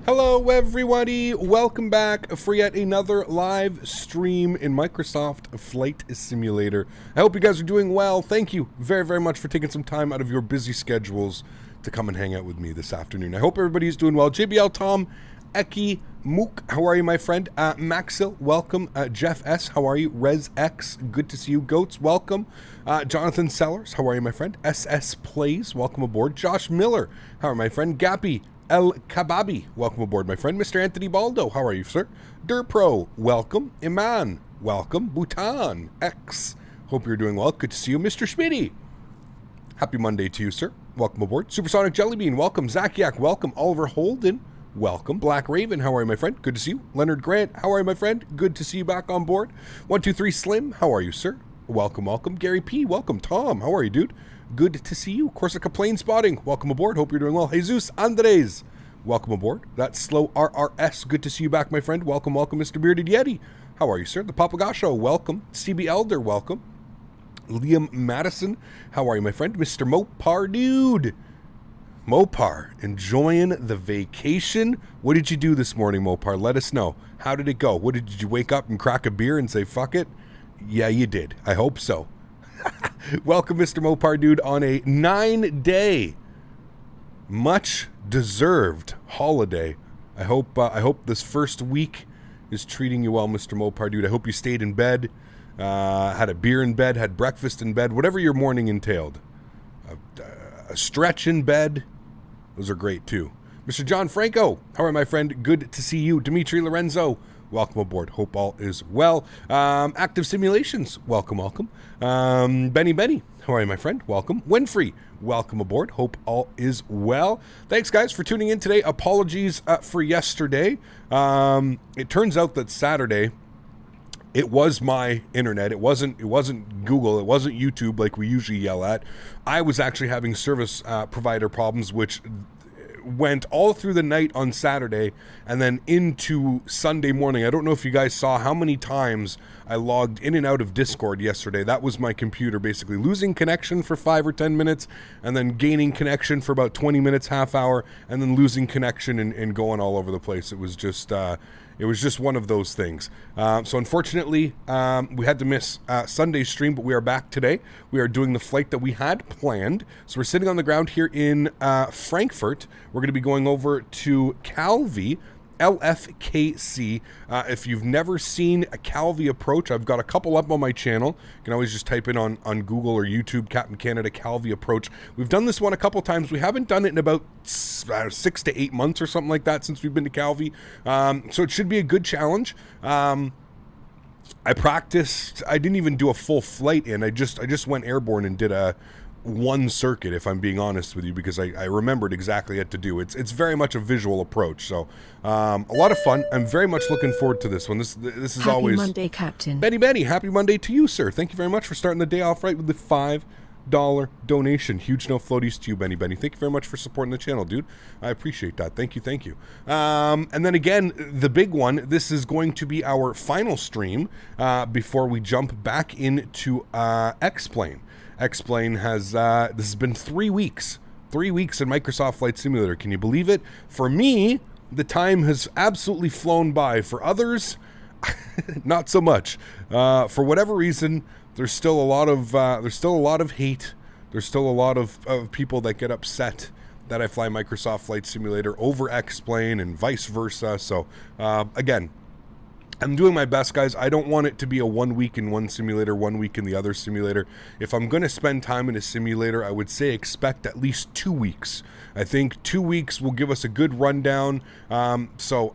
Hello everybody, welcome back for yet another live stream in Microsoft Flight Simulator. I hope you guys are doing well. Thank you very, very much for taking some time out of your busy schedules to come and hang out with me this afternoon. I hope everybody's doing well. JBL Tom, Eki, Mook, how are you my friend? Maxil, welcome. Jeff S, how are you? Rez X, good to see you. Goats, welcome. Jonathan Sellers, how are you my friend? SS Plays, welcome aboard. Josh Miller, how are you my friend? Gappy, El Kababi, welcome aboard, my friend. Mr. Anthony Baldo, how are you, sir? Durpro, welcome. Iman, welcome. Bhutan, X, hope you're doing well. Good to see you. Mr. Smitty, happy Monday to you, sir. Welcome aboard. Supersonic Jellybean, welcome. Zakiak, welcome. Oliver Holden, welcome. Black Raven, how are you, my friend? Good to see you. Leonard Grant, how are you, my friend? Good to see you back on board. 123 Slim, how are you, sir? Welcome, welcome. Gary P, welcome. Tom, how are you, dude? Good to see you. Corsica Plane Spotting, welcome aboard. Hope you're doing well. Jesus Andres, welcome aboard. That's Slow RRS, good to see you back, my friend. Welcome, welcome. Mr. Bearded Yeti, how are you, sir? The Papagasho, welcome. CB Elder, welcome. Liam Madison, how are you, my friend? Mr. Mopar, dude. Mopar, enjoying the vacation. What did you do this morning, Mopar? Let us know. How did it go? What did you wake up and crack a beer and say, fuck it? Yeah, you did. I hope so. Welcome, Mr. Mopar, dude, on a 9-day, much-deserved holiday. I hope this first week is treating you well, Mr. Mopar, dude. I hope you stayed in bed, had a beer in bed, had breakfast in bed, whatever your morning entailed. A stretch in bed, those are great, too. Mr. John Franco, how are you, my friend? Good to see you. Dimitri Lorenzo, welcome aboard. Hope all is well. Active Simulations, welcome, welcome. Benny, how are you, my friend? Welcome. Winfrey, welcome aboard. Hope all is well. Thanks, guys, for tuning in today. Apologies for yesterday. It turns out that Saturday, it was my internet. It wasn't Google. It wasn't YouTube like we usually yell at. I was actually having service provider problems, which went all through the night on Saturday and then into Sunday morning. I don't know if you guys saw how many times I logged in and out of Discord yesterday. That was my computer basically losing connection for 5 or 10 minutes and then gaining connection for about 20 minutes, half hour, and then losing connection and going all over the place. It was just one of those things. So unfortunately, we had to miss Sunday's stream, but we are back today. We are doing the flight that we had planned. So we're sitting on the ground here in Frankfurt. We're going to be going over to Calvi, LFKC. If you've never seen a Calvi approach, I've got a couple up on my channel. You can always just type in on Google or YouTube, Captain Canada Calvi approach. We've done this one a couple times. We haven't done it in about 6 to 8 months or something like that since we've been to Calvi. So it should be a good challenge. I practiced. I didn't even do a full flight in. I just went airborne and did one circuit, if I'm being honest with you, because I remembered exactly what to do. It's very much a visual approach, so a lot of fun. I'm very much looking forward to this one. This is happy always Monday, Captain. Benny, happy Monday to you, sir. Thank you very much for starting the day off right with the $5 donation. Huge no floaties to you, Benny. Thank you very much for supporting the channel, dude. I appreciate that. Thank you. And then again, the big one, this is going to be our final stream before we jump back into X-Plane. X-Plane has, this has been 3 weeks. 3 weeks in Microsoft Flight Simulator. Can you believe it? For me, the time has absolutely flown by. For others, not so much. For whatever reason, there's still a lot of hate. There's still a lot of people that get upset that I fly Microsoft Flight Simulator over X-Plane and vice versa. So, again, I'm doing my best, guys. I don't want it to be a 1 week in one simulator, 1 week in the other simulator. If I'm going to spend time in a simulator, I would say expect at least 2 weeks. I think 2 weeks will give us a good rundown. So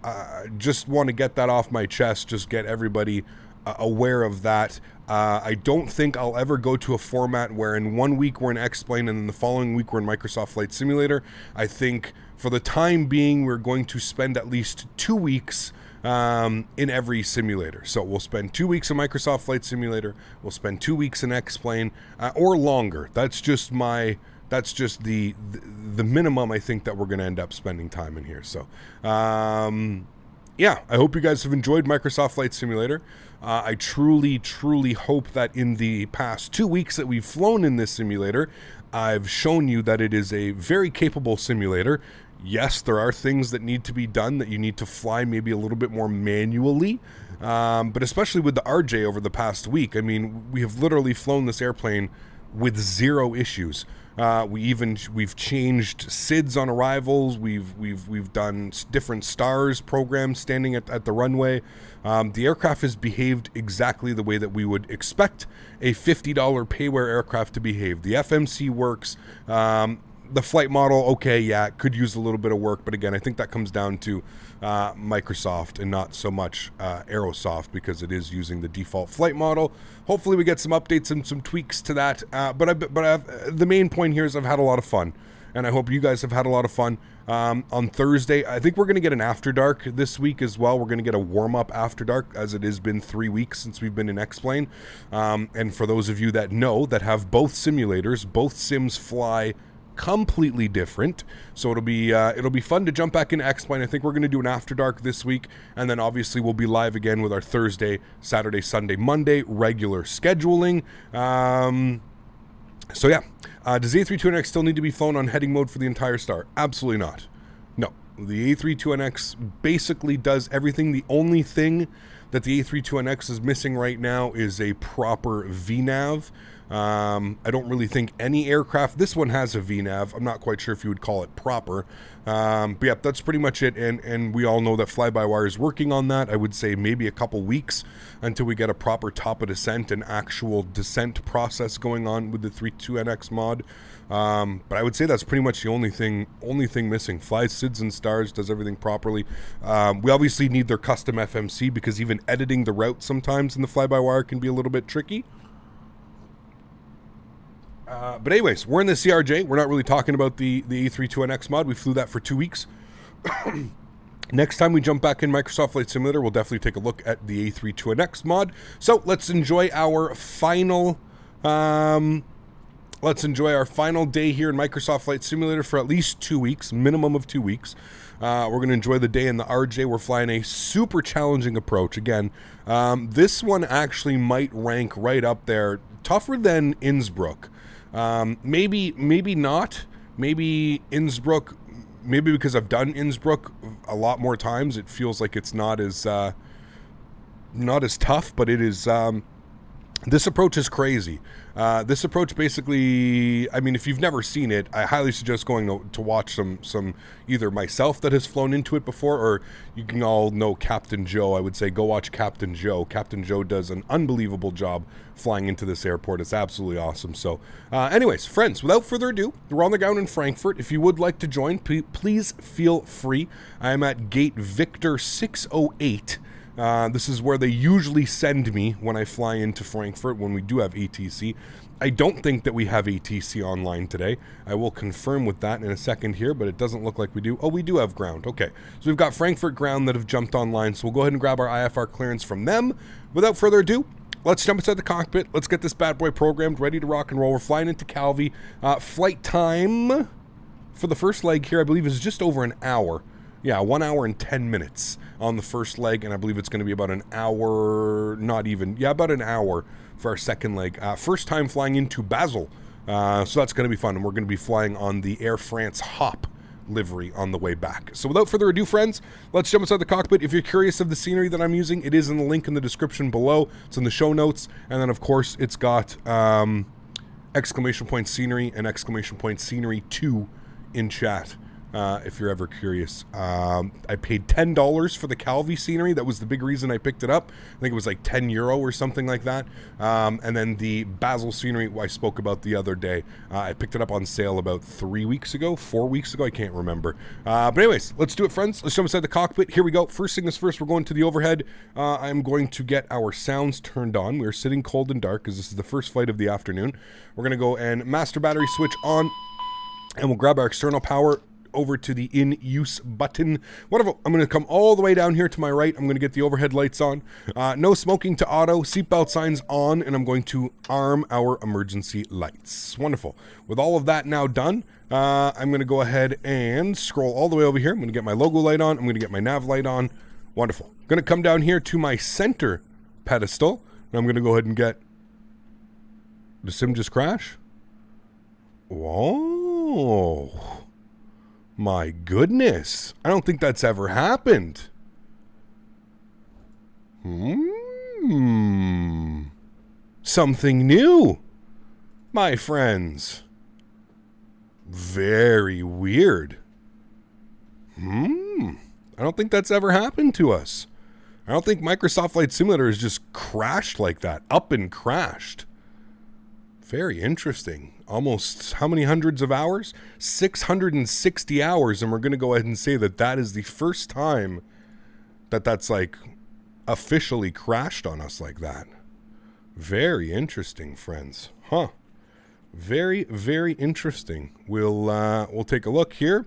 just want to get that off my chest, just get everybody aware of that. I don't think I'll ever go to a format where in 1 week we're in X-Plane and then the following week we're in Microsoft Flight Simulator. I think for the time being, we're going to spend at least 2 weeks in every simulator. So we'll spend 2 weeks in Microsoft Flight Simulator, we'll spend 2 weeks in X-Plane, or longer. That's just the minimum I think that we're going to end up spending time in here. So yeah, I hope you guys have enjoyed Microsoft Flight Simulator. I truly hope that in the past 2 weeks that we've flown in this simulator, I've shown you that it is a very capable simulator. Yes, there are things that need to be done that you need to fly maybe a little bit more manually, but especially with the RJ over the past week. I mean, we have literally flown this airplane with zero issues. We've changed SIDS on arrivals. We've done different stars programs standing at the runway. The aircraft has behaved exactly the way that we would expect a $50 payware aircraft to behave. The FMC works. The flight model, okay, yeah, it could use a little bit of work, but again, I think that comes down to Microsoft and not so much Aerosoft, because it is using the default flight model. Hopefully we get some updates and some tweaks to that, but the main point here is I've had a lot of fun, and I hope you guys have had a lot of fun. On Thursday, I think we're going to get an After Dark this week as well. We're going to get a warm-up After Dark, as it has been 3 weeks since we've been in X-Plane. And for those of you that know, that have both simulators, both sims fly completely different, so it'll be fun to jump back into X-Plane. I think we're going to do an After Dark this week, and then obviously we'll be live again with our Thursday, Saturday, Sunday, Monday regular scheduling. So yeah, does the A32NX still need to be flown on heading mode for the entire star? Absolutely not. No, the A32NX basically does everything. The only thing that the A32NX is missing right now is a proper VNAV. I don't really think any aircraft, this one has a VNAV. I'm not quite sure if you would call it proper. But yeah, that's pretty much it. And we all know that Fly-by-Wire is working on that. I would say maybe a couple weeks until we get a proper top of descent and actual descent process going on with the 32NX mod. But I would say that's pretty much the only thing missing. Flies SIDS and stars, does everything properly. We obviously need their custom FMC, because even editing the route sometimes in the Fly-by-Wire can be a little bit tricky. But anyways, we're in the CRJ. We're not really talking about the A32NX mod. We flew that for 2 weeks. Next time we jump back in Microsoft Flight Simulator, we'll definitely take a look at the A32NX mod. So let's enjoy our final day here in Microsoft Flight Simulator for at least 2 weeks, minimum of 2 weeks. We're going to enjoy the day in the RJ. We're flying a super challenging approach. Again, this one actually might rank right up there, tougher than Innsbruck. Maybe not. Maybe Innsbruck, maybe because I've done Innsbruck a lot more times, it feels like it's not as tough, but it is. This approach is crazy. This approach basically, I mean, if you've never seen it, I highly suggest going to watch some either myself that has flown into it before, or you can all know Captain Joe. I would say go watch Captain Joe. Captain Joe does an unbelievable job flying into this airport. It's absolutely awesome. So anyways, friends, without further ado, we're on the ground in Frankfurt. If you would like to join, please feel free. I am at gate Victor 608. This is where they usually send me when I fly into Frankfurt when we do have ATC. I don't think that we have ATC online today. I will confirm with that in a second here, but it doesn't look like we do. Oh, we do have ground. Okay, so we've got Frankfurt ground that have jumped online, so we'll go ahead and grab our IFR clearance from them. Without further ado, let's jump inside the cockpit. Let's get this bad boy programmed, ready to rock and roll. We're flying into Calvi. Flight time for the first leg here, I believe, is just over an hour. Yeah, 1 hour and 10 minutes on the first leg, and I believe it's going to be about an hour, not even, yeah, about an hour for our second leg. First time flying into Basel, so that's going to be fun, and we're going to be flying on the Air France Hop livery on the way back. So without further ado, friends, let's jump inside the cockpit. If you're curious of the scenery that I'm using, it is in the link in the description below. It's in the show notes, and then, of course, it's got exclamation point scenery and exclamation point scenery 2 in chat. If you're ever curious. I paid $10 for the Calvi scenery. That was the big reason I picked it up. I think it was like €10 or something like that. And then the Basel scenery I spoke about the other day. I picked it up on sale about 3 weeks ago, 4 weeks ago. I can't remember. But anyways, let's do it, friends. Let's jump inside the cockpit. Here we go. First thing is first, we're going to the overhead. I'm going to get our sounds turned on. We're sitting cold and dark because this is the first flight of the afternoon. We're going to go and master battery switch on, and we'll grab our external power over to the in use button. Wonderful. I'm going to come all the way down here to my right. I'm going to get the overhead lights on. No smoking to auto, seatbelt signs on, and I'm going to arm our emergency lights. Wonderful. With all of that now done, I'm going to go ahead and scroll all the way over here. I'm going to get my logo light on. I'm going to get my nav light on. Wonderful. I'm going to come down here to my center pedestal, and I'm going to go ahead and get the sim just crash. Whoa. My goodness. I don't think that's ever happened. Something new, my friends. Very weird. I don't think that's ever happened to us. I don't think Microsoft Flight Simulator has just crashed like that. Up and crashed. Very interesting. Almost how many hundreds of hours? 660 hours. And we're going to go ahead and say that that is the first time that that's like officially crashed on us like that. Very interesting, friends. Huh. Very, very interesting. We'll take a look here.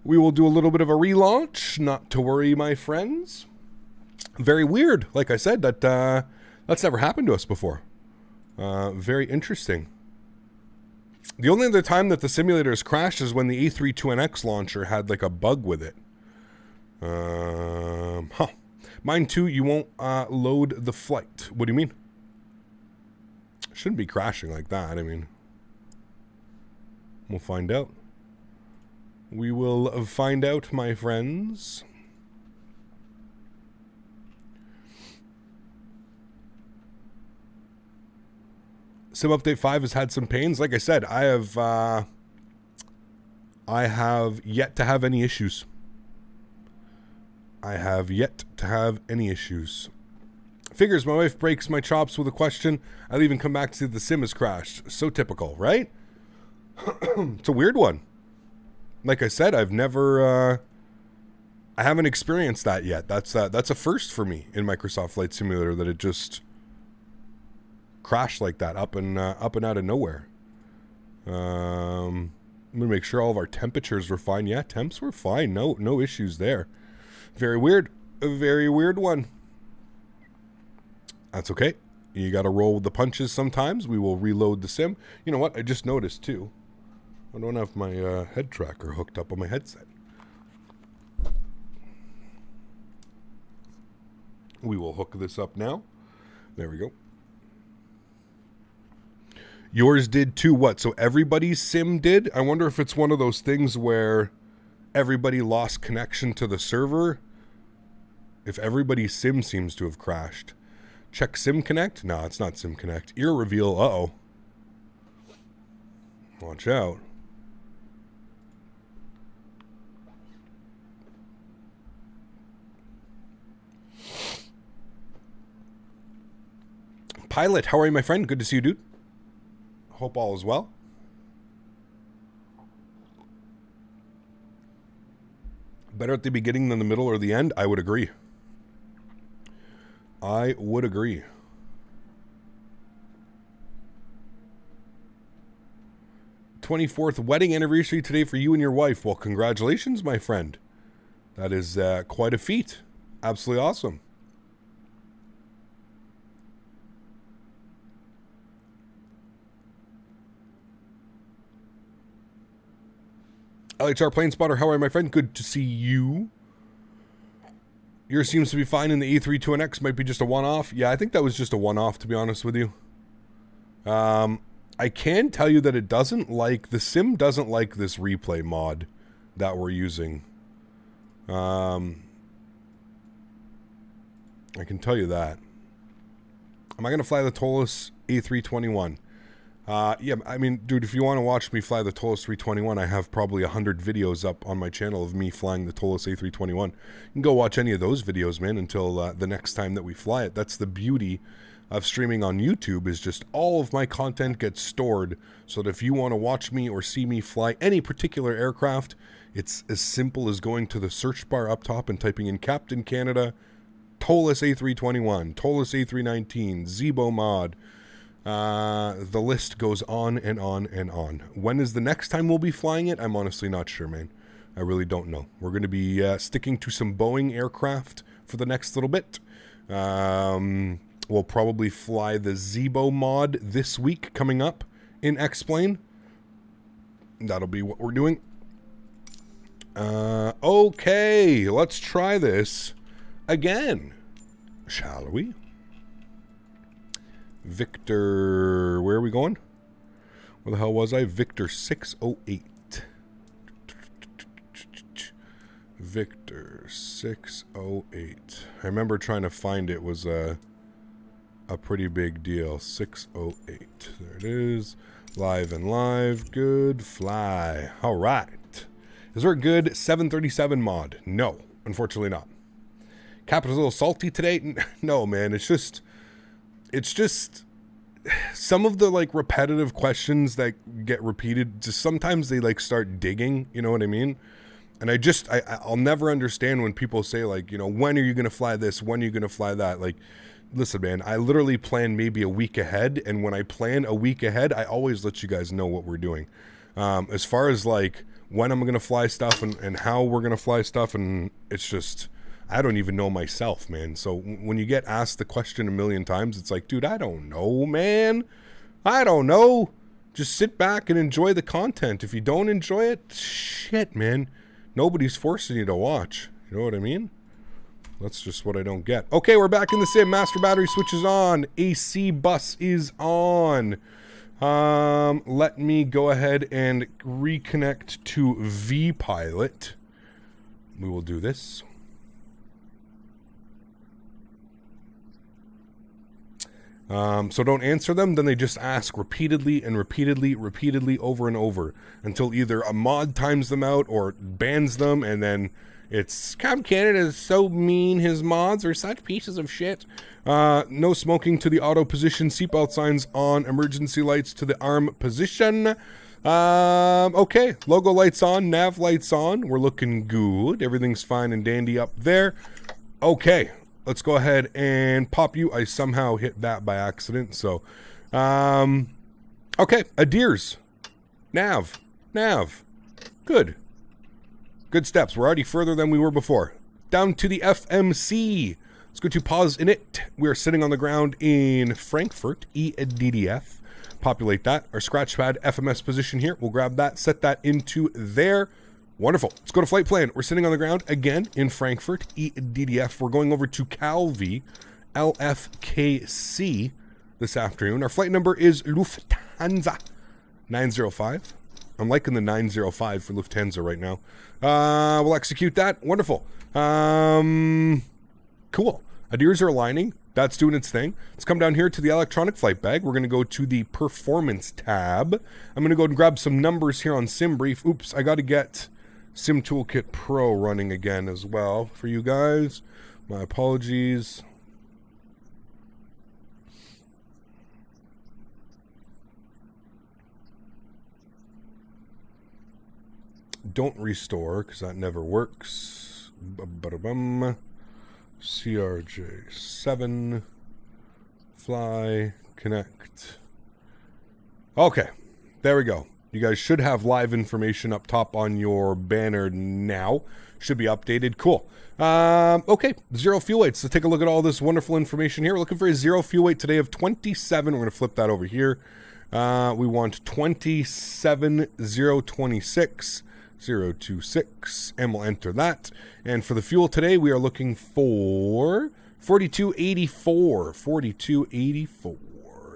We will do a little bit of a relaunch. Not to worry, my friends. Very weird. Like I said, that's never happened to us before. Very interesting. The only other time that the simulator has crashed is when the A32NX launcher had like a bug with it. Mine too, you won't load the flight. What do you mean? Shouldn't be crashing like that. I mean, we'll find out. We will find out, my friends. Sim Update 5 has had some pains. Like I said, I have yet to have any issues. I have yet to have any issues. Figures my wife breaks my chops with a question. I'll even come back to see the sim has crashed. So typical, right? It's a weird one. Like I said, I've never... I haven't experienced that yet. That's a first for me in Microsoft Flight Simulator, that it just crashed like that up and out of nowhere. I'm gonna make sure all of our temperatures were fine. Yeah, temps were fine. No issues there. Very weird. A very weird one. That's okay. You got to roll with the punches sometimes. We will reload the sim. You know what? I just noticed too. I don't have my head tracker hooked up on my headset. We will hook this up now. There we go. Yours did too. What? So everybody's sim did? I wonder if it's one of those things where everybody lost connection to the server. If everybody's sim seems to have crashed. Check Sim Connect? No, it's not Sim Connect. Ear reveal. Uh-oh. Watch out. Pilot, how are you, my friend? Good to see you, dude. Hope all is well. Better at the beginning than the middle or the end? I would agree. I would agree. '24th wedding anniversary today for you and your wife. Well, congratulations, my friend. That is quite a feat. Absolutely awesome. LHR Plane Spotter, how are you, my friend? Good to see you. Yours seems to be fine, and the A32NX might be just a one-off. Yeah, I think that was just a one-off, to be honest with you. I can tell you that it doesn't like, the sim doesn't like this replay mod that we're using. I can tell you that. Am I going to fly the Toliss A321? Yeah, I mean, dude, if you want to watch me fly the Toliss 321, I have probably 100 videos up on my channel of me flying the Toliss A321. You can go watch any of those videos, man, until the next time that we fly it. That's the beauty of streaming on YouTube, is just all of my content gets stored, so that if you want to watch me or see me fly any particular aircraft, it's as simple as going to the search bar up top and typing in Captain Canada, Toliss A321, Toliss A319, Zibo mod. The list goes on and on and on. When is the next time we'll be flying it? I'm honestly not sure, man. I really don't know. We're going to be sticking to some Boeing aircraft for the next little bit. We'll probably fly the Zibo mod this week coming up in X-Plane. That'll be what we're doing. Okay, let's try this again, shall we? Victor, where are we going? Where the hell was I? Victor 608. Victor 608. I remember trying to find it was a pretty big deal. 608. There it is. Live and live. Good fly. All right. Is there a good 737 mod? No, unfortunately not. Capital's a little salty today. No, man. It's just some of the like repetitive questions that get repeated. Just sometimes they like start digging. You know what I mean? And I'll never understand when people say like, you know, when are you going to fly this? When are you going to fly that? Like, listen, man, I literally plan maybe a week ahead. And when I plan a week ahead, I always let you guys know what we're doing. As far as like when I'm going to fly stuff and how we're going to fly stuff. And it's just, I don't even know myself, man. So when you get asked the question a million times, it's like, dude, I don't know, man. I don't know. Just sit back and enjoy the content. If you don't enjoy it, shit, man. Nobody's forcing you to watch. You know what I mean? That's just what I don't get. Okay, we're back in the sim. Master battery switch is on. AC bus is on. Let me go ahead and reconnect to vPilot. We will do this. So don't answer them, then they just ask repeatedly and repeatedly over and over until either a mod times them out or bans them, and then it's Cab Canada is so mean, his mods are such pieces of shit. No smoking to the auto position, seatbelt signs on, emergency lights to the arm position. Okay, logo lights on, nav lights on, we're looking good, everything's fine and dandy up there. Okay. Let's go ahead and pop you. I somehow hit that by accident. So, okay. Adheres. Nav. Good steps. We're already further than we were before. Down to the FMC. Let's go to pause in it. We are sitting on the ground in Frankfurt, EDDF. Populate that. Our scratchpad FMS position here. We'll grab that, set that into there. Wonderful. Let's go to flight plan. We're sitting on the ground again in Frankfurt, EDDF. We're going over to Calvi, LFKC this afternoon. Our flight number is Lufthansa 905. I'm liking the 905 for Lufthansa right now. We'll execute that. Wonderful. Cool. Adheres are aligning. That's doing its thing. Let's come down here to the electronic flight bag. We're going to go to the performance tab. I'm going to go and grab some numbers here on SimBrief. Oops, I got to get Sim Toolkit Pro running again as well for you guys. My apologies. Don't restore because that never works. CRJ7 fly connect. Okay, there we go. You guys should have live information up top on your banner now. Should be updated. Cool. Okay, zero fuel weights. Let's take a look at all this wonderful information here. We're looking for a zero fuel weight today of 27. We're going to flip that over here. We want 27,026. 026, and we'll enter that. And for the fuel today, we are looking for 4284. 4284.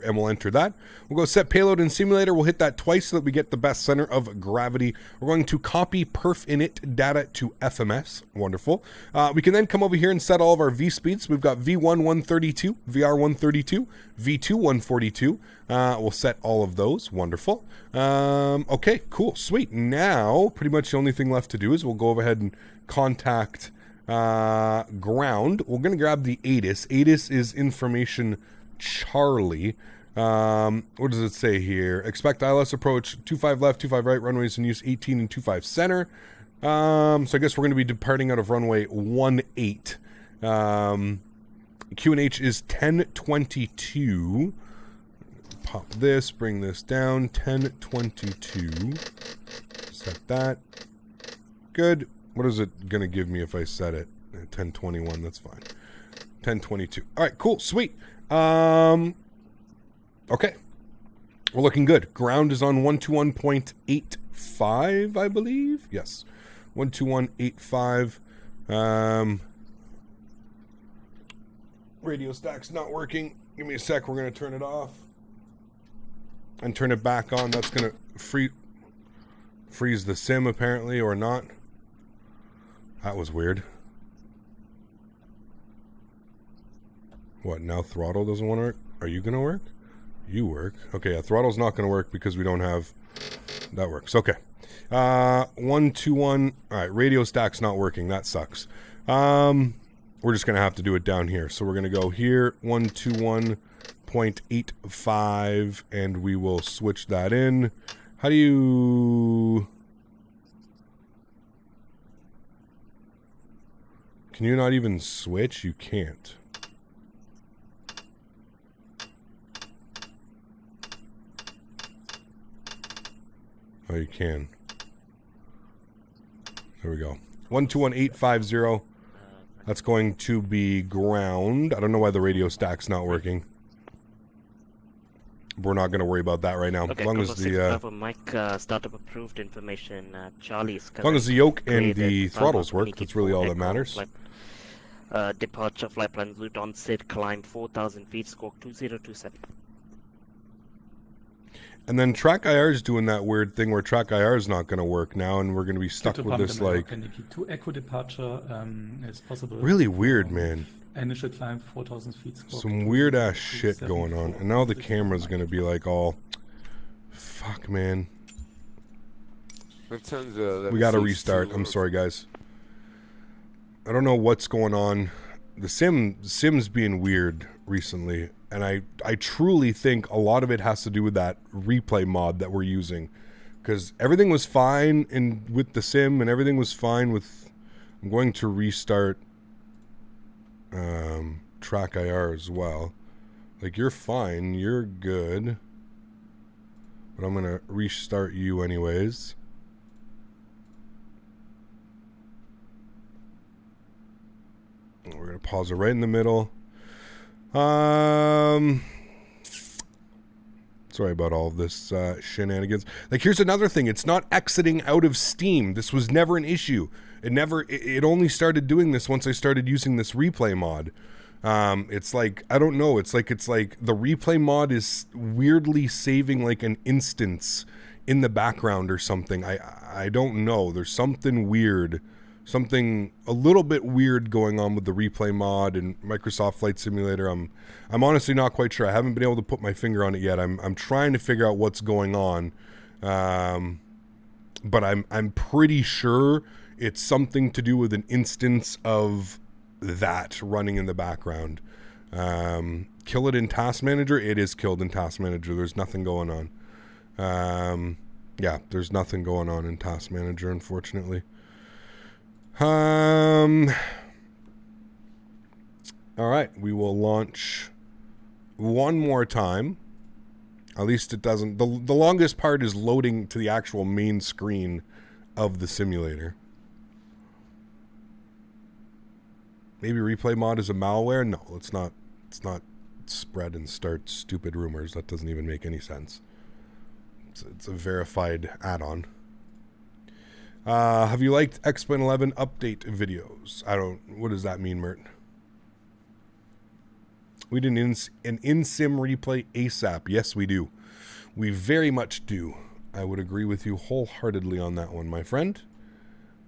And we'll enter that. We'll go set payload in simulator. We'll hit that twice so that we get the best center of gravity. We're going to copy perf init data to FMS. Wonderful. We can then come over here and set all of our V speeds. We've got V1 132, VR 132, V2 142. We'll set all of those. Wonderful. Okay, cool, sweet. Now, pretty much the only thing left to do is we'll go over ahead and contact ground. We're going to grab the ATIS. ATIS is information Charlie. What does it say here? Expect ILS approach 25 left, 25 right, runways in use 18 and 25 center. So I guess we're going to be departing out of runway 18. QNH is 1022. Pop this, bring this down, 1022. Set that. Good. What is it going to give me if I set it? 1021, that's fine. 1022. All right, cool, sweet. Okay. We're looking good. Ground is on 121.85, I believe. Yes. 121.85. Radio stack's not working. Give me a sec. We're going to turn it off and turn it back on. That's going to freeze the sim apparently, or not. That was weird. What, now throttle doesn't want to work? Are you going to work? You work. Okay, yeah, throttle's not going to work because we don't have... That works. Okay. 121. All right, radio stack's not working. That sucks. We're just going to have to do it down here. So we're going to go here, 121.85, and we will switch that in. How do you... Can you not even switch? You can't. Oh, you can. There we go. 121.850. That's going to be ground. I don't know why the radio stack's not working. We're not going to worry about that right now. Okay, as long as the mic startup approved information. Charlie is as long as the yoke and the throttles work, that's really all that matters. Departure flight plan route on set, climb 4,000 feet, squawk 2027. And then Track IR is doing that weird thing where Track IR is not going to work now, and we're going to be stuck with this like... To echo departure is possible. Really weird, man. Initial climb 4,000 feet. Some weird ass shit going on. And now the camera's going to be like all... Fuck, man. We got to restart. I'm sorry, guys. I don't know what's going on. The sim's being weird recently. And I truly think a lot of it has to do with that replay mod that we're using. Because everything was fine with the sim, and everything was fine with... I'm going to restart Track IR as well. Like, you're fine, you're good. But I'm going to restart you anyways. We're going to pause it right in the middle. Sorry about all of this shenanigans. Like, here's another thing. It's not exiting out of Steam. This was never an issue. It only started doing this once I started using this replay mod. It's like, I don't know. It's like the replay mod is weirdly saving like an instance in the background or something. I don't know. There's something weird. Something a little bit weird going on with the replay mod and Microsoft Flight Simulator. I'm honestly not quite sure. I haven't been able to put my finger on it yet. I'm trying to figure out what's going on. But I'm pretty sure it's something to do with an instance of that running in the background. Kill it in Task Manager. It is killed in Task Manager. There's nothing going on. Yeah, there's nothing going on in Task Manager, unfortunately. All right, we will launch one more time. At least it doesn't... The longest part is loading to the actual main screen of the simulator. Maybe replay mod is a malware? No, it's not spread and start stupid rumors. That doesn't even make any sense. It's a verified add-on. Have you liked X-Plane 11 update videos? What does that mean, Mert? We did an in-sim replay ASAP. Yes, we do. We very much do. I would agree with you wholeheartedly on that one, my friend.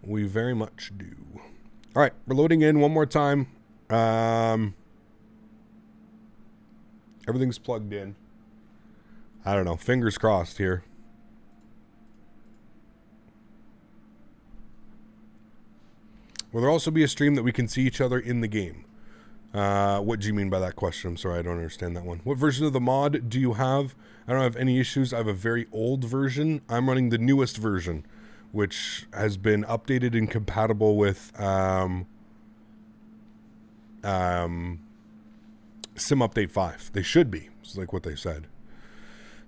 We very much do. All right, we're loading in one more time. Everything's plugged in. I don't know. Fingers crossed here. Will there also be a stream that we can see each other in the game? What do you mean by that question? I'm sorry, I don't understand that one. What version of the mod do you have? I don't have any issues. I have a very old version. I'm running the newest version, which has been updated and compatible with Sim Update 5. They should be. It's like what they said.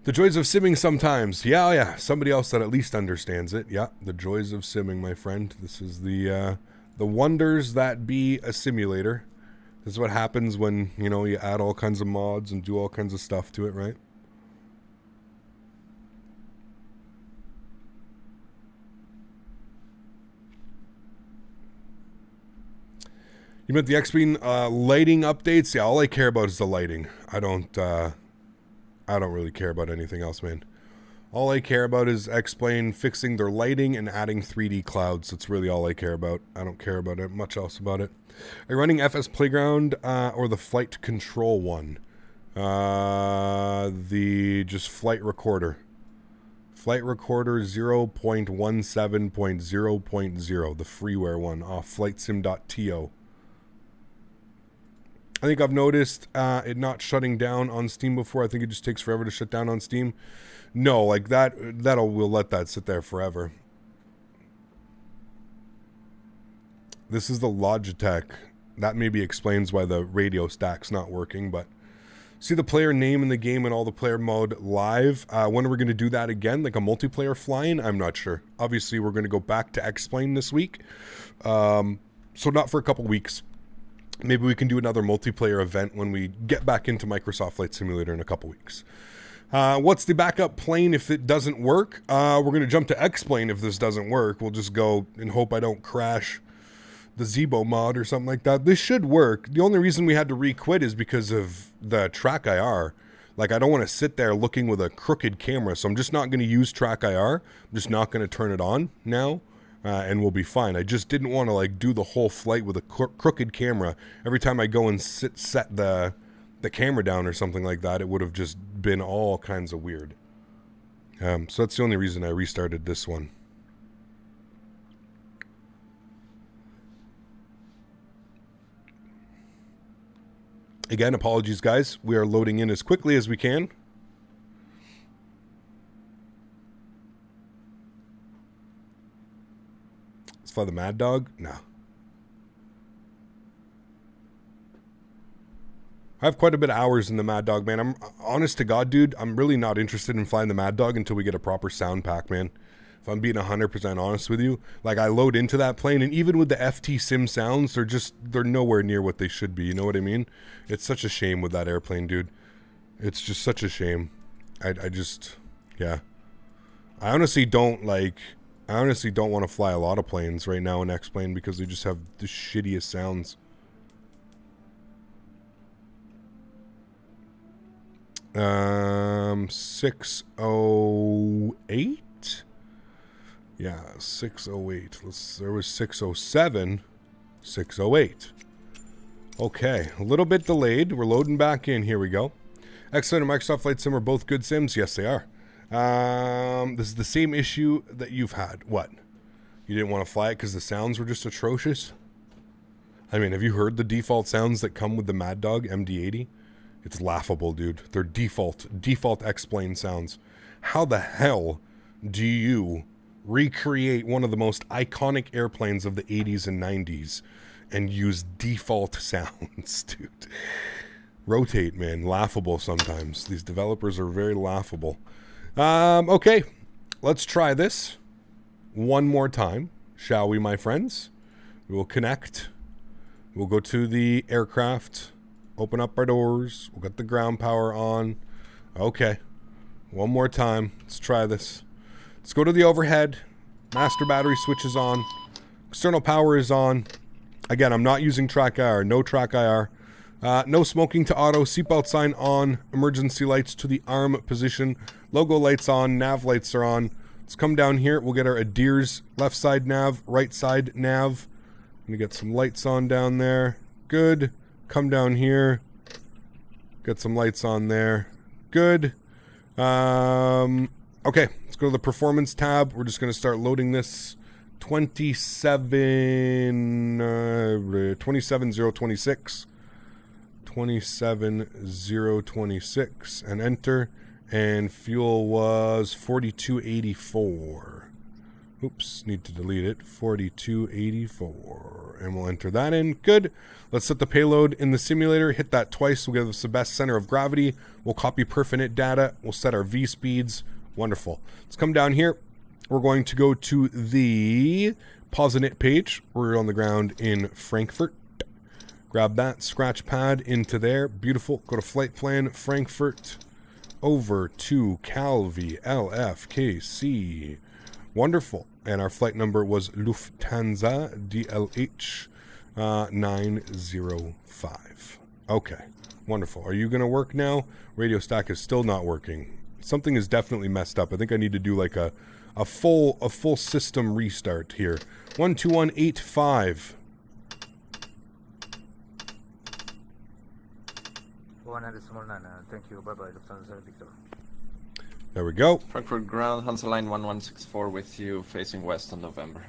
The joys of simming sometimes. Yeah. Somebody else that at least understands it. Yeah, the joys of simming, my friend. This is the wonders that be a simulator. This is what happens when, you add all kinds of mods and do all kinds of stuff to it, right? You meant the X-Plane lighting updates? Yeah, all I care about is the lighting. I don't really care about anything else, man. All I care about is X-Plane fixing their lighting and adding 3D clouds. That's really all I care about. I don't care about it much else about it. Are you running FS Playground or the flight control one? The just flight recorder. Flight recorder 0.17.0.0, the freeware one off flightsim.to. I think I've noticed it not shutting down on Steam before. I think it just takes forever to shut down on Steam. No, like we'll let that sit there forever. This is the Logitech. That maybe explains why the radio stack's not working, but see the player name in the game and all the player mode live. When are we going to do that again? Like a multiplayer flying? I'm not sure. Obviously, we're going to go back to X-Plane this week. So not for a couple weeks. Maybe we can do another multiplayer event when we get back into Microsoft Flight Simulator in a couple weeks. What's the backup plane if it doesn't work? We're going to jump to X-Plane if this doesn't work. We'll just go and hope I don't crash the Zebo mod or something like that. This should work. The only reason we had to re-quit is because of the track IR. Like, I don't want to sit there looking with a crooked camera, so I'm just not going to use track IR. I'm just not going to turn it on now, and we'll be fine. I just didn't want to, like, do the whole flight with a crooked camera. Every time I go and set the camera down or something like that, it would have just been all kinds of weird. So that's the only reason I restarted this one. Again, apologies, guys. We are loading in as quickly as we can. Let's fly the Mad Dog. No. I have quite a bit of hours in the Mad Dog, man. I'm honest to God, dude. I'm really not interested in flying the Mad Dog until we get a proper sound pack, man. If I'm being 100% honest with you, like, I load into that plane, and even with the FT Sim sounds, they're nowhere near what they should be. You know what I mean? It's such a shame with that airplane, dude. It's just such a shame. I just, yeah. I honestly don't want to fly a lot of planes right now in X-Plane because they just have the shittiest sounds. 608. Yeah, 608. There was 607, 608. Okay, a little bit delayed. We're loading back in. Here we go. X-Plane and Microsoft Flight Sim are both good sims. Yes, they are. This is the same issue that you've had. What? You didn't want to fly it because the sounds were just atrocious? I mean, have you heard the default sounds that come with the Mad Dog MD-80? It's laughable, dude. They're default X-Plane sounds. How the hell do you recreate one of the most iconic airplanes of the 80s and 90s and use default sounds, dude? Rotate, man. Laughable sometimes. These developers are very laughable. Okay, let's try this one more time, shall we, my friends? We will connect. We'll go to the aircraft, open up our doors. We'll get the ground power on. Okay, one more time. Let's try this. Let's go to the overhead. Master battery switch is on. External power is on. Again, I'm not using track IR. No track IR. No smoking to auto. Seatbelt sign on. Emergency lights to the arm position. Logo lights on. Nav lights are on. Let's come down here. We'll get our Adir's left side nav, right side nav. I'm going to get some lights on down there. Good. Come down here. Get some lights on there. Good. Okay, let's go to the performance tab. We're just going to start loading this. 27026. 27026 and enter. And fuel was 4284. Oops, need to delete it. 4284. And we'll enter that in. Good. Let's set the payload in the simulator. Hit that twice. We'll give us the best center of gravity. We'll copy perf-init data. We'll set our V speeds. Wonderful. Let's come down here. We're going to go to the pause init page. We're on the ground in Frankfurt. Grab that scratch pad into there. Beautiful. Go to flight plan Frankfurt over to Calvi LFKC. Wonderful. And our flight number was Lufthansa DLH 905. Okay. Wonderful. Are you going to work now? Radio stack is still not working. Something is definitely messed up. I think I need to do like a full system restart here. 12185. 100 small 9, thank you, bye bye, Lufthansa Victor. There we go. Frankfurt ground, Hansa line 1164 with you, facing west on November.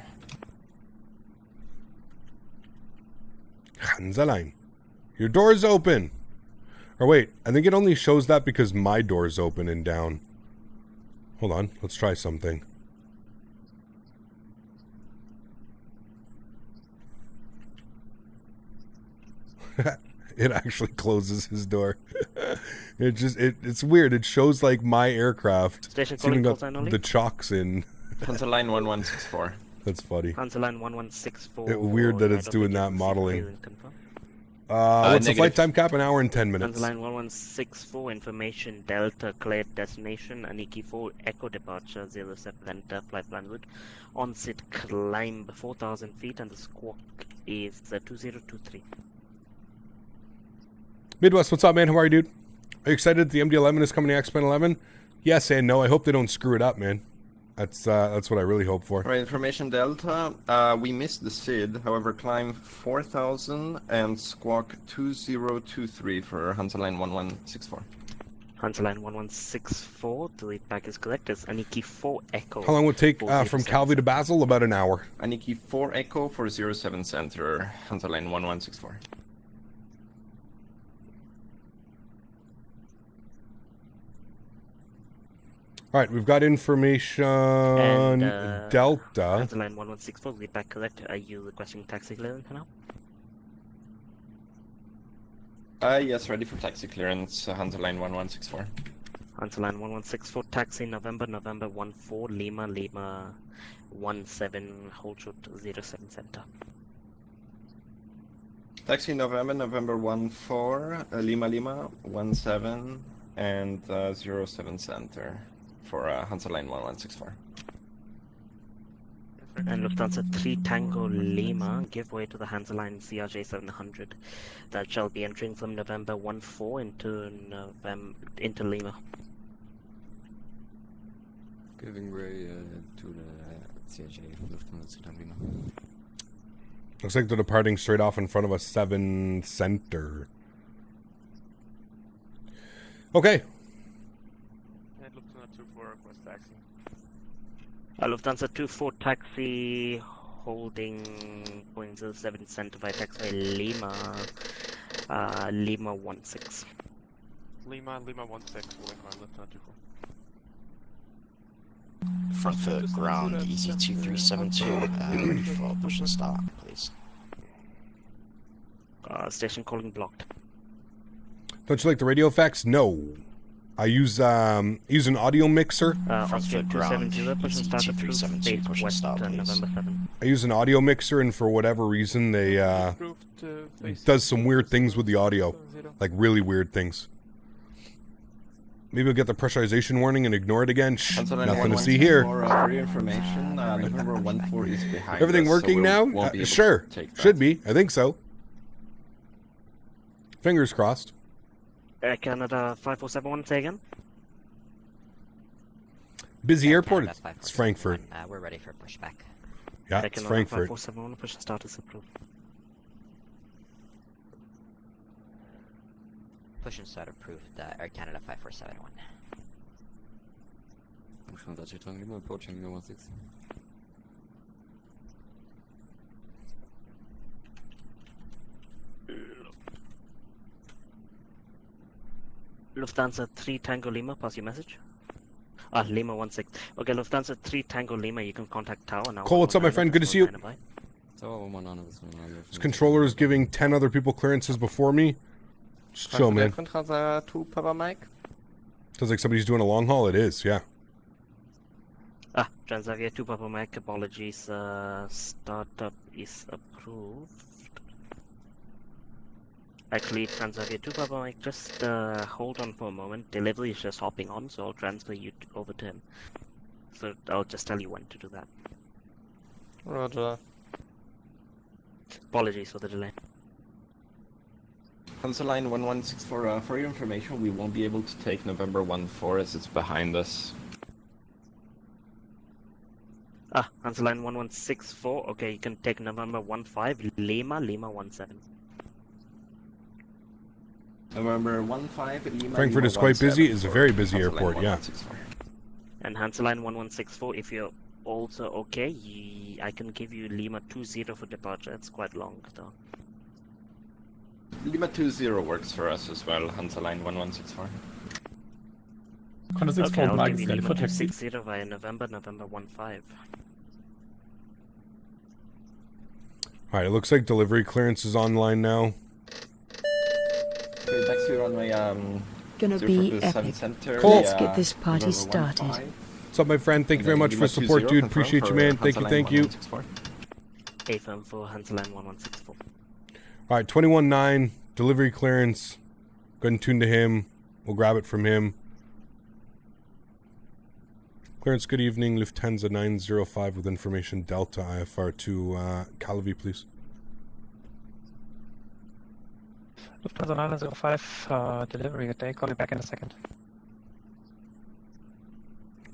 Hansa line. Your door's open. Or wait, I think it only shows that because my door's open and down. Hold on, let's try something. It actually closes his door. It's weird. It shows like my aircraft. Station It's even calling got call sign only. the chocks in. Hansa line 1164. That's funny. Hansa line 1164. It weird that it's doing that modeling. What's the negative. flight time cap? An hour and 10 minutes. Hansa line 1164, information Delta cleared destination, Aniki 4 Echo departure 07 enter flight plan route. On-set climb 4,000 feet and the squawk is 2023. Midwest, what's up, man? How are you, dude? Are you excited the MD-11 is coming to X-Men 11? Yes and no. I hope they don't screw it up, man. That's what I really hope for. Right, information Delta, we missed the SID, however climb 4,000 and squawk 2023 for Hansa line 1164. Hansa line 1164, the lead back is correct, it's Aniki 4 Echo. How long would it take 407 from Calvi to Basel? About an hour. Aniki 4 Echo for 07 center, Hansa line 1164. All right, we've got information Delta. Hansa line 1164, lead back correct. Are you requesting taxi clearance now? Yes, ready for taxi clearance, Hansa line 1164. Hansa line 1164, taxi November 14, Lima 17, hold short 07 center. Taxi November 14, Lima 17 and 07 center for Hansa line 1164. And Lufthansa 3 Tango Lima, give way to the Hansa line CRJ700 that shall be entering from November 14 into Lima. Giving way to the CRJ Lufthansa 3 Lima. Looks like they're departing straight off in front of us, 7 center. Okay. Lufthansa 24 request taxi. Lufthansa 24 taxi holding 0.07 center by taxiway Lima, Lima 16. Lima 16, holding on Lufthansa 24. Frankfurt ground, easy 2372, ready for push and start, please. Station calling blocked. Don't you like the radio effects? No. I use an audio mixer. Austrian 270, push and start approved, 2372, push and start, please. November 7. I use an audio mixer, and for whatever reason, they does some weird things with the audio, like really weird things. Maybe we'll get the pressurization warning and ignore it again. Shh, nothing to see here. For your information, November 14 is behind Everything us, working so now? won't be able Sure. to take that. Should be. I think so. Fingers crossed. Air Canada 5471, say again. Busy Air airport. Canada It's Frankfurt. 547, we're ready for pushback. Yeah, Air it's Canada Frankfurt. 5471, push and start is approved. Push and start approved, Air Canada 5471. Lufthansa 3 Lima, approaching Lima 16. Lufthansa 3 Tango Lima, pass your message. Lima 16. Okay, Lufthansa 3 Tango Lima, you can contact Tower now. Cole, what's up, my friend? Good to see you. This controller is giving 10 other people clearances before me. Just chill, man. Hansa 2 Papa Mike. Sounds like somebody's doing a long haul. It is, yeah. Transavia 2 Papa Mike, apologies. Startup is approved. Actually, Transavia 2 Papa Mike, just hold on for a moment. Delivery is just hopping on, so I'll transfer you over to him. So I'll just tell you when to do that. Roger. Apologies for the delay. Hansaline 1164, for your information, we won't be able to take November 14 as it's behind us. Hansaline 1164. Okay, you can take November 15, Lima 17. November 15, Lima. Frankfurt Lima is quite 17 busy. It's a for very busy Hansaline airport, yeah. 1164. And Hansaline 1164, if you're also okay, I can give you Lima 20 for departure. It's quite long though. Lima 20 works for us as well, Hansaline 1164. Contact 6 Okay, I'll Mike give is you ready Lima for taxi. 260 via November 15. Alright, it looks like delivery clearance is online now. Okay, taxi runway, Gonna 0 be for the Sun epic. Center, Let's get this party November started. 15. What's up, my friend? Thank you very much for Lima support, 20 dude. confirmed Appreciate you, for man. Thank you, Hansaline thank you. 1164. Affirm for Hansaline 1164. Alright, 21.9, delivery clearance. Go ahead and tune to him. We'll grab it from him. Clearance, good evening. Lufthansa 905 with information Delta IFR to Calvi, please. Lufthansa 905, delivery good day. Call you back in a second.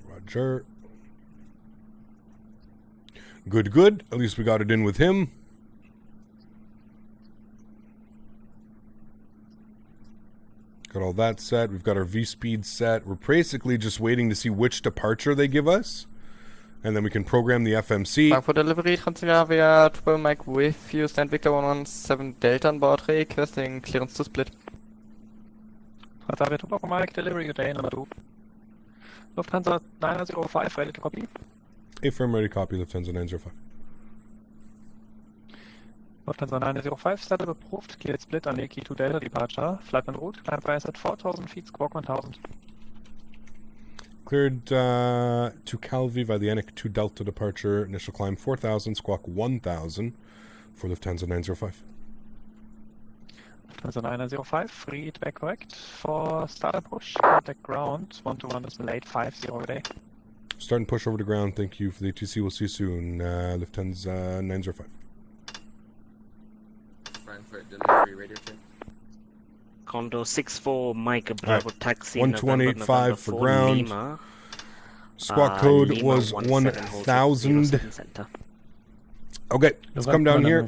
Roger. Good, good. At least we got it in with him. Got all that set. We've got our V-speed set. We're basically just waiting to see which departure they give us. And then we can program the FMC. Frankfurt delivery, Transavia, Triple Mike with you, stand Victor 117 Delta on board, requesting clearance to split. Transavia Triple Mike, delivery good day, number 2. Lufthansa 905, ready to copy. Affirm, ready, copy, Lufthansa 905. Lufthansa 905, status approved, cleared split on Yankee 2 Delta departure. Flight en route, climb price at 4,000 feet, squawk 1,000. Cleared to Calvi by the Anik 2 Delta departure. Initial climb 4,000, squawk 1,000 for Lufthansa 905. Lufthansa 905, read back correct. For start approach, contact ground, 121 is late, 50 day. Start and push over to ground. Thank you for the ATC. We'll see you soon. Lufthansa 905. Frankfurt delivery, radio check. Condo 64 Mike Bravo taxi 128.5 for November ground. Lima. Squawk code Lima was 17 1,000. 07 center. Okay, let's come down here.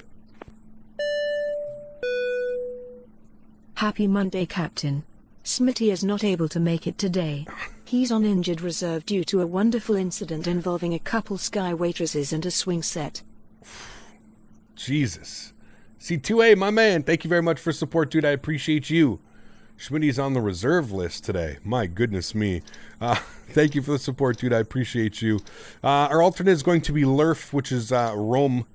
Happy Monday, Captain. Smitty is not able to make it today. He's on injured reserve due to a wonderful incident involving a couple sky waitresses and a swing set. Jesus. C2A, my man. Thank you very much for support, dude. I appreciate you. Schmitty's on the reserve list today. My goodness me. Thank you for the support, dude. I appreciate you. Our alternate is going to be Lerf, which is Rome.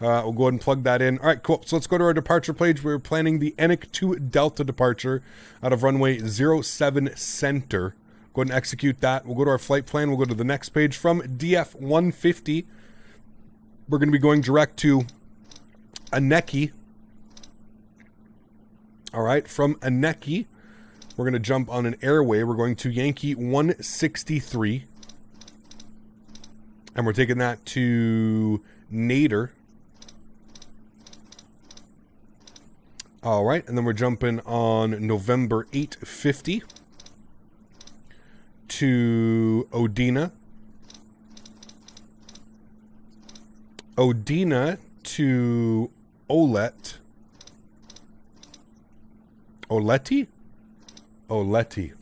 We'll go ahead and plug that in. All right, cool. So let's go to our departure page. We're planning the Anik 2 Delta departure out of runway 07 center. Go ahead and execute that. We'll go to our flight plan. We'll go to the next page. From DF 150, we're going to be going direct to Aneki. All right, from Aneki, we're going to jump on an airway. We're going to Yankee 163. And we're taking that to Nader. All right, and then we're jumping on November 850 to Odina. Odina to Olet. Oleti? Oleti.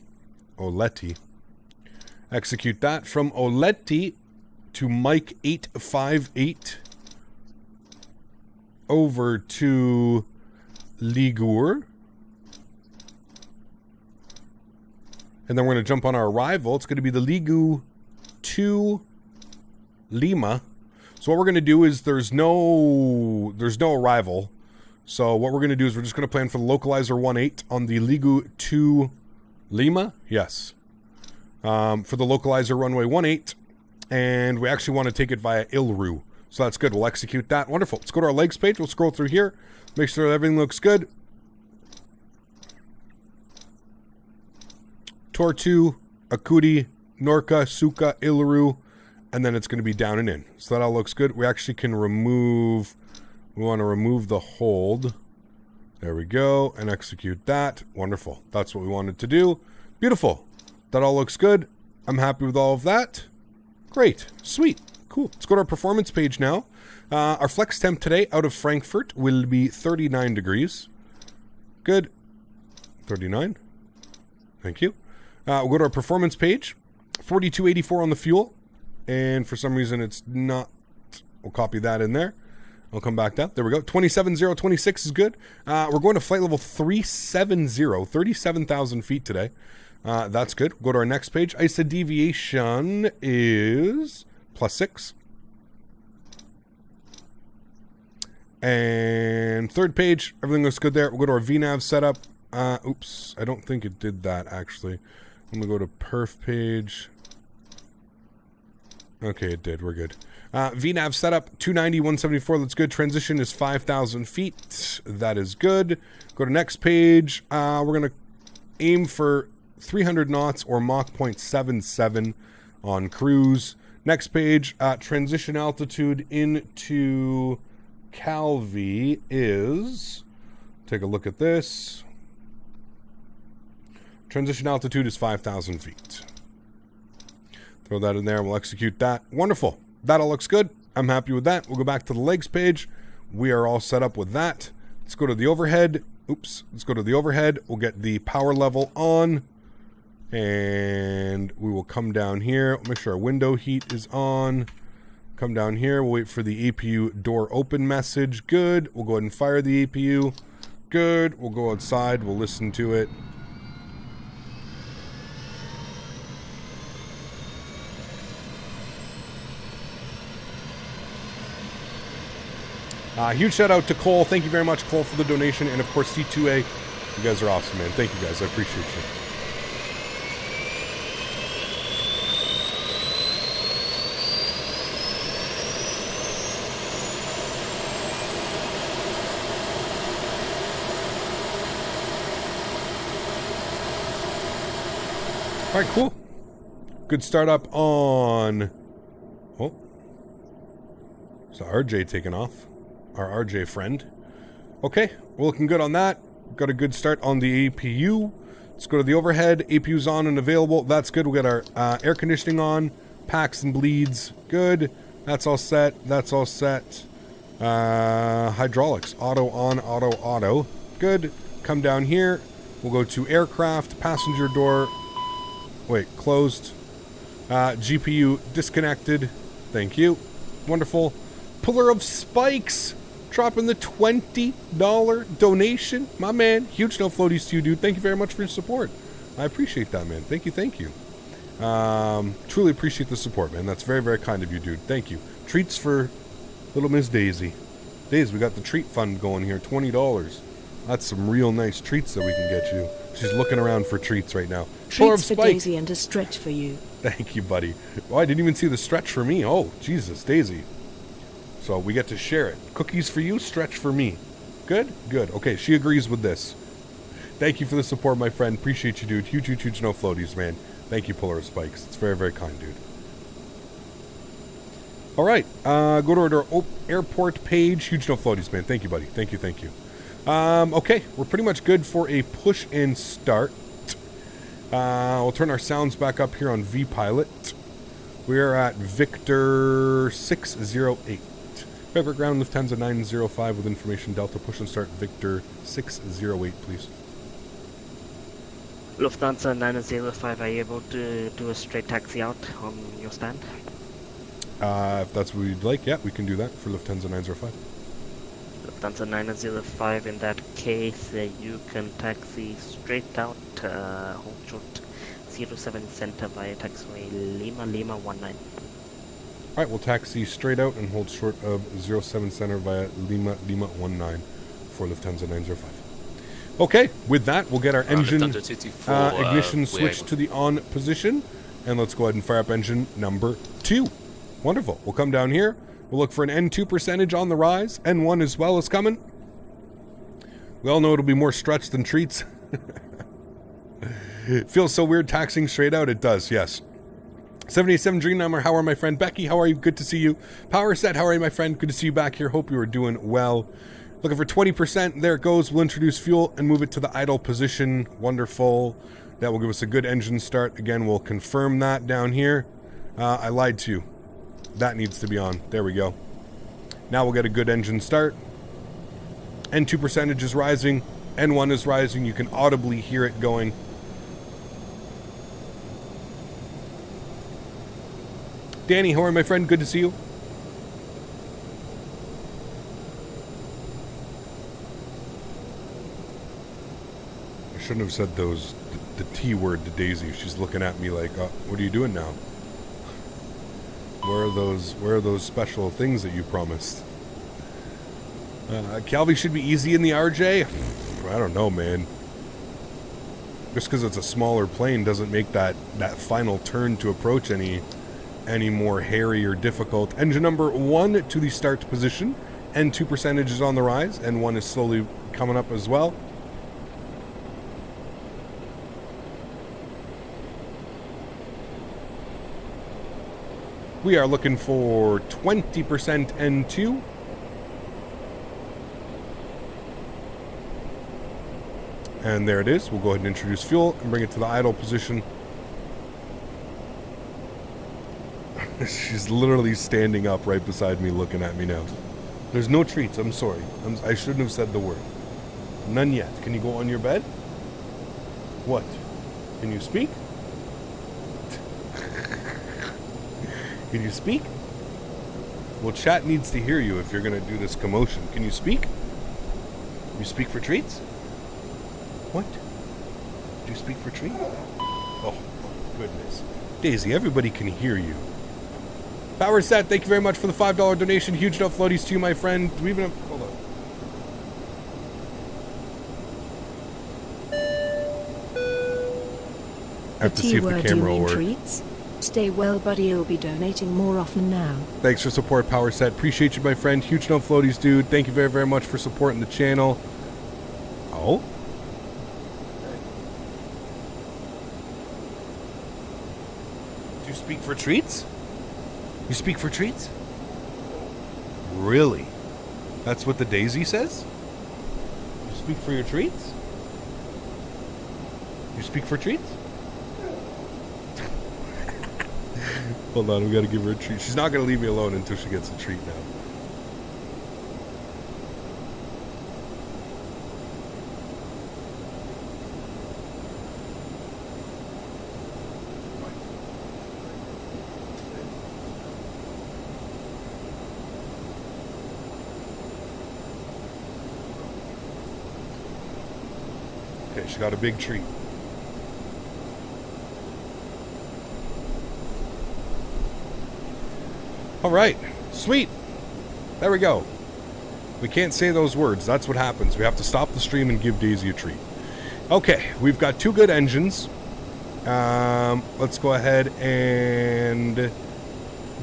Execute that. From Oleti to Mike 858 over to Ligur. And then we're going to jump on our arrival. It's going to be the Ligu to Lima. So what we're going to do is there's no arrival. So what we're going to do is we're just going to plan for the localizer 18 on the Ligu to Lima. Yes. For the localizer runway 18. And we actually want to take it via Ilru. So that's good. We'll execute that. Wonderful. Let's go to our legs page. We'll scroll through here. Make sure everything looks good. Tortu, Akudi, Norka, Suka, Ilru. And then it's going to be down and in. So that all looks good. We actually can remove... We want to remove the hold. There we go, and execute that. Wonderful. That's what we wanted to do. Beautiful. That all looks good. I'm happy with all of that. Great. Sweet. Cool. Let's go to our performance page now. Our flex temp today out of Frankfurt will be 39 degrees. Good. 39. Thank you. We'll go to our performance page. 42.84 on the fuel. And for some reason it's not. We'll copy that in there. I'll come back down. There we go. 27.026 is good. We're going to flight level 370, 37,000 feet today. That's good. We'll go to our next page. ISA deviation is +6. And third page, everything looks good there. We'll go to our VNAV setup. Oops, I don't think it did that actually. I'm going to go to perf page. Okay, it did. We're good. VNAV setup, 290, 174. That's good. Transition is 5,000 feet. That is good. Go to next page. We're going to aim for 300 knots or Mach 0.77 on cruise. Next page, transition altitude into Calvi is, take a look at this. Transition altitude is 5,000 feet. Throw that in there. We'll execute that. Wonderful. That all looks good. I'm happy with that. We'll go back to the legs page. We are all set up with that. Let's go to the overhead. Oops. Let's go to the overhead. We'll get the power level on. And we will come down here. Make sure our window heat is on. Come down here. We'll wait for the APU door open message. Good. We'll go ahead and fire the APU. Good. We'll go outside. We'll listen to it. Huge shout out to Cole. Thank you very much, Cole, for the donation. And of course, C2A. You guys are awesome, man. Thank you guys. I appreciate you. All right, cool. Good startup on... Oh. So RJ taking off. Our RJ friend. Okay, we're looking good on that. Got a good start on the APU. Let's go to the overhead. APU's on and available. That's good. We'll get our air conditioning on. Packs and bleeds. Good. That's all set. That's all set. Hydraulics. Auto on, auto. Good. Come down here. We'll go to aircraft. Passenger door. Wait, closed. GPU disconnected. Thank you. Wonderful. Puller of Spikes. Dropping the $20 donation. My man. Huge no floaties to you, dude. Thank you very much for your support. I appreciate that, man. Thank you. Truly appreciate the support, man. That's very, very kind of you, dude. Thank you. Treats for little Miss Daisy. Daisy, we got the treat fund going here. $20. That's some real nice treats that we can get you. She's looking around for treats right now. Treats for Daisy and a stretch for you. Thank you, buddy. Oh, I didn't even see the stretch for me. Oh, Jesus, Daisy. So we get to share it. Cookies for you, stretch for me. Good? Good. Okay, she agrees with this. Thank you for the support, my friend. Appreciate you, dude. Huge no floaties, man. Thank you, Puller of Spikes. It's very, very kind, dude. All right. Go to our airport page. Huge no floaties, man. Thank you, buddy. Thank you. Okay, we're pretty much good for a push and start. We'll turn our sounds back up here on vPilot. We're at Victor 608. Favorite ground Lufthansa 905 with information Delta push and start Victor 608, please. Lufthansa 905, are you able to do a straight taxi out on your stand? If that's what you'd like, yeah, we can do that for Lufthansa 905. Lufthansa 905, in that case, you can taxi straight out, hold short 07 center via taxiway Lima 19. Alright, we'll taxi straight out and hold short of 07 center via Lima 19 for Lufthansa 905. Okay, with that, we'll get our engine ignition switched to the on position. And let's go ahead and fire up engine number 2. Wonderful. We'll come down here. We'll look for an N2 percentage on the rise. N1 as well is coming. We all know it'll be more stretch than treats. It feels so weird taxiing straight out. It does, yes. 77 Dreamnumber, how are my friend? Becky, how are you? Good to see you. Power Set, how are you, my friend? Good to see you back here. Hope you are doing well. Looking for 20%. There it goes. We'll introduce fuel and move it to the idle position. Wonderful. That will give us a good engine start. Again, we'll confirm that down here. I lied to you. That needs to be on. There we go. Now we'll get a good engine start. N2 percentage is rising. N1 is rising. You can audibly hear it going. Danny, how are you, my friend? Good to see you. I shouldn't have said the T word to Daisy. She's looking at me like, what are you doing now? Where are those special things that you promised? Calvi should be easy in the RJ? I don't know, man. Just because it's a smaller plane doesn't make that final turn to approach any more hairy or difficult. Engine number 1 to the start position. N2 percentage is on the rise. N1 is slowly coming up as well. We are looking for 20% N2. And there it is. We'll go ahead and introduce fuel and bring it to the idle position. She's literally standing up right beside me looking at me now. There's no treats. I'm sorry. I shouldn't have said the word. None yet. Can you go on your bed? What? Can you speak? Can you speak? Well, chat needs to hear you if you're going to do this commotion. Can you speak? You speak for treats? What? Do you speak for treats? Oh, goodness. Daisy, everybody can hear you. Power Set, thank you very much for the $5 donation. Huge enough floaties to you, my friend. Do we even have... Hold on. I have to see if the camera will work. Treats? Stay well, buddy. You'll be donating more often now. Thanks for support, Power Set. Appreciate you, my friend. Huge enough floaties, dude. Thank you very, very much for supporting the channel. Oh? Do you speak for treats? You speak for treats? Really? That's what the Daisy says? You speak for your treats? You speak for treats? Hold on, we gotta give her a treat. She's not gonna leave me alone until she gets a treat now. Okay, she got a big treat. All right, sweet. There we go. We can't say those words. That's what happens. We have to stop the stream and give Daisy a treat. Okay, we've got 2 good engines. Let's go ahead and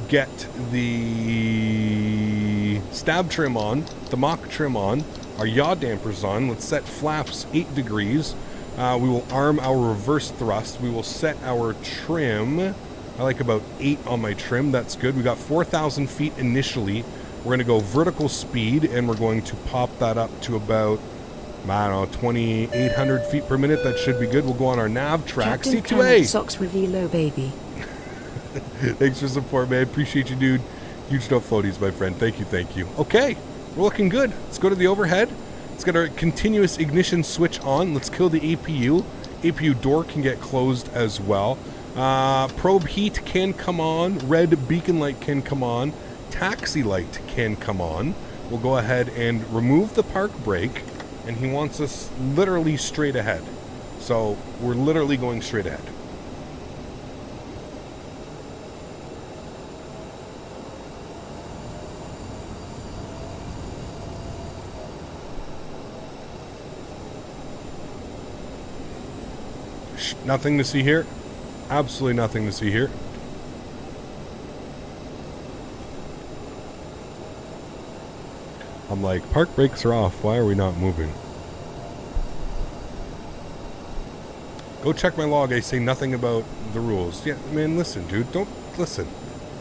get the stab trim on, the mock trim on, our yaw dampers on. Let's set flaps 8 degrees. We will arm our reverse thrust. We will set our trim. I like about 8 on my trim. That's good. We got 4,000 feet initially. We're going to go vertical speed, and we're going to pop that up to about, I don't know, 2,800 feet per minute. That should be good. We'll go on our nav track. Captain C2A. Socks reveal, baby. Thanks for support, man. Appreciate you, dude. Huge no floaties, my friend. Thank you, thank you. Okay, we're looking good. Let's go to the overhead. Let's get our continuous ignition switch on. Let's kill the APU. APU door can get closed as well. Probe heat can come on. Red beacon light can come on. Taxi light can come on. We'll go ahead and remove the park brake, and he wants us literally straight ahead. So we're literally going straight ahead. Nothing to see here. Absolutely nothing to see here. I'm like, park brakes are off. Why are we not moving? Go check my log. I say nothing about the rules. Yeah, man, listen, dude. Don't listen.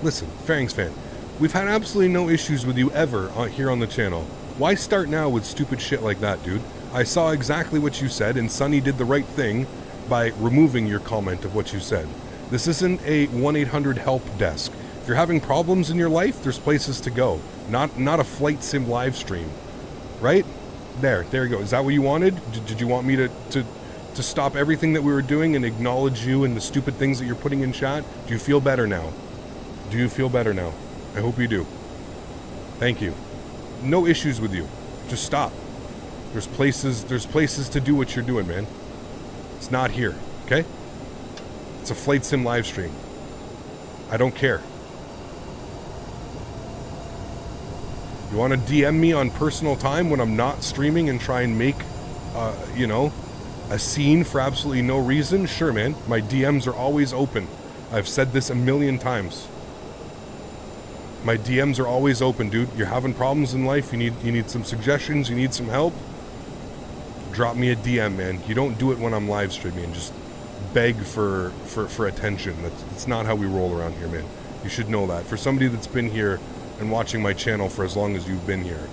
Listen, Fairings fan. We've had absolutely no issues with you ever here on the channel. Why start now with stupid shit like that, dude? I saw exactly what you said, and Sonny did the right thing by removing your comment of what you said. This isn't a 1-800 help desk. If you're having problems in your life, there's places to go. Not a flight sim live stream. Right? There you go. Is that what you wanted? Did you want me to stop everything that we were doing and acknowledge you and the stupid things that you're putting in chat? Do you feel better now? Do you feel better now? I hope you do. Thank you. No issues with you. Just stop. There's places to do what you're doing, man. It's not here, okay? It's a flight sim live stream. I don't care. You want to DM me on personal time when I'm not streaming and try and make, you know, a scene for absolutely no reason? Sure, man. My DMs are always open. I've said this a million times. My DMs are always open, dude. You're having problems in life. You need some suggestions. You need some help. Drop me a DM, man. You don't do it when I'm live streaming and just beg for attention. That's not how we roll around here, man. You should know that. For somebody that's been here and watching my channel for as long as you've been here,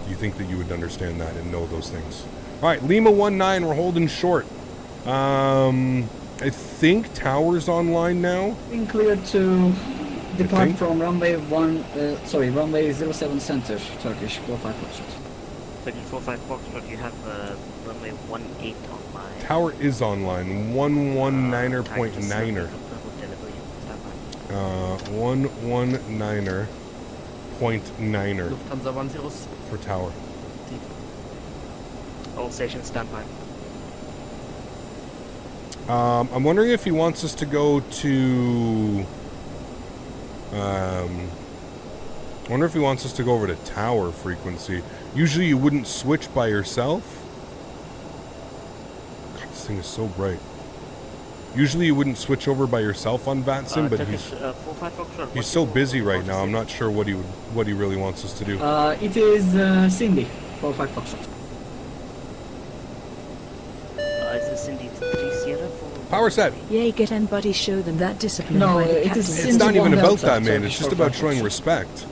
you think that you would understand that and know those things. All right, Lima 19, we're holding short. I think Tower's online now. Being cleared to depart from runway runway 07 center, Turkish 45 Foxtrot. 45 Foxtrot, you have runway 18 online. Tower is online, 119.9er. 119.9er for Tower. All stations standby. I'm wondering if he wants us to go to... I wonder if he wants us to go over to Tower frequency. Usually you wouldn't switch by yourself. God, this thing is so bright. Usually you wouldn't switch over by yourself on VATSIM, but he's so busy right now. I'm not sure what he really wants us to do. It is Cindy, 45 Foxtrot. Is this Cindy 3 Sierra? Power set. Yay, get and buddy, show them that discipline. No, by the it captain. is It's not even about Delta, that, man. sorry, It's just for about Frankfurt. showing respect.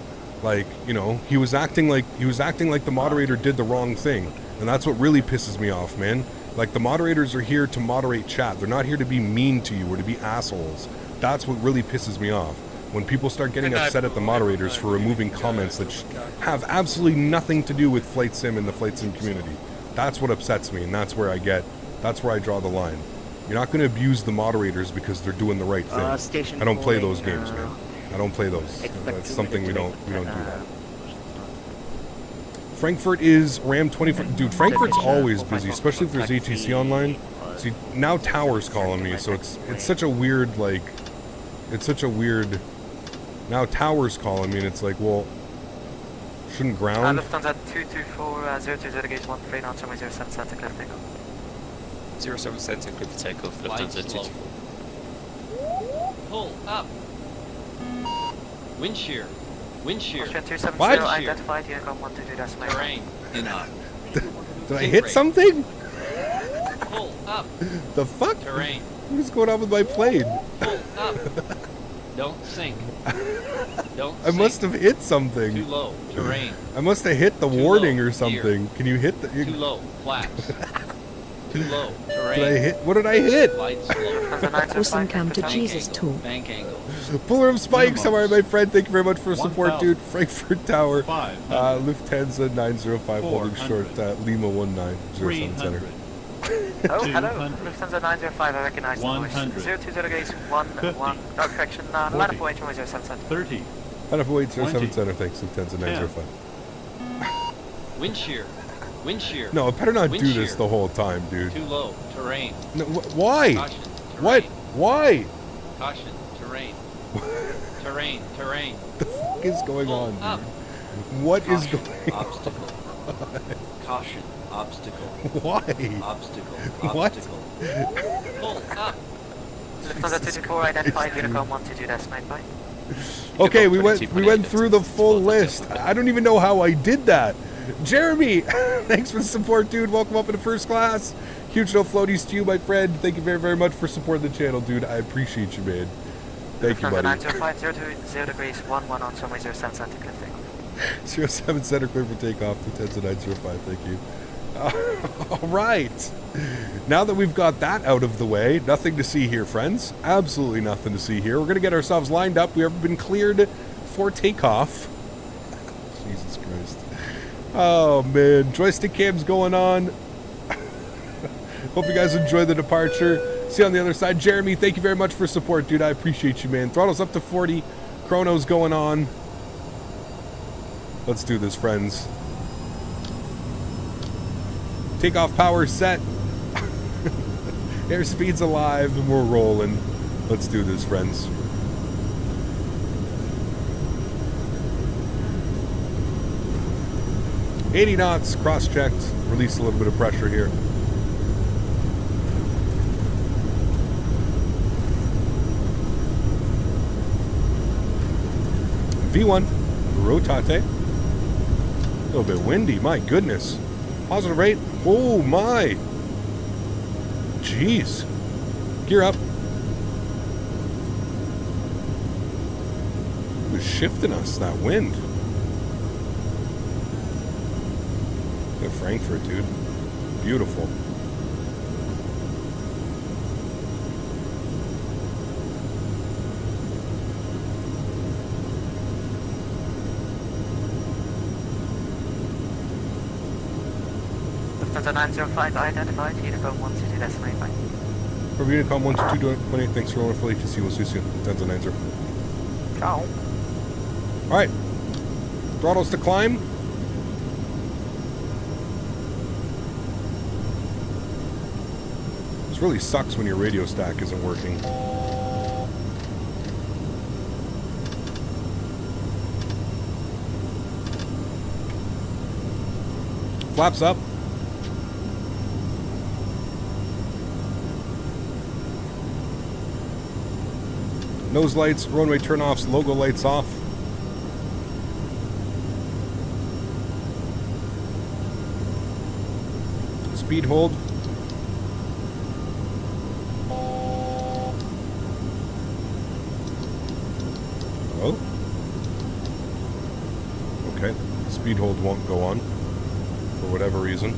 Like, you know, he was acting like the moderator did the wrong thing, and that's what really pisses me off, man. Like, the moderators are here to moderate chat. They're not here to be mean to you or to be assholes. That's what really pisses me off. When people start getting upset at the moderators for removing comments that have absolutely nothing to do with Flight Sim and the Flight Sim community. That's what upsets me, and that's where I draw the line. You're not going to abuse the moderators because they're doing the right thing. I don't play those games, man. I don't play those. That's something we don't do that. Frankfurt is Ram 24. Dude, Frankfurt's always busy, especially if there's ATC online. See, now Tower's calling me, so it's such a weird, like, now Tower's calling me, and it's like, well, shouldn't ground? Lufthansa 224, 020 gauge 13 on runway 07 center, clear takeoff. 07 center, clear for takeoff, Lufthansa 224. Pull up. Wind shear. Wind shear. Austrian 270, What? identified, Unicom 122.9. Terrain. Did I hit something? Pull up. The fuck? Terrain. What is going on with my plane? Pull up. Don't sink. Don't I must have hit something. Too low. Terrain. I must have hit the Too warning low. or something. Can you hit the... Too low. Flaps. Too low. Terrain. Did I hit? What did I hit? Light slow. Awesome come to Bank Jesus angle. talk. Bank angle. Puller of Spikes, how are you, my friend? Thank you very much for support, 1,000. dude. Frankfurt Tower. 500. Lufthansa 905, holding short, 400. Lima 1907 center. 300. Oh, hello. 200. Lufthansa 905, I recognize the voice. 100. 020 gauge 11, correction, line up point 07 center. 30. Out of 0807 20. center, thanks, Lufthansa 905. Wind shear. Wind shear. No, I better not Wind do this shear. the whole time, dude. Too low. Terrain. No, why? Caution. Terrain. What? Why? Caution. Terrain. Terrain. Terrain. The fuck is going on, dude? Up. What is Caution. going on? Obstacle. Caution. Obstacle. Why? Obstacle. What? Pull up. Lufthansa 224, identified, Unicom 122.9. Bye. Okay, we went through the full list. I don't even know how I did that. Jeremy, thanks for the support, dude. Welcome up into first class. Huge no floaties to you, my friend. Thank you very, very much for supporting the channel, dude. I appreciate you, man. Thank you, buddy. 905, 020 degrees 11 on runway 07 center, clear takeoff. 07 center clear for takeoff. 210-905. Thank you. All right. Now that we've got that out of the way, nothing to see here, friends. Absolutely nothing to see here. We're going to get ourselves lined up. We have been cleared for takeoff. Jesus Christ. Oh, man. Joystick cam's going on. Hope you guys enjoy the departure. See you on the other side. Jeremy, thank you very much for support, dude. I appreciate you, man. Throttle's up to 40. Chrono's going on. Let's do this, friends. Takeoff power set. Airspeed's alive, and we're rolling. Let's do this, friends. $80 knots, cross-checked. Release a little bit of pressure here. V1, rotate. A little bit windy, my goodness. Positive rate, oh my. Jeez. Gear up. It was shifting us, that wind. Look at Frankfurt, dude. Beautiful. Lufthansa 905 identified, Unicom 122.85. For Unicom 122.18, thanks for wonderful ATC. We'll see you soon. Lufthansa 905. Ciao. Alright. Throttles to climb. This really sucks when your radio stack isn't working. Flaps up. Nose lights, runway turn-offs, logo lights off. Speed hold. Oh. Okay. Speed hold won't go on for whatever reason.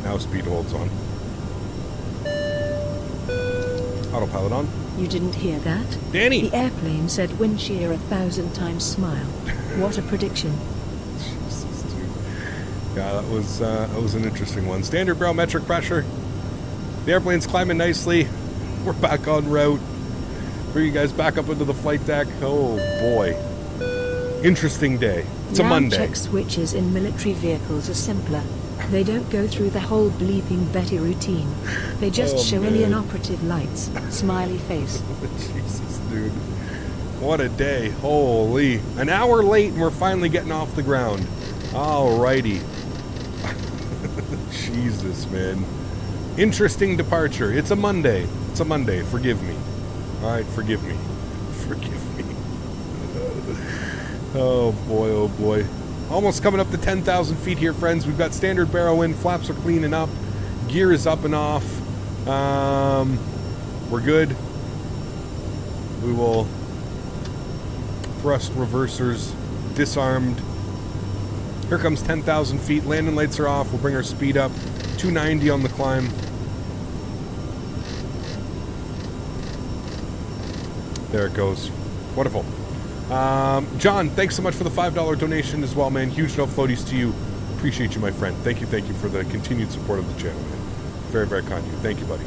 Now speed holds on. Autopilot on. You didn't hear that? Danny! The airplane said wind shear 1,000 times smile. What a prediction. Jesus, dude. Yeah, that was an interesting one. Standard barometric pressure. The airplane's climbing nicely. We're back on route. Bring you guys back up into the flight deck. Oh boy. Interesting day. It's a Monday. Check switches in military vehicles are simpler. They don't go through the whole bleeping Betty routine. They just show any inoperative lights. Smiley face. Jesus, dude. What a day. Holy. An hour late and we're finally getting off the ground. Alrighty. Jesus, man. Interesting departure. It's a Monday. It's a Monday. Forgive me. Alright, forgive me. Forgive me. Oh boy, oh boy. Almost coming up to 10,000 feet here, friends. We've got standard barrow in. Flaps are cleaning up. Gear is up and off. We're good. We will thrust reversers disarmed. Here comes 10,000 feet. Landing lights are off. We'll bring our speed up. 290 on the climb. There it goes. Wonderful. John, thanks so much for the $5 donation as well, man. Huge no floaties to you. Appreciate you, my friend. Thank you for the continued support of the channel, man. Very, very kind of you. Thank you, buddy.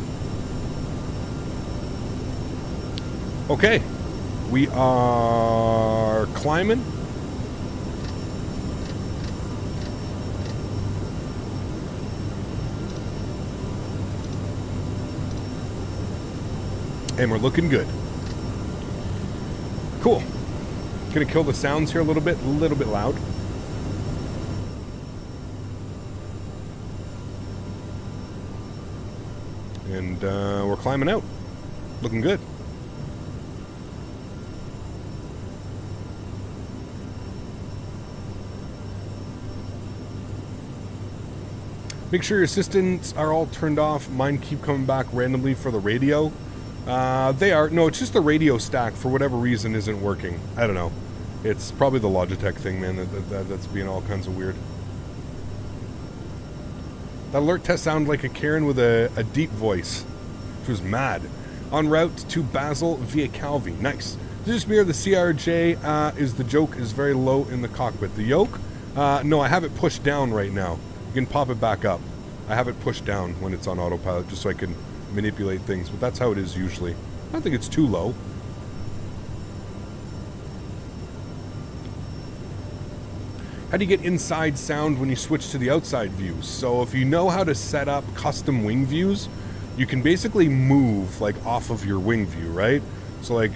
Okay. We are climbing. And we're looking good. Cool. Gonna kill the sounds here a little bit loud. And we're climbing out. Looking good. Make sure your assistants are all turned off. Mine keep coming back randomly for the radio. They are. No, it's just the radio stack for whatever reason isn't working. I don't know. It's probably the Logitech thing, man, that's being all kinds of weird. That alert test sounded like a Karen with a deep voice. Which was mad. En route to Basel via Calvi. Nice. This is me or the CRJ is the joke is very low in the cockpit. The yoke? No, I have it pushed down right now. You can pop it back up. I have it pushed down when it's on autopilot just so I can manipulate things, but that's how it is usually. I don't think it's too low. How do you get inside sound when you switch to the outside views? So if you know how to set up custom wing views, you can basically move like off of your wing view, right? So like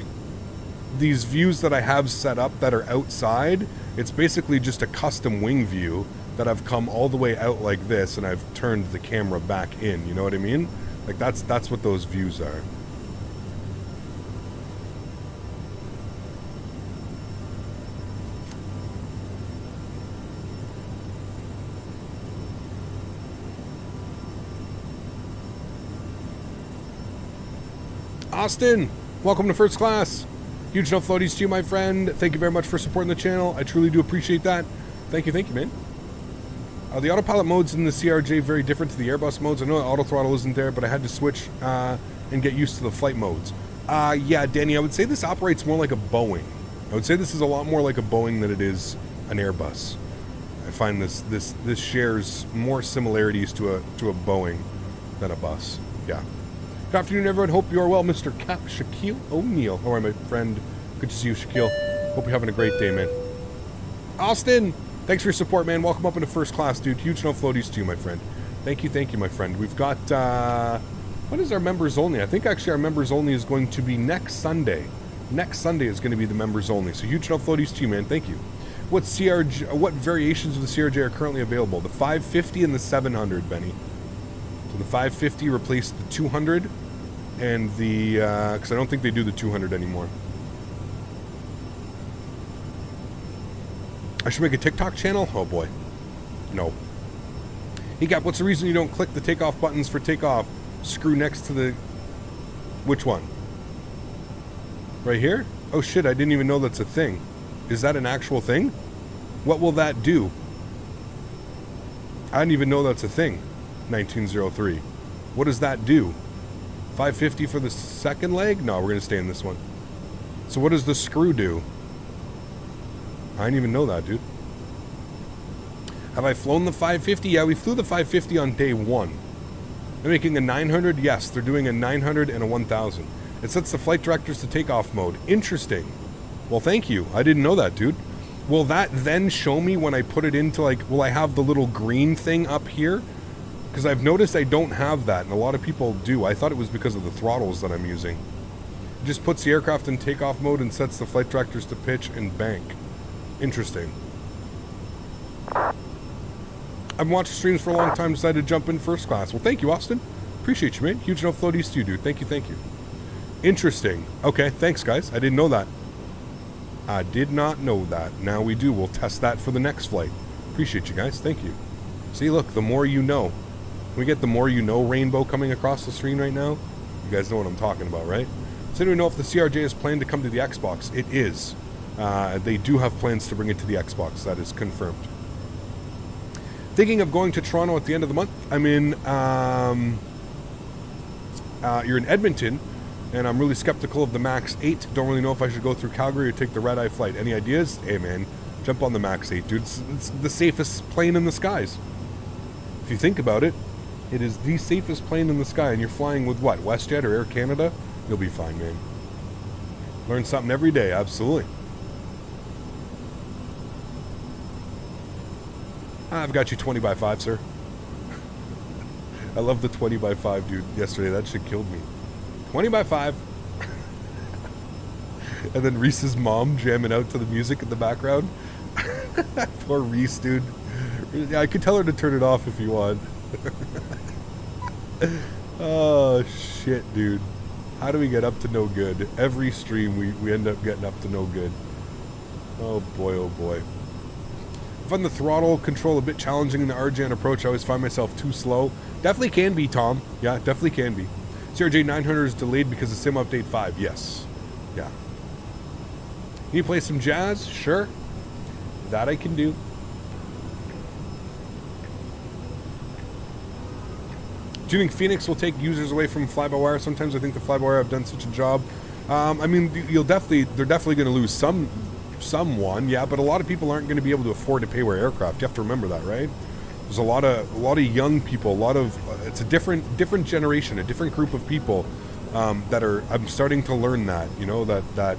these views that I have set up that are outside, it's basically just a custom wing view that I've come all the way out like this and I've turned the camera back in, you know what I mean? Like that's what those views are. Austin, welcome to First Class. Huge enough floaties to you, my friend. Thank you very much for supporting the channel. I truly do appreciate that. Thank you, man. The autopilot modes in the CRJ very different to the Airbus modes. I know auto throttle isn't there, but I had to switch and get used to the flight modes. Yeah, Danny, I would say this operates more like a Boeing. I would say this is a lot more like a Boeing than it is an Airbus. I find this shares more similarities to a Boeing than a bus. Yeah. Good afternoon, everyone. Hope you are well, Mr. Cap Shaquille O'Neal. How are you, my friend? Good to see you, Shaquille. Hope you're having a great day, man. Austin, thanks for your support, man. Welcome up into First Class, dude. Huge no floaties to you, my friend. Thank you, my friend. We've got, what is our members only? I think actually our members only is going to be next Sunday. Next Sunday is going to be the members only. So huge no floaties to you, man. Thank you. What variations of the CRJ are currently available? The 550 and the 700, Benny. So the 550 replaced the 200 and the, because I don't think they do the 200 anymore. I should make a TikTok channel? Oh boy. No. Hey Gap, what's the reason you don't click the takeoff buttons for takeoff? Screw next to the... Which one? Right here? Oh shit, I didn't even know that's a thing. Is that an actual thing? What will that do? I didn't even know that's a thing. 1903. What does that do? 550 for the second leg? No, we're going to stay in this one. So what does the screw do? I didn't even know that, dude. Have I flown the 550? Yeah, we flew the 550 on day one. They're making a 900? Yes, they're doing a 900 and a 1000. It sets the flight directors to takeoff mode. Interesting. Well, thank you. I didn't know that, dude. Will that then show me when I put it into, like, will I have the little green thing up here? Because I've noticed I don't have that, and a lot of people do. I thought it was because of the throttles that I'm using. It just puts the aircraft in takeoff mode and sets the flight directors to pitch and bank. Interesting. I've watched streams for a long time, decided to jump in First Class. Well, thank you, Austin. Appreciate you, man. Huge enough floaties to you, dude. Thank you, thank you. Interesting. Okay, thanks, guys. I didn't know that. I did not know that. Now we do. We'll test that for the next flight. Appreciate you guys. Thank you. See, look, the more you know. We get the more you know rainbow coming across the screen right now. You guys know what I'm talking about, right? So do we know if the CRJ is planned to come to the Xbox? It is. They do have plans to bring it to the Xbox. That is confirmed. Thinking of going to Toronto at the end of the month. I'm in... you're in Edmonton. And I'm really skeptical of the MAX 8. Don't really know if I should go through Calgary or take the red-eye flight. Any ideas? Hey, man. Jump on the MAX 8, dude. It's the safest plane in the skies. If you think about it, it is the safest plane in the sky. And you're flying with what? WestJet or Air Canada? You'll be fine, man. Learn something every day. Absolutely. I've got you 20 by 5, sir. I love the 20 by 5, dude. Yesterday, that shit killed me. 20 by 5. And then Reese's mom jamming out to the music in the background. Poor Reese, dude. I could tell her to turn it off if you want. Oh, shit, dude. How do we get up to no good? Every stream we end up getting up to no good. Oh boy, oh boy. I find the throttle control a bit challenging in the RGN approach. I always find myself too slow. Definitely can be, Tom. Yeah, definitely can be. CRJ900 is delayed because of Sim Update 5. Yes. Yeah. Can you play some jazz? Sure. That I can do. Do you think Phoenix will take users away from fly-by-wire? Sometimes I think the fly-by-wire have done such a job. I mean, they're definitely going to lose someone, yeah, but a lot of people aren't going to be able to afford to pay for aircraft. You have to remember that, right? There's a lot of young people, it's a different generation, a different group of people that are. I'm starting to learn that, you know, that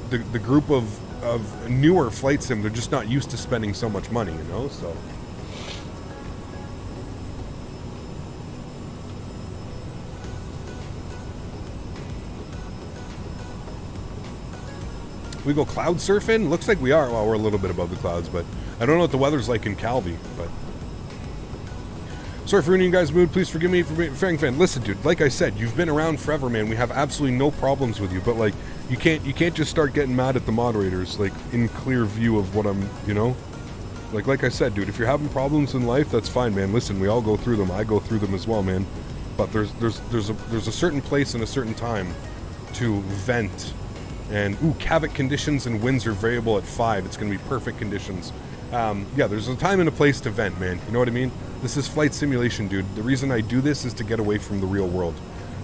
the group of newer flight sim, they're just not used to spending so much money, you know, so. We go cloud surfing? Looks like we are. Well, we're a little bit above the clouds, but I don't know what the weather's like in Calvi, but... Sorry for ruining you guys' mood. Please forgive me for being a fan. Listen, dude, like I said, you've been around forever, man. We have absolutely no problems with you, but, like, you can't just start getting mad at the moderators, like, in clear view of what I'm, you know? Like I said, dude, if you're having problems in life, that's fine, man. Listen, we all go through them. I go through them as well, man. But there's a certain place and a certain time to vent. And, Cavite conditions and winds are variable at 5. It's going to be perfect conditions. Yeah, there's a time and a place to vent, man. You know what I mean? This is flight simulation, dude. The reason I do this is to get away from the real world.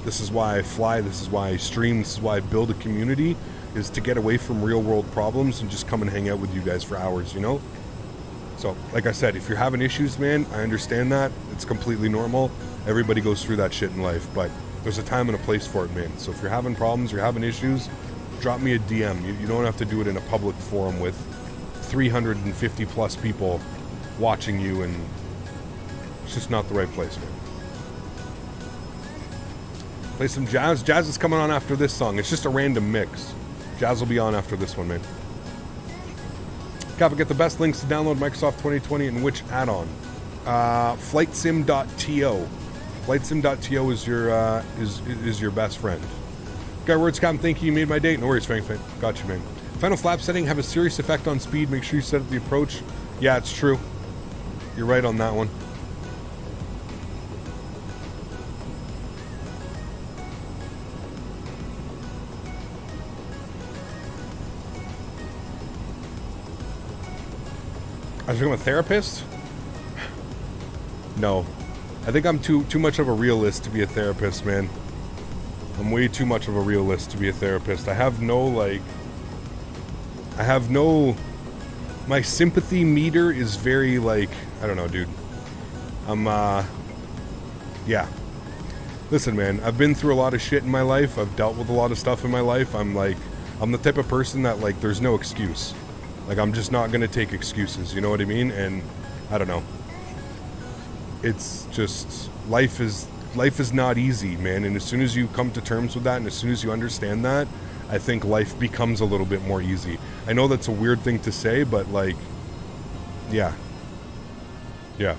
This is why I fly. This is why I stream. This is why I build a community, is to get away from real world problems and just come and hang out with you guys for hours, you know? So, like I said, if you're having issues, man, I understand that. It's completely normal. Everybody goes through that shit in life, but there's a time and a place for it, man. So if you're having problems, you're having issues, drop me a DM. You don't have to do it in a public forum with 350 plus people watching you, and it's just not the right place, man. Play some jazz. Jazz is coming on after this song. It's just a random mix. Jazz will be on after this one, man. Kappa, get the best links to download Microsoft 2020 and which add-on? Flightsim.to. Flightsim.to is your best friend. Guy words, Cam, thank you. You made my day. No worries, Frank. Got you, man. Final flap setting have a serious effect on speed. Make sure you set up the approach. Yeah, it's true. You're right on that one. I should become a therapist? No. I think I'm too much of a realist to be a therapist, man. I'm way too much of a realist to be a therapist. I have no, my sympathy meter is very, I don't know, dude. Yeah. Listen, man, I've been through a lot of shit in my life. I've dealt with a lot of stuff in my life. I'm the type of person that, there's no excuse. I'm just not gonna take excuses, you know what I mean? And, I don't know. It's just, life is not easy, man, and as soon as you come to terms with that, and as soon as you understand that, I think life becomes a little bit more easy. I know that's a weird thing to say, but, yeah. Yeah.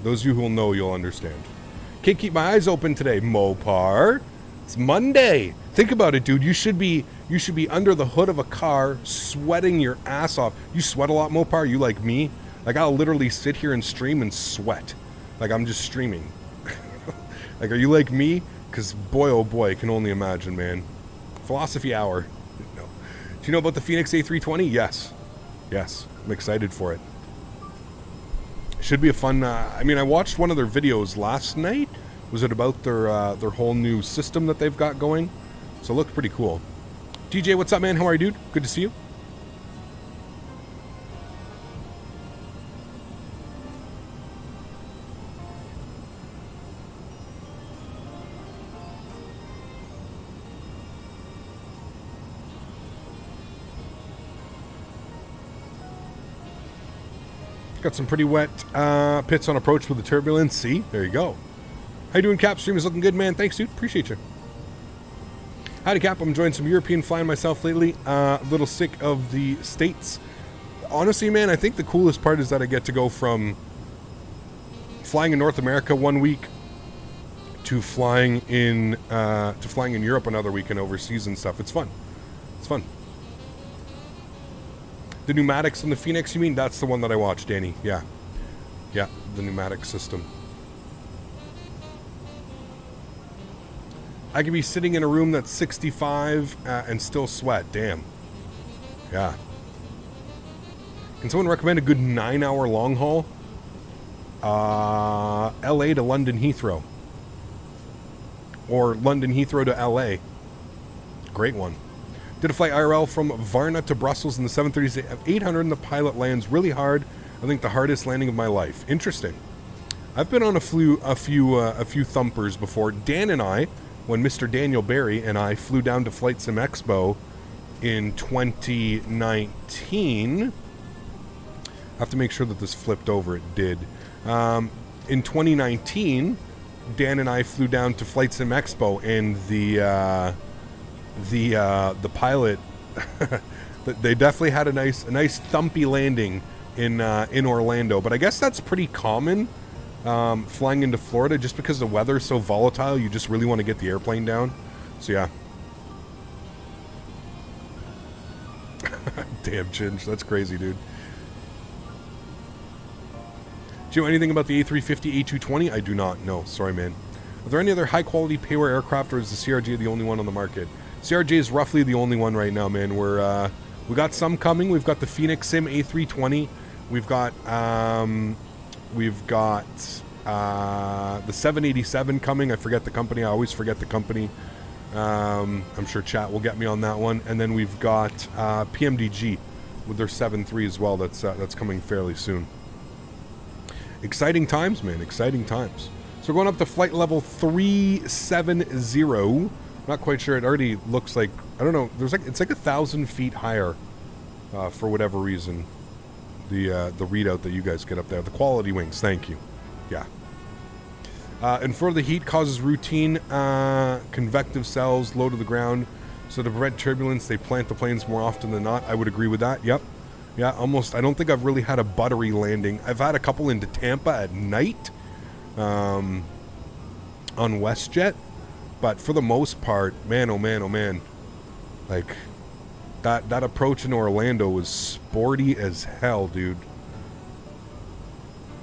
Those of you who will know, you'll understand. Can't keep my eyes open today, Mopar. It's Monday. Think about it, dude. You should be under the hood of a car, sweating your ass off. You sweat a lot, Mopar? You like me? I'll literally sit here and stream and sweat. I'm just streaming. Are you like me? Because boy, oh boy, I can only imagine, man. Philosophy hour. No. Do you know about the Phoenix A320? Yes. Yes. I'm excited for it. Should be a fun... I watched one of their videos last night. Was it about their whole new system that they've got going? So it looked pretty cool. DJ, what's up, man? How are you, dude? Good to see you. Got some pretty wet pits on approach with the turbulence. See? There you go. How you doing, Cap? Stream is looking good, man. Thanks, dude. Appreciate you. Howdy, Cap. I'm enjoying some European flying myself lately. A little sick of the States. Honestly, man, I think the coolest part is that I get to go from flying in North America one week to flying in Europe another week and overseas and stuff. It's fun. It's fun. The pneumatics on the Phoenix, you mean? That's the one that I watched, Danny. Yeah. Yeah, the pneumatic system. I could be sitting in a room that's 65 and still sweat. Damn. Yeah. Can someone recommend a good 9-hour long haul? LA to London Heathrow. Or London Heathrow to LA. Great one. Did a flight IRL from Varna to Brussels in the 737-800 and the pilot lands really hard. I think the hardest landing of my life. Interesting. I've been on a few thumpers before. Dan and I, when Mr. Daniel Barry and I flew down to Flight Sim Expo in 2019. I have to make sure that this flipped over. It did. In 2019, Dan and I flew down to Flight Sim Expo, and the pilot they definitely had a nice thumpy landing in Orlando. But I guess that's pretty common flying into Florida, just because the weather is so volatile. You just really want to get the airplane down. So yeah. Damn, Ginge, that's crazy, dude. Do you know anything about the A350, A220? I do not. No, sorry, man. Are there any other high-quality payware aircraft, or is the CRJ the only one on the market? CRJ is roughly the only one right now, man. We got some coming. We've got the Phoenix Sim A320. We've got the 787 coming. I forget the company. I always forget the company. I'm sure chat will get me on that one. And then we've got PMDG with their 7.3 as well. That's coming fairly soon. Exciting times, man. Exciting times. So we're going up to flight level 370. Not quite sure. It already looks like, I don't know. It's like 1,000 feet higher for whatever reason. The readout that you guys get up there. The quality wings. Thank you. Yeah. And for the heat causes routine convective cells low to the ground. So to prevent turbulence, they plant the planes more often than not. I would agree with that. Yep. Yeah, almost. I don't think I've really had a buttery landing. I've had a couple into Tampa at night on WestJet. But for the most part, man, oh man, oh man. Like, that approach in Orlando was sporty as hell, dude.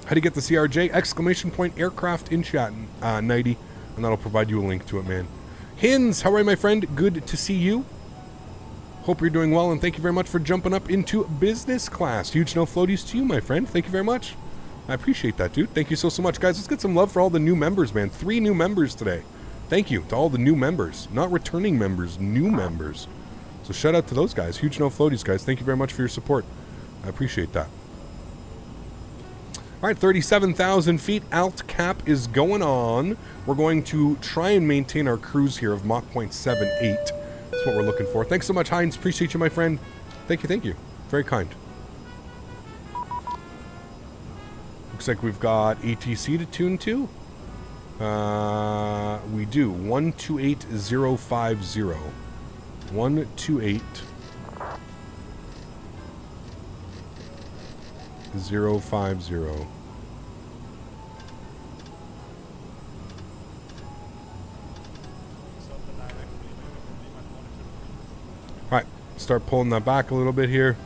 How do you get the CRJ? Exclamation point aircraft in chat, Nighty. And that'll provide you a link to it, man. Hins, how are you, my friend? Good to see you. Hope you're doing well, and thank you very much for jumping up into business class. Huge no floaties to you, my friend. Thank you very much. I appreciate that, dude. Thank you so much. Guys, let's get some love for all the new members, man. 3 new members today. Thank you to all the new members. Not returning members, new members. So shout out to those guys. Huge no floaties, guys. Thank you very much for your support. I appreciate that. All right, 37,000 feet. Alt cap is going on. We're going to try and maintain our cruise here of Mach 0.78. That's what we're looking for. Thanks so much, Heinz. Appreciate you, my friend. Thank you, thank you. Very kind. Looks like we've got ATC to tune to. We do. 128050. 128050. Alright, start pulling that back a little bit here.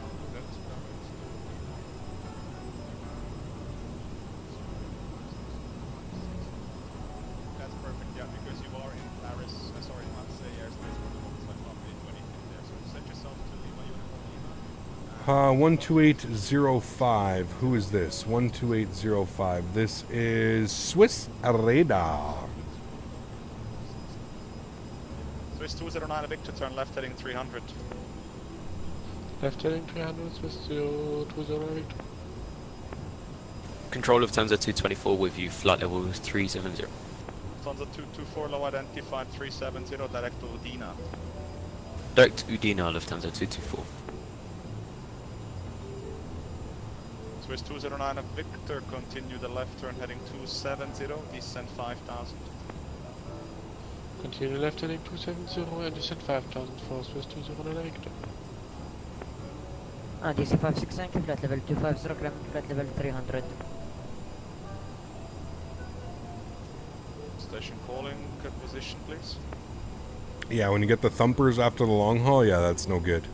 That's perfect, yeah, because you are in Paris, sorry, Marseille airspace for the moment, so I can't really do anything there. So set yourself to Lima Uniform 12805. Who is this? 12805. This is Swiss Radar. Swiss 209 Victor, turn left heading 300. Left heading 300, Swiss 209 Victor. Control of Lufthansa 224 with you, flight level 370. Lufthansa 224 low identified 370, direct to Udina. Direct Udina, Lufthansa 224. Swiss 209 Victor, continue the left turn heading 270, descend 5000. Continue left heading 270 and descend 5000 for Swiss 209 Victor. DC 569, flight level 250, climb flight level 300. Station calling, good position please. Yeah, when you get the thumpers after the long haul, yeah, that's no good.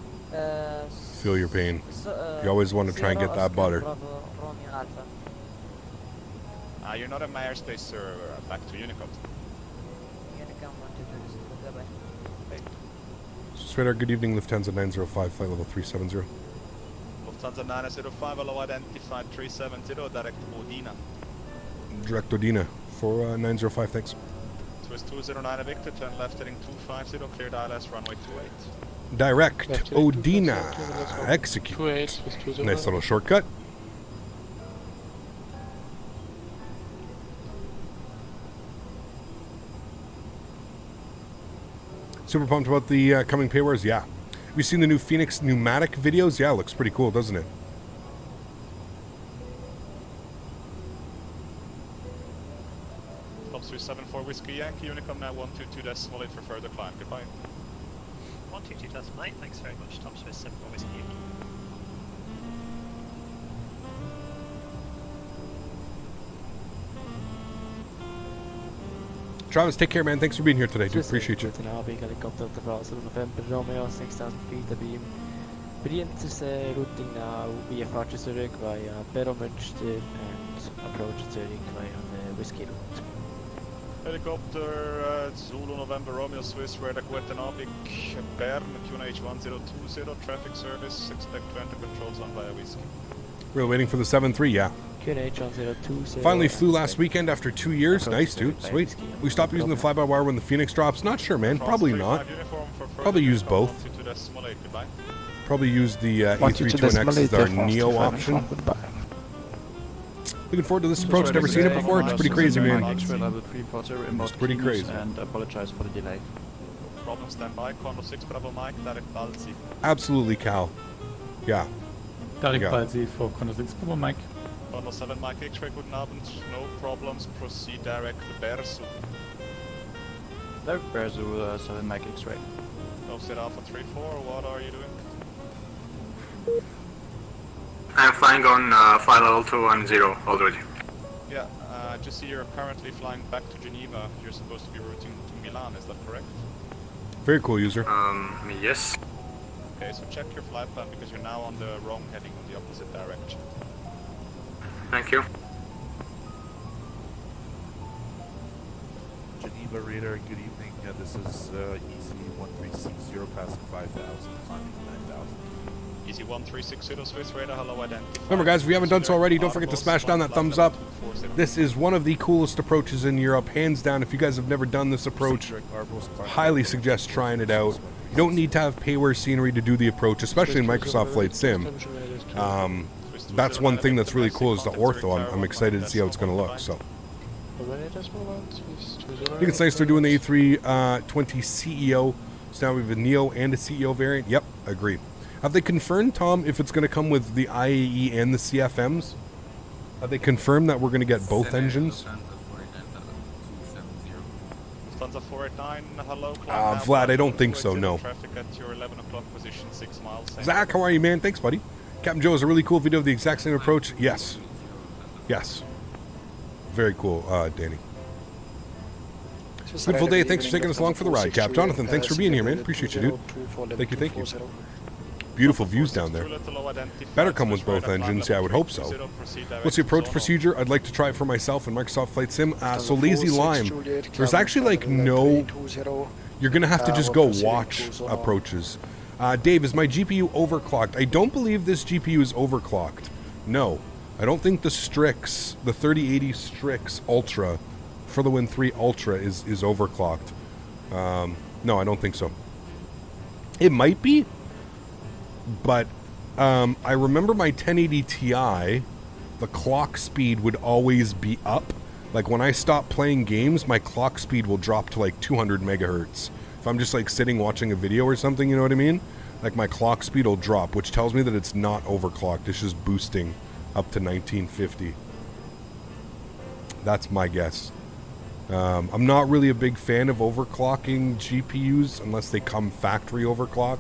Feel your pain. You always want to try and get that butter. You're not in my airspace, sir. Back to Unicom. Radar, good evening, Lufthansa 905, flight level 370. Lufthansa 905, hello, identified 370, direct Odina. Direct Odina for 905, thanks. Swiss 209 Victor, turn left heading 250, cleared ILS, runway 28. Direct Odina, execute. Nice little shortcut. Super pumped about the coming pay wars, yeah. Have you seen the new Phoenix pneumatic videos? Yeah, it looks pretty cool, doesn't it? Top 374 Whiskey Yankee, Unicom now 122.8 for further climb. Goodbye. 122.8, thanks very much. Top 374 Whiskey Yankee. Travis, take care, man. Thanks for being here today, dude. Appreciate you. Helicopter to Basel, November Romeo, 6,000 feet, beam. Pre-enters routing now via Frankfurt Zurich via Bero Münster and approach Zurich via the Whiskey route. Helicopter Zulu November Romeo Swiss radar Guetanavik Bern Tuna H1020 traffic service, expect to enter control zone via Whiskey. We're waiting for the 7-3, yeah. Finally flew last weekend after 2 years. Nice, dude. Sweet. We stopped using the fly-by-wire when the Phoenix drops. Not sure, man. Probably not. Probably use both. Probably use the A32NX as our Neo option. Looking forward to this approach. Never seen it before. It's pretty crazy, man. It's pretty crazy. And apologize for the delay. Problem standby. Condor 6 Bravo Mike. Direct Balzi. Absolutely, Cal. Yeah. Direct Balzi for Condor 6 Bravo Mike. Condor 7 Mike X-ray, guten Abend. No problems. Proceed direct to Bersu. Direct Bersu, 7 Mike X-ray. Offset Alpha 3-4. What are you doing? I'm flying on flight level 210 already. Yeah, I just see you're currently flying back to Geneva. You're supposed to be routing to Milan, is that correct? Very cool, user. Yes. Okay, so check your flight plan because you're now on the wrong heading on the opposite direction. Thank you. Geneva radar, good evening. This is EC1360 passing 5,000, climbing 9,000. EC1360 Swiss radar, hello, identified. Remember, guys, if you haven't done so already, don't forget to smash down that thumbs up. This is one of the coolest approaches in Europe, hands down. If you guys have never done this approach, highly suggest trying it out. You don't need to have payware scenery to do the approach, especially in Microsoft Flight Sim. That's one thing that's really cool is the ortho. I'm excited to see how it's going to look. So I think it's nice they're doing the A320 CEO. So now we have a Neo and a CEO variant. Yep, agree. Have they confirmed, Tom, if it's going to come with the IAE and the CFMs? Have they confirmed that we're going to get both engines? Lufthansa 489, hello. Vlad, I don't think so, no. Traffic at your 11 o'clock position, 6 miles. Zach, how are you, man? Thanks, buddy. Captain Joe is a really cool video of the exact same approach. Yes. Yes. Very cool, Danny. Beautiful day. Thanks for taking us along for the ride, Cap. Jonathan, thanks for being here, man. Appreciate you, dude. Thank you, thank you. Beautiful views down there. Better come with both engines. Yeah, I would hope so. What's the approach procedure? I'd like to try it for myself in Microsoft Flight Sim. So Lazy Lime. There's actually like no... You're going to have to just go watch approaches. Dave, is my GPU overclocked? I don't believe this GPU is overclocked. No. I don't think the Strix, the 3080 Strix Ultra for the Win 3 Ultra is overclocked. No, I don't think so. It might be, but I remember my 1080 Ti, the clock speed would always be up. Like when I stop playing games, my clock speed will drop to like 200 megahertz. If I'm just like sitting watching a video or something, you know what I mean? Like my clock speed will drop, which tells me that it's not overclocked. It's just boosting up to 1950. That's my guess. I'm not really a big fan of overclocking GPUs unless they come factory overclocked.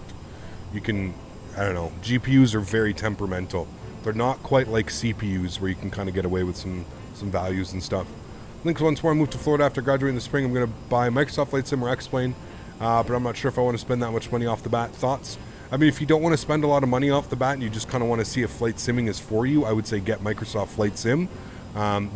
You can, I don't know, GPUs are very temperamental. They're not quite like CPUs where you can kind of get away with some values and stuff. Links once more, I moved to Florida after graduating in the spring. I'm going to buy Microsoft Flight Sim or X-Plane, but I'm not sure if I want to spend that much money off the bat. Thoughts? I mean, if you don't want to spend a lot of money off the bat and you just kind of want to see if flight simming is for you, I would say get Microsoft Flight Sim.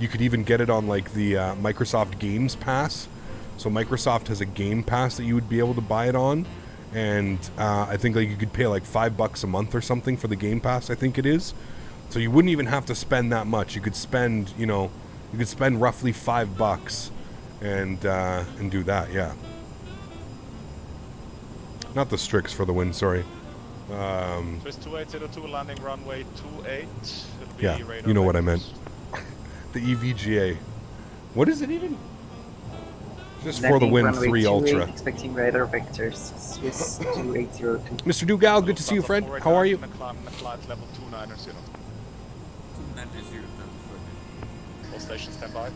You could even get it on like the Microsoft Games Pass. So Microsoft has a Game Pass that you would be able to buy it on, and I think like you could pay like $5 a month or something for the Game Pass. I think it is. So you wouldn't even have to spend that much. You could spend, you know, you could spend roughly $5 and do that. Yeah. Not the Strix for the win. Sorry. Swiss 2802 landing runway 28. It'll be Yeah, radar you know what I vectors. meant. The EVGA. What is it even? Just for the Landing win runway 3 28, Ultra. Expecting radar vectors. Swiss 2802. Mr. Dugal, good to see you, friend. How are you? Flight level 290. All stations stand by.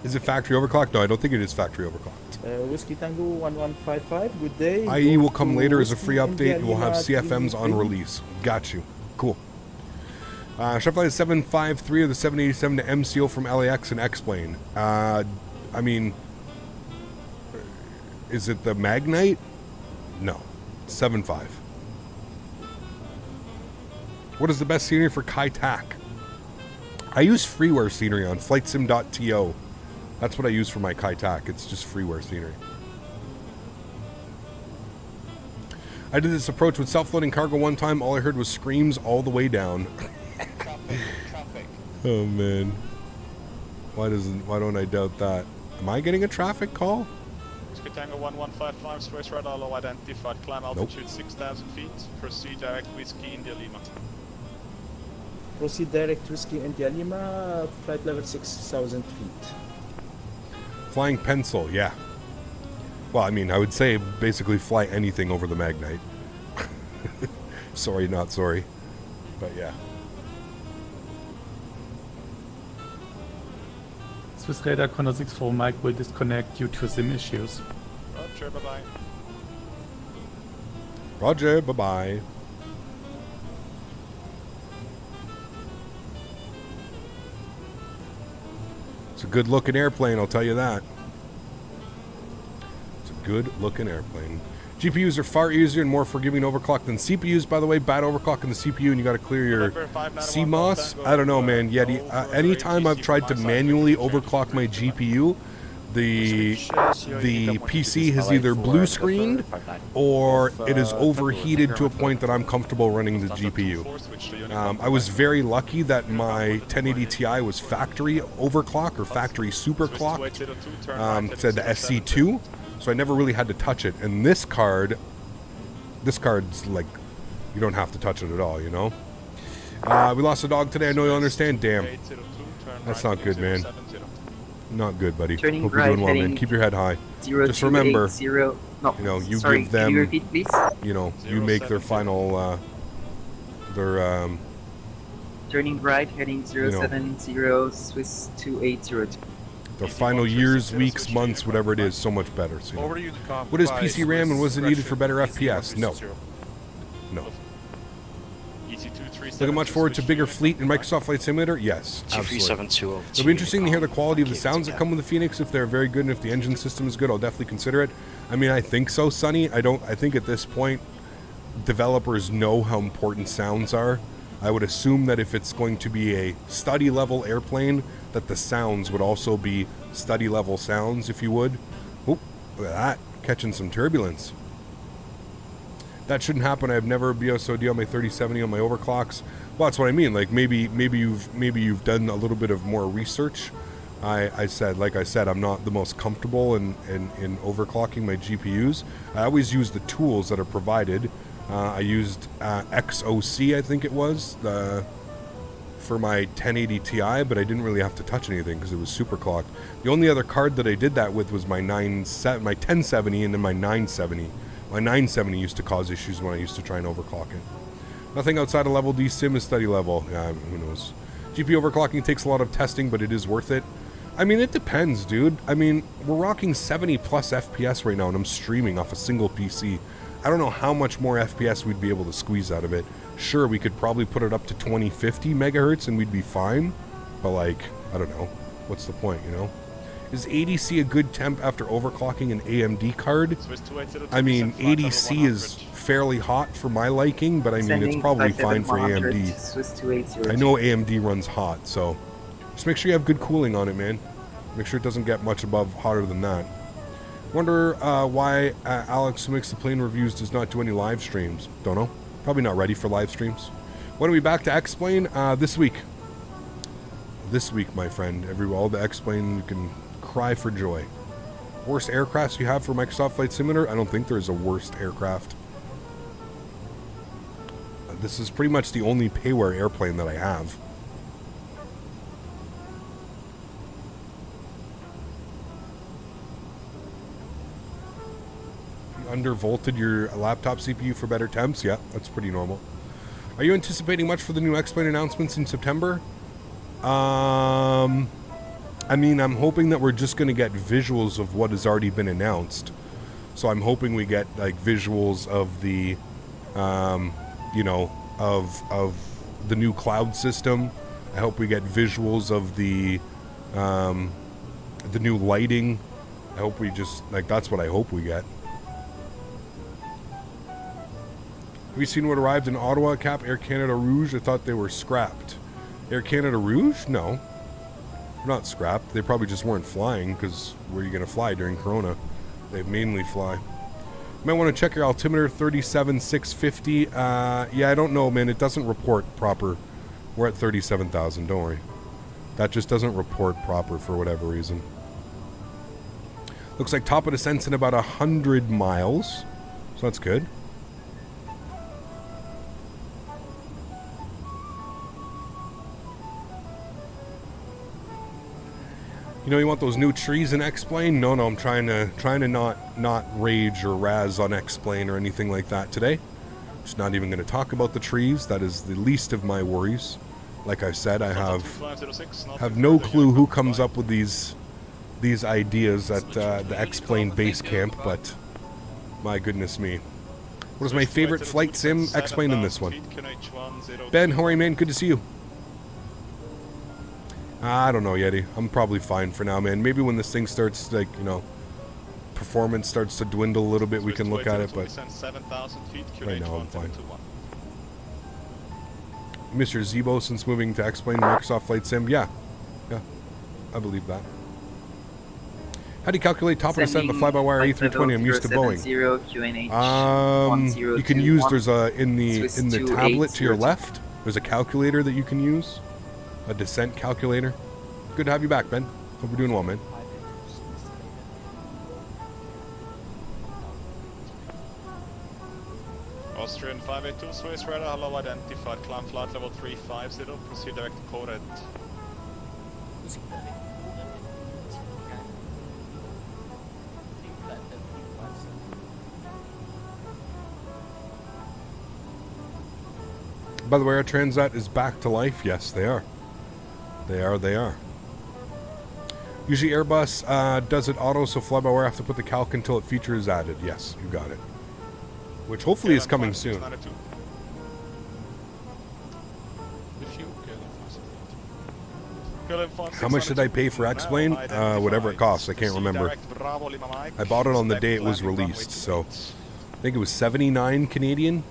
Is it factory overclocked? No, I don't think it is factory overclocked. Whiskey Tango 1155, good day. IE will Go come to later as a Whiskey free update. India We'll have Lima CFMs on 3. release. Got you. Cool. Chevrolet 753 or the 787 to MCO from LAX and X-Plane. I mean, is it the Magnite? No. 7.5. What is the best scenery for Kai Tak? I use freeware scenery on flightsim.to. That's what I use for my Kai Tak. It's just freeware scenery. I did this approach with self-loading cargo one time. All I heard was screams all the way down. Traffic. Oh man. Why don't I doubt that? Am I getting a traffic call? Whiskey Tango 1155, space radar low identified. Climb altitude 6,000 feet. Proceed direct Whiskey India Lima. Proceed direct Whiskey India Lima, flight level 6,000 feet. Flying pencil, yeah. Well, I mean, I would say basically fly anything over the Magnite. Sorry, not sorry. But yeah. Swiss Radar Condor 64 Mike will disconnect due to SIM issues. Roger, bye-bye. Roger, bye-bye. It's a good-looking airplane, I'll tell you that. It's a good-looking airplane. GPUs are far easier and more forgiving overclock than CPUs, by the way. Bad overclock in the CPU and you got to clear your CMOS. I don't know, man. Yet, anytime I've tried to manually overclock my GPU, the PC has either blue screened or it is overheated to a point that I'm comfortable running the GPU. I was very lucky that my 1080 Ti was factory overclock or factory super clocked. Said the SC2. So I never really had to touch it. And this card's like, you don't have to touch it at all, you know? We lost a dog today, I know you'll understand. Damn. That's not good, man. Not good, buddy. Turning Hope you're right, doing well, man. heading Keep your head high. 0280. Just remember, no, you know, you sorry, give them, can you repeat, please? you know, you make their final, Turning right, heading 070, Swiss 2802. their final years, weeks, months, whatever it is, so much better. So, you know. Over to you, the comp What is by PC RAM and was it needed for better FPS? No. No. Looking much forward to bigger fleet in Microsoft Flight Simulator? Yes, absolutely. 2372 It'll be interesting to hear the quality of the sounds that come with the Phoenix. If they're very good and if the engine system is good, I'll definitely consider it. I mean, I think so, Sonny. I think at this point, developers know how important sounds are. I would assume that if it's going to be a study level airplane, that the sounds would also be study level sounds, if you would. Oop, look at that, catching some turbulence. That shouldn't happen. I have never BSOD on my 3070 on my overclocks. Well, that's what I mean. Like maybe you've done a little bit of more research. Like I said, I'm not the most comfortable in overclocking my GPUs. I always use the tools that are provided. I used XOC, I think it was, for my 1080 Ti, but I didn't really have to touch anything because it was super clocked. The only other card that I did that with was my 1070 and then my 970. My 970 used to cause issues when I used to try and overclock it. Nothing outside of level D sim is study level. Yeah, who knows. GPU overclocking takes a lot of testing, but it is worth it. I mean, it depends, dude. I mean, we're rocking 70 plus FPS right now, and I'm streaming off a single PC. I don't know how much more FPS we'd be able to squeeze out of it. Sure, we could probably put it up to 2050 megahertz and we'd be fine. But like, I don't know. What's the point, you know? Is ADC a good temp after overclocking an AMD card? Swiss 2802, I mean, flight level ADC 100. is fairly hot for my liking, but I mean, it's Sending probably flight level fine for 100, AMD. Swiss 2802. I know AMD runs hot, so just make sure you have good cooling on it, man. Make sure it doesn't get much above hotter than that. Wonder why Alex, who makes the plane reviews, does not do any live streams. Don't know. Probably not ready for live streams. When are we back to X-Plane? This week. This week, my friend. All the X-Plane, you can cry for joy. Worst aircrafts you have for Microsoft Flight Simulator? I don't think there is a worst aircraft. This is pretty much the only payware airplane that I have. Undervolted your laptop CPU for better temps? Yeah, that's pretty normal. Are you anticipating much for the new X-Plane announcements in September? I mean, I'm hoping that we're just going to get visuals of what has already been announced. So I'm hoping we get like visuals of the, you know, of the new cloud system. I hope we get visuals of the new lighting. I hope we just like that's what I hope we get. Have you seen what arrived in Ottawa, Cap? Air Canada Rouge? I thought they were scrapped. Air Canada Rouge? No. They're not scrapped. They probably just weren't flying, because where are you going to fly during Corona? They mainly fly. You might want to check your altimeter, 37,650. Yeah, I don't know, man. It doesn't report proper. We're at 37,000, don't worry. That just doesn't report proper for whatever reason. Looks like top of descent's in about 100 miles. So that's good. You know, you want those new trees in X-Plane? No, I'm trying to not rage or razz on X-Plane or anything like that today. Just not even going to talk about the trees. That is the least of my worries. Like I said, I have no clue who comes up with these ideas at the X-Plane base camp, but my goodness me. What is my favorite flight sim? X-Plane in this one. Ben, how are you, man? Good to see you. I don't know, Yeti. I'm probably fine for now, man. Maybe when this thing starts, like, you know, performance starts to dwindle a little bit, we can look at it, but right now I'm fine. Mr. Zebo, since moving to X-Plane, Microsoft Flight Sim, yeah, I believe that. How do you calculate top of descent in the fly-by-wire A320? I'm used to Boeing. You can use, there's a, in the tablet to your left, there's a calculator that you can use. A descent calculator. Good to have you back, Ben. Hope you're doing well, man. Austrian 582 Swiss radar, hello, identified, climb flight level 350, proceed direct to Koch. By the way, our Transat is back to life. Yes, they are. They are. Usually Airbus does it auto, so fly-by-wire have to put the calc until a feature is added. Yes, you got it. Which hopefully is coming soon. How much did I pay for X-Plane? Whatever it costs, I can't remember. I bought it on the day it was released, so I think it was 79 Canadian,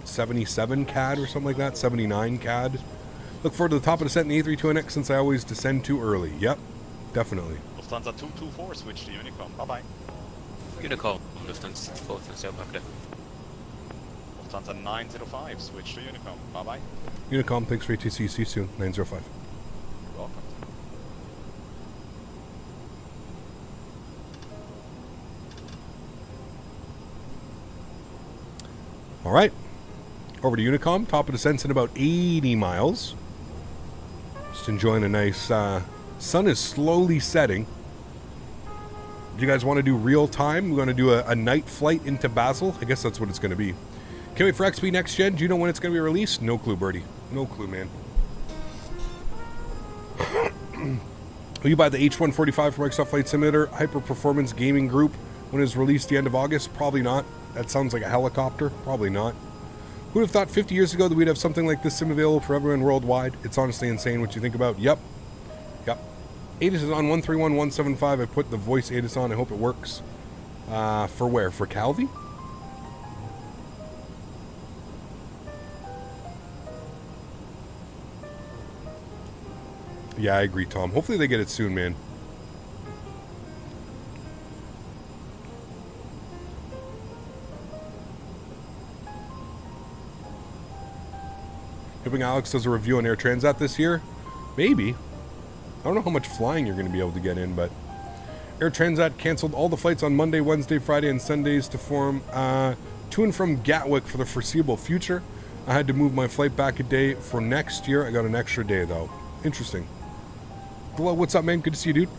77 CAD or something like that, 79 CAD. Look forward to the top of descent in the A320X since I always descend too early. Yep, definitely. Lufthansa 224, switch to Unicom. Bye-bye. Unicom, Lufthansa 224, Lufthansa 905, switch to Unicom. Bye-bye. Unicom, thanks for ATC. See you soon. 905. You're welcome. All right. Over to Unicom. Top of descent's in about 80 miles. Just enjoying a nice... sun is slowly setting. Do you guys want to do real time? We're going to do a night flight into Basel. I guess that's what it's going to be. Can't wait for XP Next Gen. Do you know when it's going to be released? No clue, Birdie. No clue, man. Will you buy the H145 for Microsoft Flight Simulator Hyper Performance Gaming Group when it's released the end of August? Probably not. That sounds like a helicopter. Probably not. Who would have thought 50 years ago that we'd have something like this sim available for everyone worldwide? It's honestly insane what you think about. Yep. ADIS is on 131175. I put the voice ADIS on. I hope it works. For where? For Calvi? Yeah, I agree, Tom. Hopefully they get it soon, man. Hoping Alex does a review on Air Transat this year. Maybe. I don't know how much flying you're going to be able to get in, but Air Transat canceled all the flights on Monday, Wednesday, Friday, and Sundays to form to and from Gatwick for the foreseeable future. I had to move my flight back a day for next year. I got an extra day, though. Interesting. Hello, what's up, man? Good to see you, dude.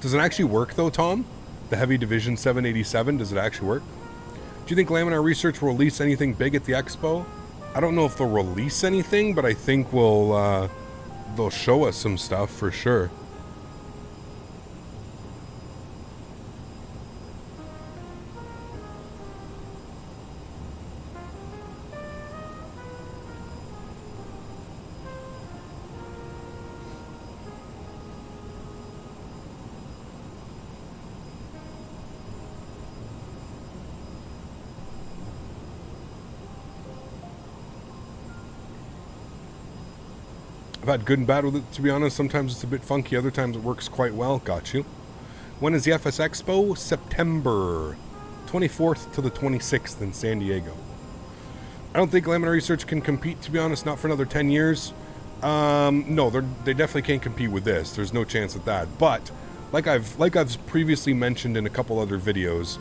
Does it actually work, though, Tom? The Heavy Division 787, does it actually work? Do you think Laminar Research will release anything big at the expo? I don't know if they'll release anything, but I think they'll show us some stuff for sure. I've had good and bad with it, to be honest. Sometimes it's a bit funky, other times it works quite well. Got you. When is the FS Expo? September 24th to the 26th in San Diego. I don't think Laminar Research can compete, to be honest, not for another 10 years. No, they definitely can't compete with this. There's no chance at that. But, like I've previously mentioned in a couple other videos,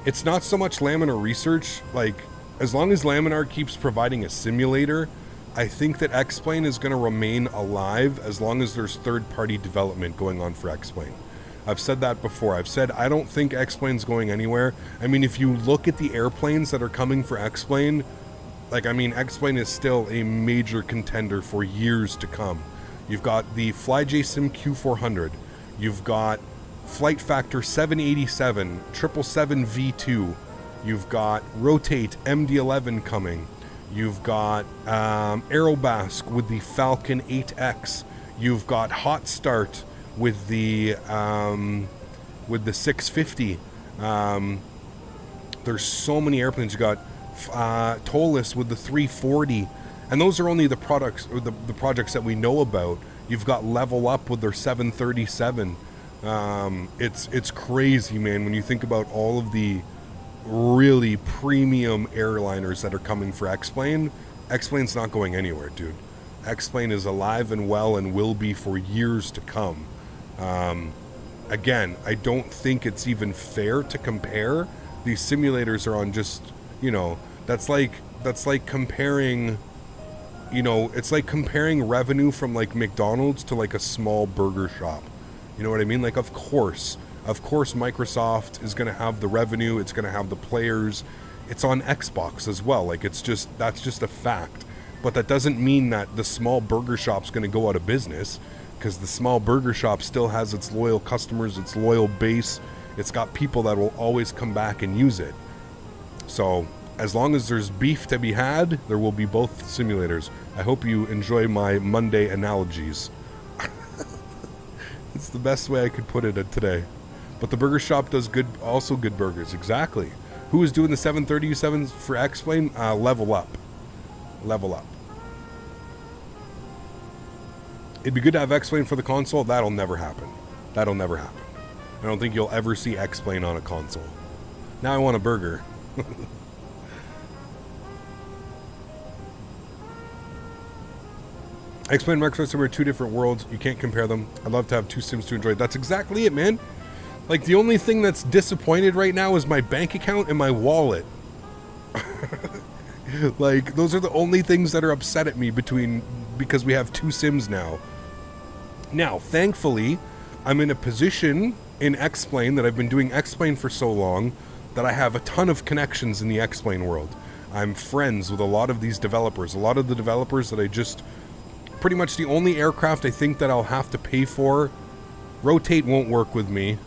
it's not so much Laminar Research. Like, as long as Laminar keeps providing a simulator, I think that X-Plane is going to remain alive as long as there's third-party development going on for X-Plane. I've said that before. I've said I don't think X-Plane's going anywhere. I mean, if you look at the airplanes that are coming for X-Plane, like, I mean, X-Plane is still a major contender for years to come. You've got the FlyJSim Q400. You've got Flight Factor 787, 777 V2. You've got Rotate MD-11 coming. You've got Aerobasque with the Falcon 8X. You've got Hot Start with the 650. There's so many airplanes. You got Toliss with the 340, and those are only the products or the projects that we know about. You've got Level Up with their 737. It's crazy, man, when you think about all of the really premium airliners that are coming for X-Plane. X-Plane's not going anywhere, dude. X-Plane is alive and well and will be for years to come. Again, I don't think it's even fair to compare. These simulators are on just, you know, that's like comparing, you know, it's like comparing revenue from like McDonald's to like a small burger shop. You know what I mean? Like, of course Microsoft is going to have the revenue, it's going to have the players. It's on Xbox as well. Like, that's just a fact. But that doesn't mean that the small burger shop's going to go out of business, because the small burger shop still has its loyal customers, its loyal base. It's got people that will always come back and use it. So as long as there's beef to be had, there will be both simulators. I hope you enjoy my Monday analogies. It's the best way I could put it today. But the burger shop does good burgers. Exactly. Who is doing the 737s for X-Plane? Level Up. Level Up. It'd be good to have X-Plane for the console. That'll never happen. That'll never happen. I don't think you'll ever see X-Plane on a console. Now I want a burger. X-Plane and Microsoft Sim are two different worlds. You can't compare them. I'd love to have two Sims to enjoy. That's exactly it, man. Like, the only thing that's disappointed right now is my bank account and my wallet. Like, those are the only things that are upset at me because we have two Sims now. Now, thankfully, I'm in a position in X-Plane that I've been doing X-Plane for so long that I have a ton of connections in the X-Plane world. I'm friends with a lot of these developers. A lot of the developers that I just... Pretty much the only aircraft I think that I'll have to pay for... Rotate won't work with me.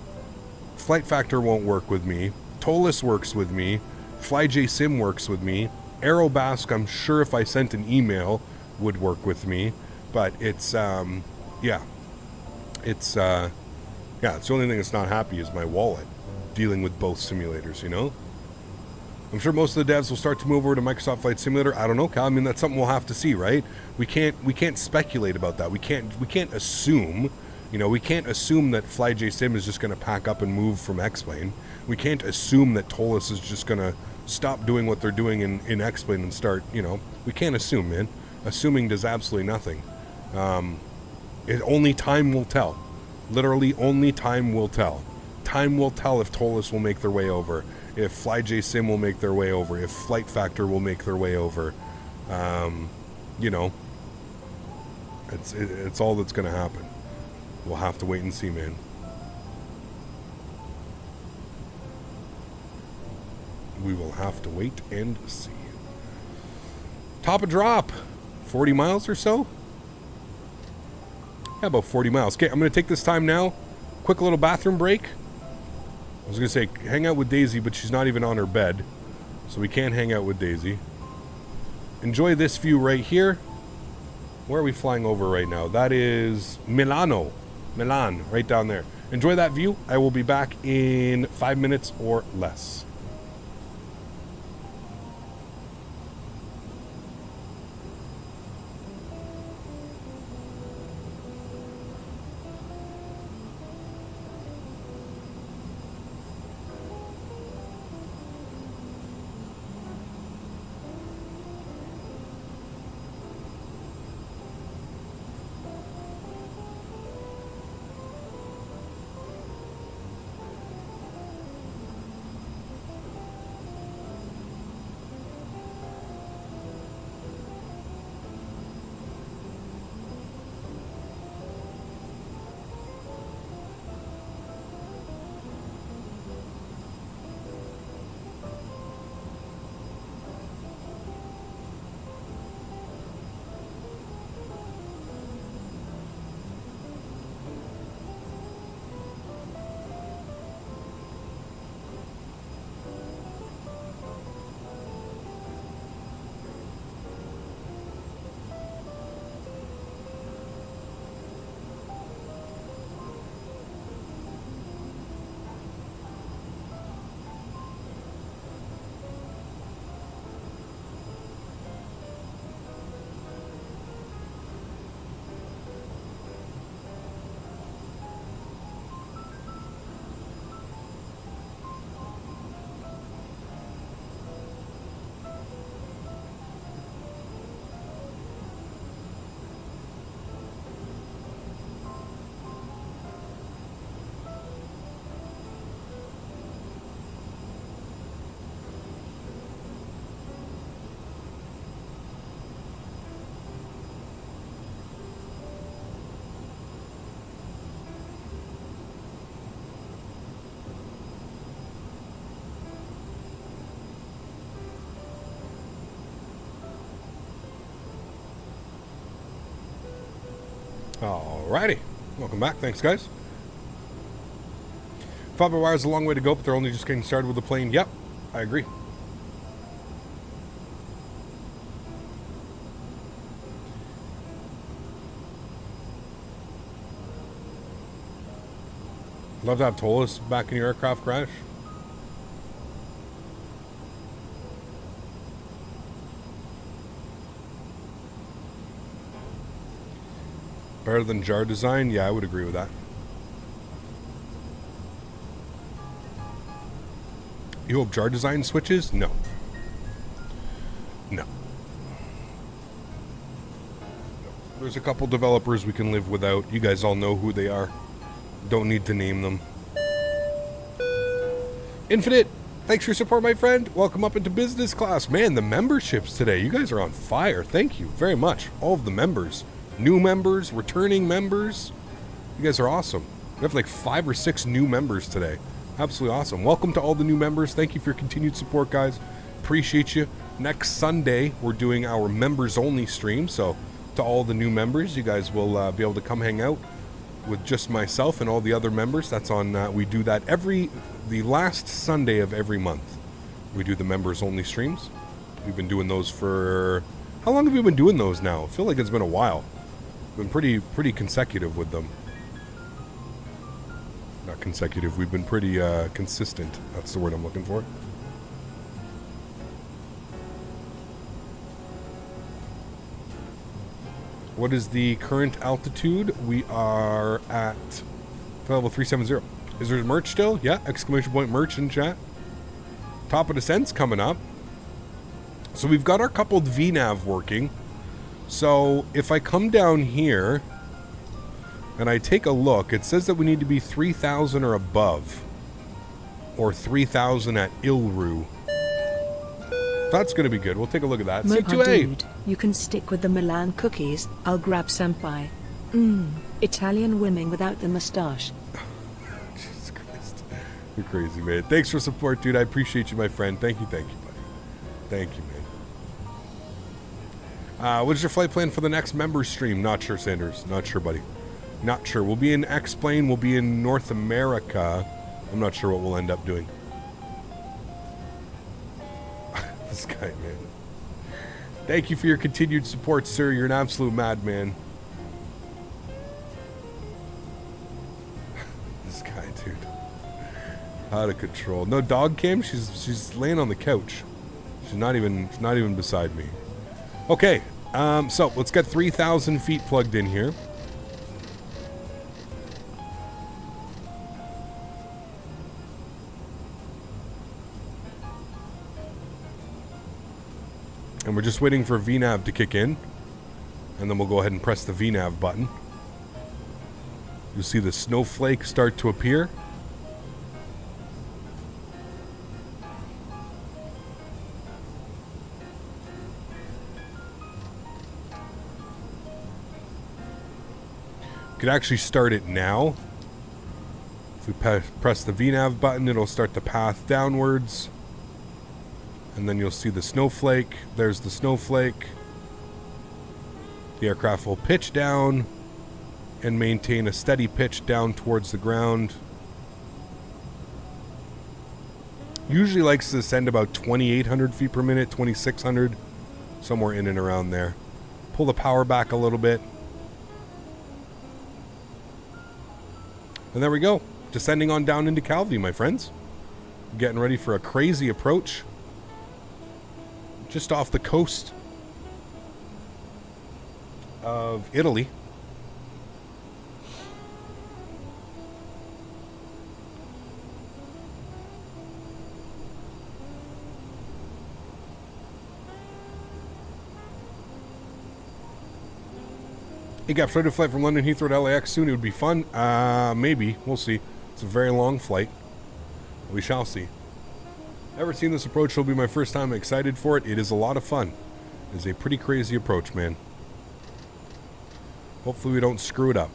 Flight Factor won't work with me. Toliss works with me. FlyJSim works with me. Aerobask, I'm sure if I sent an email, would work with me. But it's, yeah. It's the only thing that's not happy is my wallet. Dealing with both simulators, you know? I'm sure most of the devs will start to move over to Microsoft Flight Simulator. I don't know, Cal. I mean, that's something we'll have to see, right? We can't speculate about that. We can't assume... You know, we can't assume that FlyJSim is just going to pack up and move from X-Plane. We can't assume that Toliss is just going to stop doing what they're doing in X-Plane and start, you know. We can't assume, man. Assuming does absolutely nothing. Only time will tell. Literally, only time will tell. Time will tell if Toliss will make their way over, if FlyJSim will make their way over, if Flight Factor will make their way over. You know, it's all that's going to happen. We'll have to wait and see, man. We will have to wait and see. Top of drop. 40 miles or so? Yeah, about 40 miles. Okay, I'm going to take this time now. Quick little bathroom break. I was going to say, hang out with Daisy, but she's not even on her bed. So we can't hang out with Daisy. Enjoy this view right here. Where are we flying over right now? That is Milan, right down there. Enjoy that view. I will be back in 5 minutes or less. Alrighty. Welcome back. Thanks, guys. Fiber wire is a long way to go, but they're only just getting started with the plane. Yep, I agree. Love to have Toliss back in your aircraft crash. Better than JarDesign? Yeah, I would agree with that. You hope JarDesign switches? No. No. There's a couple developers we can live without. You guys all know who they are. Don't need to name them. Infinite, thanks for your support, my friend. Welcome up into business class. Man, the memberships today. You guys are on fire. Thank you very much. All of the members. New members, returning members. You guys are awesome. We have like 5 or 6 new members today. Absolutely awesome. Welcome to all the new members. Thank you for your continued support, guys. Appreciate you. Next Sunday, we're doing our members-only stream, so to all the new members, you guys will be able to come hang out with just myself and all the other members. That's on, we do that the last Sunday of every month. We do the members-only streams. We've been doing those for, how long have we been doing those now? I feel like it's been a while. Been pretty consecutive with them. Not consecutive, we've been pretty consistent. That's the word I'm looking for. What is the current altitude? We are at level 370. Is there merch still? Yeah, exclamation point merch in chat. Top of descent's coming up. So we've got our coupled VNav working. So if I come down here and I take a look, it says that we need to be 3,000 or above. Or 3,000 at Ilru. That's going to be good. We'll take a look at that. Mopa dude, you can stick with the Milan cookies. I'll grab senpai. Italian women without the mustache. Jesus Christ. You're crazy, man. Thanks for support, dude. I appreciate you, my friend. Thank you, buddy. Thank you, man. What is your flight plan for the next member stream? Not sure, Sanders. Not sure, buddy. Not sure. We'll be in X-Plane. We'll be in North America. I'm not sure what we'll end up doing. This guy, man. Thank you for your continued support, sir. You're an absolute madman. This guy, dude. Out of control. No dog cam. She's laying on the couch. She's not even beside me. Okay. So let's get 3,000 feet plugged in here. And we're just waiting for VNav to kick in. And then we'll go ahead and press the VNav button. You'll see the snowflake start to appear. You could actually start it now. If we press the VNav button, it'll start the path downwards. And then you'll see the snowflake. There's the snowflake. The aircraft will pitch down and maintain a steady pitch down towards the ground. Usually likes to ascend about 2,800 feet per minute, 2,600, somewhere in and around there. Pull the power back a little bit. And there we go. Descending on down into Calvi, my friends. Getting ready for a crazy approach. Just off the coast of Italy. Hey, Gap, should I do a flight from London Heathrow to LAX soon? It would be fun. Maybe. We'll see. It's a very long flight. We shall see. Never seen this approach. It'll be my first time. I'm excited for it. It is a lot of fun. It is a pretty crazy approach, man. Hopefully we don't screw it up.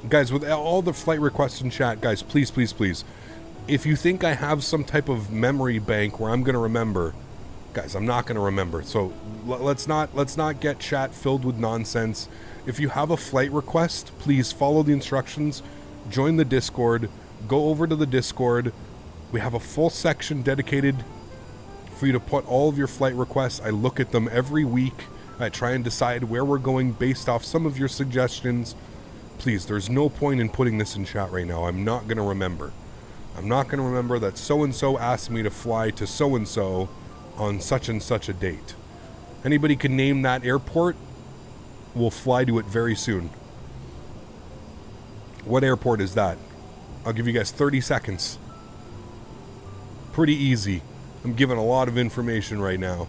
Guys, with all the flight requests in chat, guys, please, please, please. If you think I have some type of memory bank where I'm going to remember, guys, I'm not going to remember. So let's not get chat filled with nonsense. If you have a flight request, please follow the instructions. Join the Discord. Go over to the Discord. We have a full section dedicated for you to put all of your flight requests. I look at them every week. I try and decide where we're going based off some of your suggestions. Please, there's no point in putting this in chat right now. I'm not going to remember. I'm not going to remember that so-and-so asked me to fly to so-and-so on such and such a date. Anybody can name that airport. We'll fly to it very soon. What airport is that? I'll give you guys 30 seconds. Pretty easy. I'm giving a lot of information right now.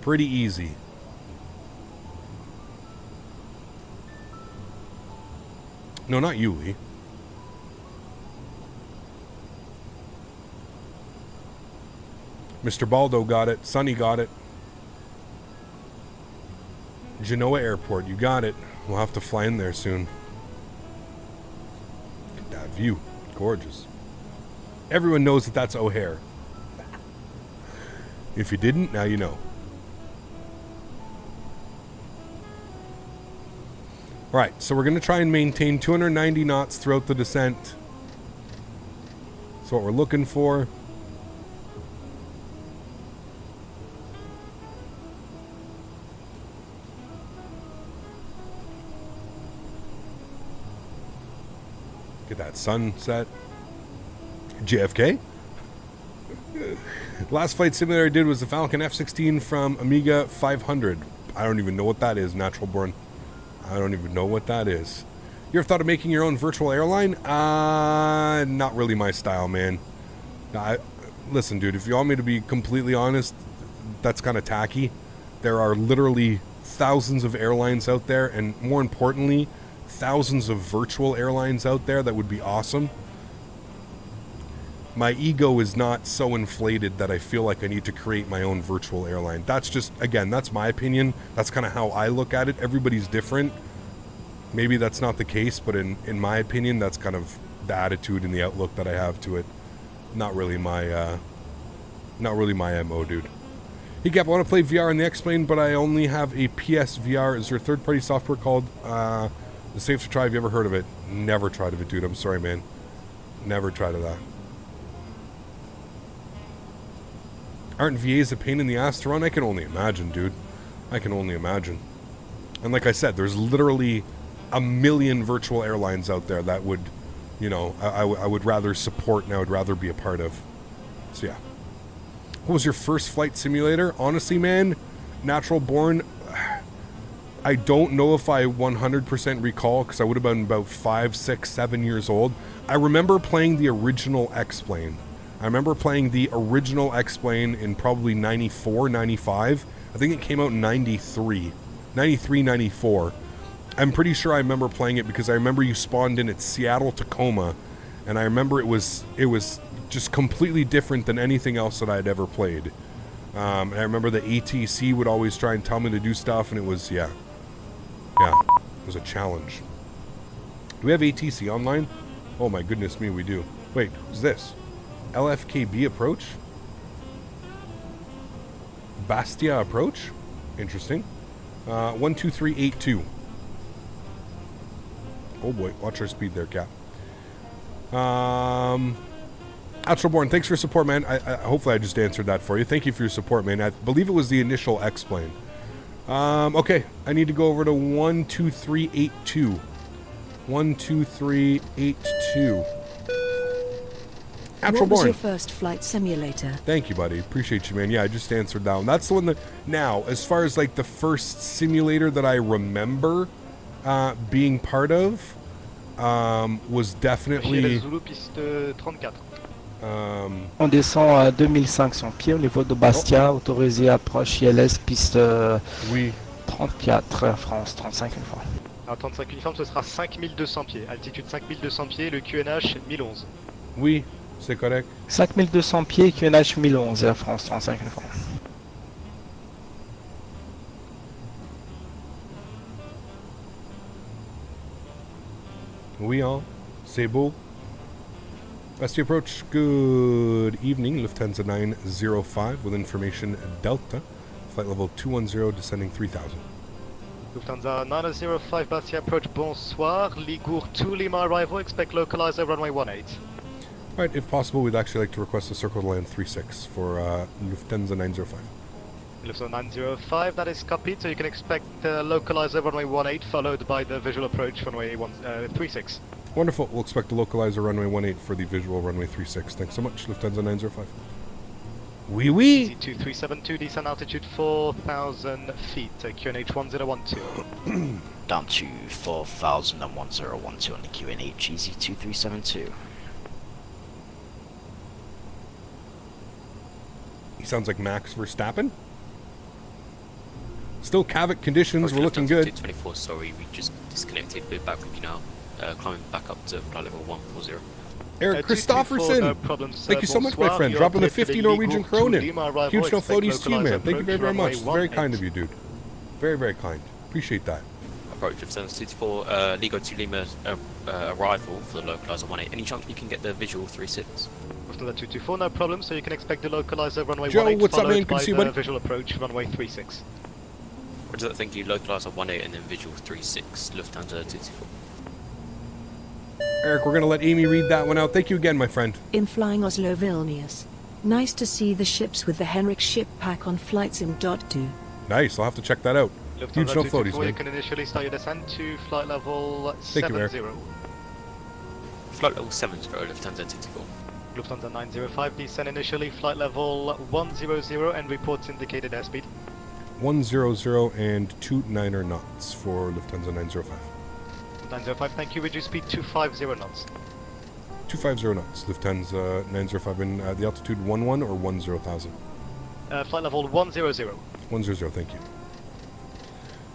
Pretty easy. No, not you, Lee. Mr. Baldo got it. Sonny got it. Genoa Airport, you got it. We'll have to fly in there soon. Look at that view. Gorgeous. Everyone knows that that's O'Hare. If you didn't, now you know. Alright, so we're going to try and maintain 290 knots throughout the descent. That's what we're looking for. Get that sunset. JFK. Last flight simulator I did was the Falcon F-16 from Amiga 500. I don't even know what that is, Natural Born. I don't even know what that is. You ever thought of making your own virtual airline? Not really my style, man. Listen, dude, if you want me to be completely honest, that's kind of tacky. There are literally thousands of airlines out there, and more importantly, thousands of virtual airlines out there that would be awesome. My ego is not so inflated that I feel like I need to create my own virtual airline. That's just, again, that's my opinion. That's kind of how I look at it. Everybody's different. Maybe that's not the case, but in my opinion, that's kind of the attitude and the outlook that I have to it. Not really my MO, dude. He kept, I want to play VR in the X-Plane, but I only have a PS VR. Is there a third-party software called Safe to Try? Have you ever heard of it? Never tried of it, dude. I'm sorry, man. Never tried of that. Aren't VAs a pain in the ass to run? I can only imagine, dude. I can only imagine. And like I said, there's literally a million virtual airlines out there that would, you know, I would rather support and I would rather be a part of. So yeah. What was your first flight simulator? Honestly, man, Natural Born, I don't know if I 100% recall, because I would have been about 5, 6, 7 years old. I remember playing the original X-Plane. I remember playing the original X-Plane in probably 94, 95. I think it came out in 93, 94. I'm pretty sure I remember playing it because I remember you spawned in at Seattle, Tacoma, and I remember it was just completely different than anything else that I had ever played. And I remember the ATC would always try and tell me to do stuff, and it was, yeah, it was a challenge. Do we have ATC online? Oh my goodness me, we do. Wait, who's this? LFKB approach? Bastia approach? Interesting. 12382. Oh boy, watch our speed there, Cap. Astroborn, thanks for your support, man. Hopefully I just answered that for you. Thank you for your support, man. I believe it was the initial X-Plane. Okay, I need to go over to 12382. 12382. What was your first flight simulator? Thank you, buddy. Appreciate you, man. Yeah, I just answered that one. That's the one that... Now, as far as like the first simulator that I remember being part of, was definitely... On descend à 2500 pieds au niveau de Bastia, autorisé approche ILS, piste 34, Air France 35 uniforme. Alors 35 uniforme, ce sera 5200 pieds. Altitude 5200 pieds, le QNH 1011. Oui, c'est correct. 5200 pieds, QNH 1011, Air France 35 uniforme. Oui, hein? C'est beau. Bastia approach, good evening. Lufthansa 905 with information Delta. Flight level 210, descending 3000. Lufthansa 905 Bastia approach, bonsoir. Ligour 2 Lima arrival, expect localizer runway 18. Alright, if possible, we'd actually like to request a circle to land 36 for Lufthansa 905. Lufthansa 905, that is copied, so you can expect localizer runway 18 followed by the visual approach runway 36. Wonderful. We'll expect the localizer runway 18 for the visual runway 36. Thanks so much, Lufthansa 905. Oui, oui! EZ2372, descent altitude 4,000 feet, QNH 1012. Down to 4,000 and 1012 on the QNH, EZ2372. He sounds like Max Verstappen. Still Kavik conditions, we're looking good. 24, sorry, we just disconnected. We're back with you now. Climbing back up to flight level 140. Eric Christofferson, thank you so much, my friend. Dropping the 50 Norwegian kroner. Huge no floaties to you, man. Thank you very, very much. It's very kind of you, dude. Very, very kind. Appreciate that. approach Lufthansa 224, Ligo to Lima arrival for the localizer 18. Any chance we can get the visual 36? Lufthansa 224, no problem, so you can expect the localizer runway Joe, 18 what's up, man? followed Good to by see you, the buddy. visual approach runway 36. Or does that think you localizer 18 and then visual 36, Lufthansa 224? Eric, we're going to let Amy read that one out. Thank you again, my friend. In flying Oslo Vilnius. Nice to see the ships with the Henrik ship pack on FlightSim.2. Nice. I'll have to check that out. Huge Lufthansa no 224, floaties, you man. can initially start your descent to flight level Thank you, Eric. 70. Flight level 70, Lufthansa 224. Lufthansa 905, descend initially, flight level 100 and reports indicated airspeed. 100 and 29 knots for Lufthansa 905. 905, thank you, reduce speed 250 knots. 250 knots, Lufthansa 905 in the altitude 11 or 10,000? Flight level 100. 100, thank you.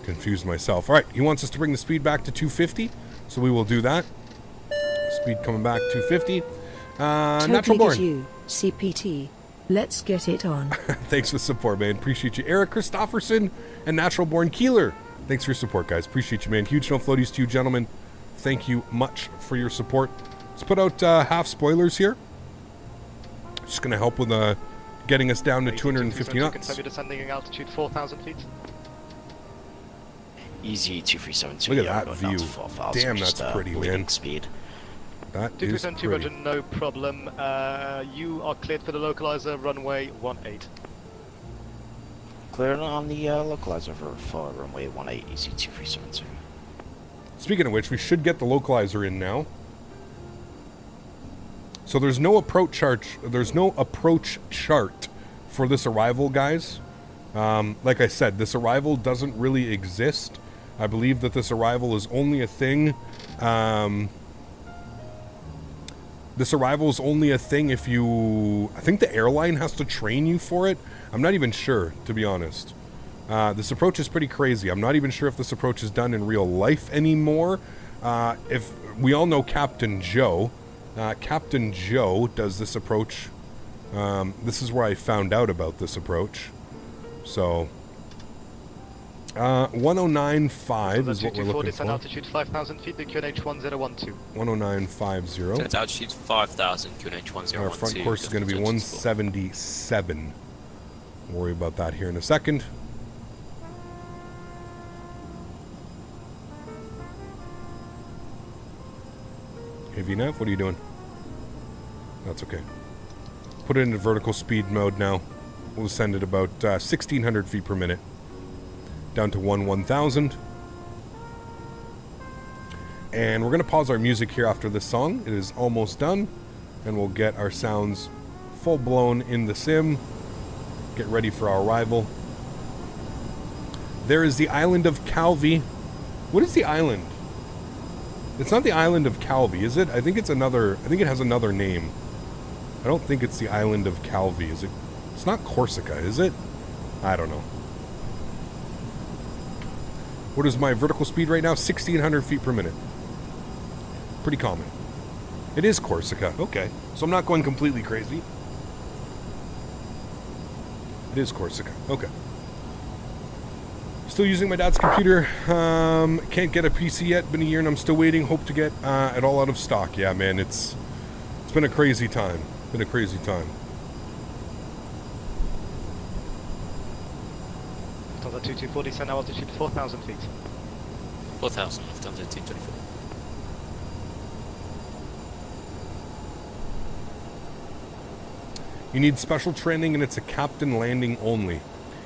Confused myself. All right, he wants us to bring the speed back to 250, so we will do that. Speed coming back 250. Natural Born. You, CPT. Let's get it on. Thanks for the support, man. Appreciate you. Eric Christofferson and Natural Born Keeler. Thanks for your support, guys. Appreciate you, man. Huge no floaties to you, gentlemen. Thank you much for your support. Let's put out half spoilers here. Just going to help with getting us down to 250 knots. Confirm you're descending in altitude 4,000 feet. Easy 2372. Look at that going down view. to 4,000, Damn, just, that's pretty, leading man. Speed. That is 222, pretty. Roger, no problem. You are cleared for the localizer, runway 18. Clear on the localizer for runway 18, easy 2372. Speaking of which, we should get the localizer in now. So there's no approach chart. There's no approach chart for this arrival, guys. Like I said, this arrival doesn't really exist. I believe that this arrival is only a thing. This arrival is only a thing if you... I think the airline has to train you for it. I'm not even sure, to be honest. This approach is pretty crazy. I'm not even sure if this approach is done in real life anymore. If we all know Captain Joe. Captain Joe does this approach. This is where I found out about this approach. So... 1095 is what we're looking for. Altitude 5,000 feet, the QNH 1012. 10950. It's altitude 5,000, QNH 1012. Our front course is going to be 177. We'll worry about that here in a second. Hey VNAV, what are you doing? That's okay. Put it into vertical speed mode now. We'll send it about 1,600 feet per minute. Down to 1,000. And we're going to pause our music here after this song. It is almost done. And we'll get our sounds full blown in the sim. Get ready for our arrival. There is the island of Calvi. What is the island? It's not the island of Calvi, is it? I think it's another... I think it has another name. I don't think it's the island of Calvi. Is it? It's not Corsica, is it? I don't know. What is my vertical speed right now? 1,600 feet per minute. Pretty common. It is Corsica. Okay. So I'm not going completely crazy. It is Corsica. Okay. Still using my dad's computer. Can't get a PC yet. Been a year and I'm still waiting. Hope to get it all out of stock. Yeah, man. It's been a crazy time. Been a crazy time. Lufthansa 2240, descend now altitude 4,000 feet. 4,000, Lufthansa 224. You need special training and it's a captain landing only.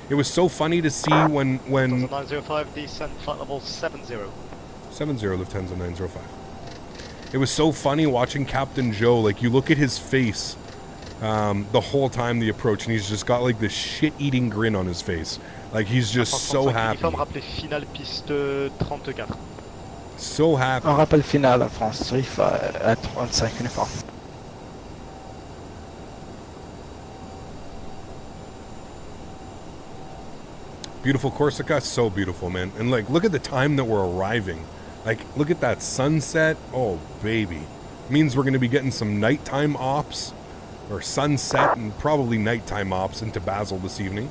It was so funny to see when... Lufthansa 905, descend flight level 70. 70, Lufthansa 905. It was so funny watching Captain Joe. Like, you look at his face the whole time the approach, and he's just got like this shit-eating grin on his face. Like, he's just so happy. So happy. Un rappel final à France 3 à 35 uniforme. Beautiful Corsica, so beautiful, man. And like, look at the time that we're arriving. Like, look at that sunset. Oh, baby. Means we're going to be getting some nighttime ops, or sunset and probably nighttime ops into Basel this evening.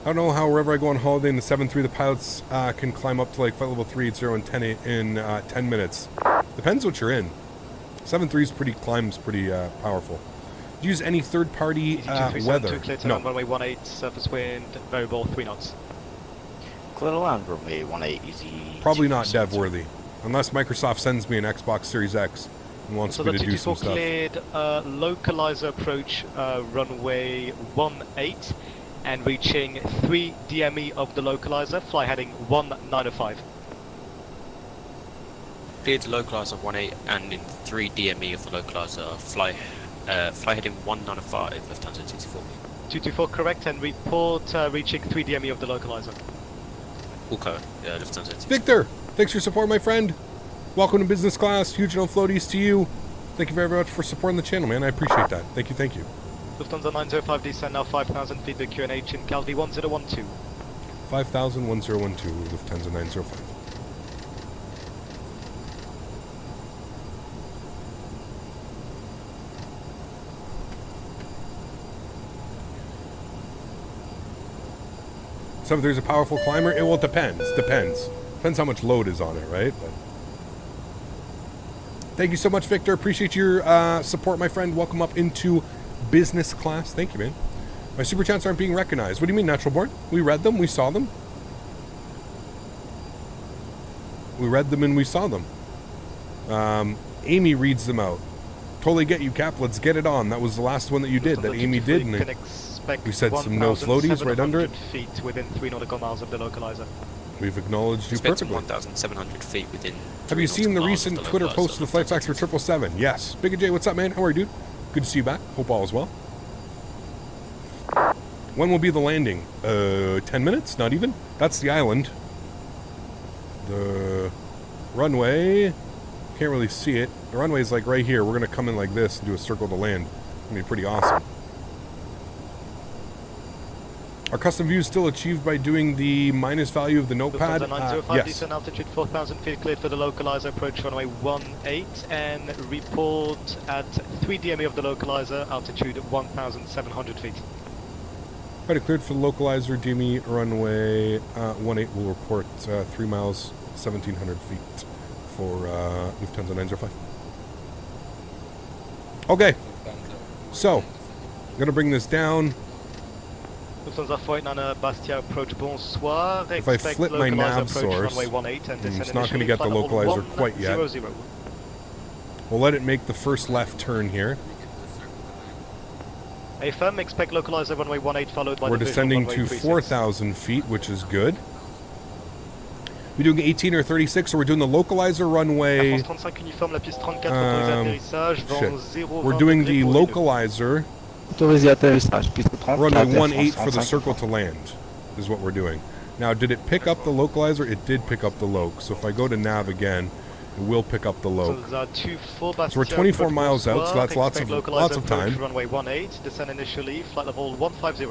I don't know how wherever I go on holiday in the 7.3, the pilots can climb up to like flight level 380 and 10 in 10 minutes. Depends what you're in. 7.3's climb's pretty powerful. Do you use any third-party weather? No. Runway 18, surface wind, variable 3 knots. Clear to land, runway 18, easy. Probably not dev-worthy, unless Microsoft sends me an Xbox Series X and wants me to do some stuff. Cleared localizer approach runway 18 and reaching 3 DME of the localizer, fly heading 1905. Cleared the localizer 18 and in 3 DME of the localizer, fly heading 1905, Lufthansa 224. 224 correct, and report reaching 3 DME of the localizer. Okay, Lufthansa 224. Victor, thanks for your support, my friend. Welcome to business class. Huge no floaties to you. Thank you very much for supporting the channel, man. I appreciate that. Thank you, thank you. Lufthansa 905 descend now 5,000 feet to QNH in Calvi 1012. 5,000, 1012, Lufthansa 905. So if there's a powerful climber, well, it depends. Depends how much load is on it, right? But thank you so much, Victor. Appreciate your support, my friend. Welcome up into business class. Thank you, man. My super chats aren't being recognized. What do you mean, Natural Born? We read them. We saw them. We read them and we saw them. Amy reads them out. Totally get you, Cap. Let's get it on. That was the last one that you did, that Amy did. And we said some no floaties right under it. Feet within 3 nautical miles of the localizer. We've acknowledged you perfectly. 1,700 feet within. Have you seen the recent Twitter post of the Flight Factor 777? Yes. Big J, what's up, man? How are you, dude? Good to see you back. Hope all is well. When will be the landing? 10 minutes? Not even? That's the island. The runway, can't really see it. The runway is like right here. We're going to come in like this and do a circle to land. It's going to be pretty awesome. Are custom views still achieved by doing the minus value of the notepad? Yes. Descent altitude 4,000 feet cleared for the localizer, approach runway 18 and report at 3 DME of the localizer, altitude 1,700 feet. Right, cleared for the localizer, DME runway 18 will report 3 miles, 1,700 feet for Lufthansa 905. Okay, so I'm going to bring this down. Lufthansa 489 Bastia approach bonsoir. If I flip my nav source, it's not going to get the localizer quite yet. We'll let it make the first left turn here. AFM, expect localizer runway 18 followed by We're descending to 4,000 feet, which is good. We doing 18 or 36, or we're doing the localizer runway... Shit. We're doing the localizer... Runway 18 for the circle to land is what we're doing. Now, did it pick up the localizer? It did pick up the loc. So if I go to nav again, it will pick up the loc. So we're 24 miles out, so that's lots of time. Runway 18, descend initially, flight level 150.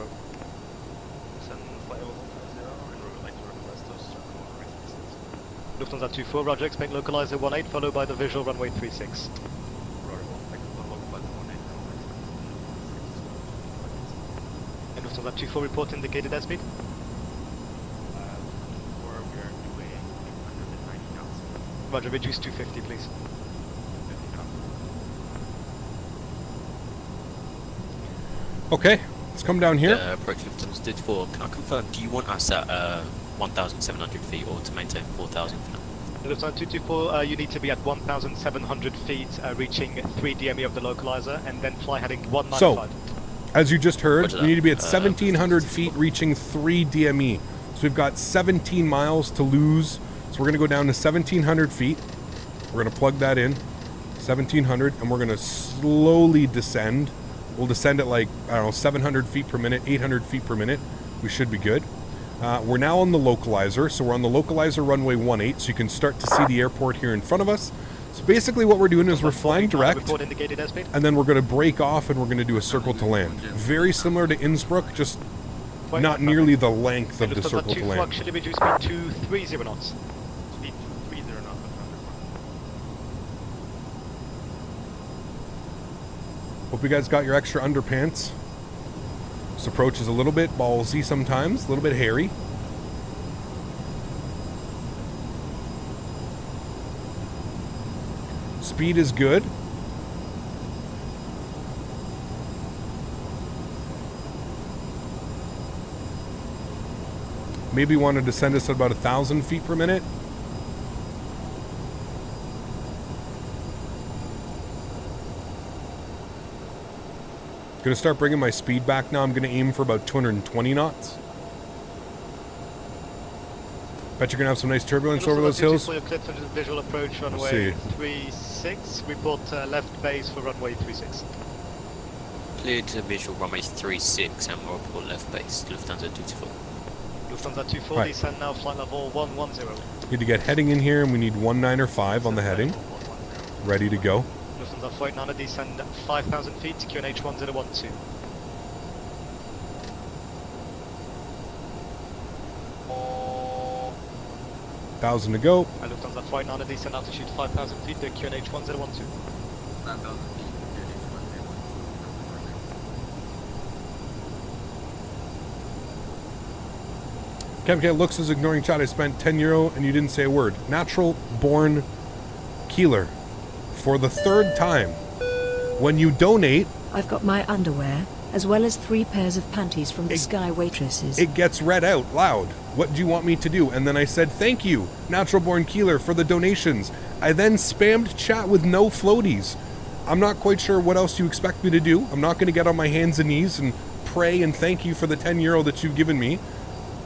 Lufthansa 24, roger, expect localizer 18 followed by the visual runway 36. Lufthansa 24 report indicated airspeed. Roger, reduce 250 please. Okay, let's come down here. Approach Lufthansa 24, can I confirm, do you want us at 1,700 feet or to maintain 4,000 for now? Lufthansa 224, you need to be at 1,700 feet, reaching 3 DME of the localizer, and then fly heading 195. So, as you just heard, we need to be at 1,700 feet, reaching 3 DME. So we've got 17 miles to lose. So we're going to go down to 1,700 feet. We're going to plug that in, 1,700, and we're going to slowly descend. We'll descend at like, I don't know, 700 feet per minute, 800 feet per minute. We should be good. We're now on the localizer, so we're on the localizer runway 18, so you can start to see the airport here in front of us. So basically what we're doing is we're flying direct, and then we're going to break off and we're going to do a circle to land. Very similar to Innsbruck, just not nearly the length of the circle to land. Actually reduce speed to 30 knots. Speed 30 knots. Hope you guys got your extra underpants. This approach is a little bit ballsy sometimes, a little bit hairy. Speed is good. Maybe wanted to send us at about 1,000 feet per minute. Gonna start bringing my speed back now. I'm gonna aim for about 220 knots. Bet you're gonna have some nice turbulence over those hills. For your clear visual approach, runway 36. Report left base for runway 36. Cleared to visual runway 36 and we'll report left base, Lufthansa 224. Lufthansa 240, Right. descend now, flight level 110. Need to get heading in here, and we need 195 on the heading. Ready to go. Lufthansa Flight 9, descend 5,000 feet, QNH 1012. Thousand to go. Lufthansa Flight 9, descend altitude 5,000 feet, QNH 1012. 9,000 feet. Kevin looks is ignoring chat. I spent €10 and you didn't say a word. Natural born Keeler. For the third time. When you donate, I've got my underwear, as well as 3 pairs of panties from the Sky waitresses. it gets read out loud. What do you want me to do? And then I said, thank you, Natural Born Keeler, for the donations. I then spammed chat with no floaties. I'm not quite sure what else you expect me to do. I'm not going to get on my hands and knees and pray and thank you for the €10 that you've given me.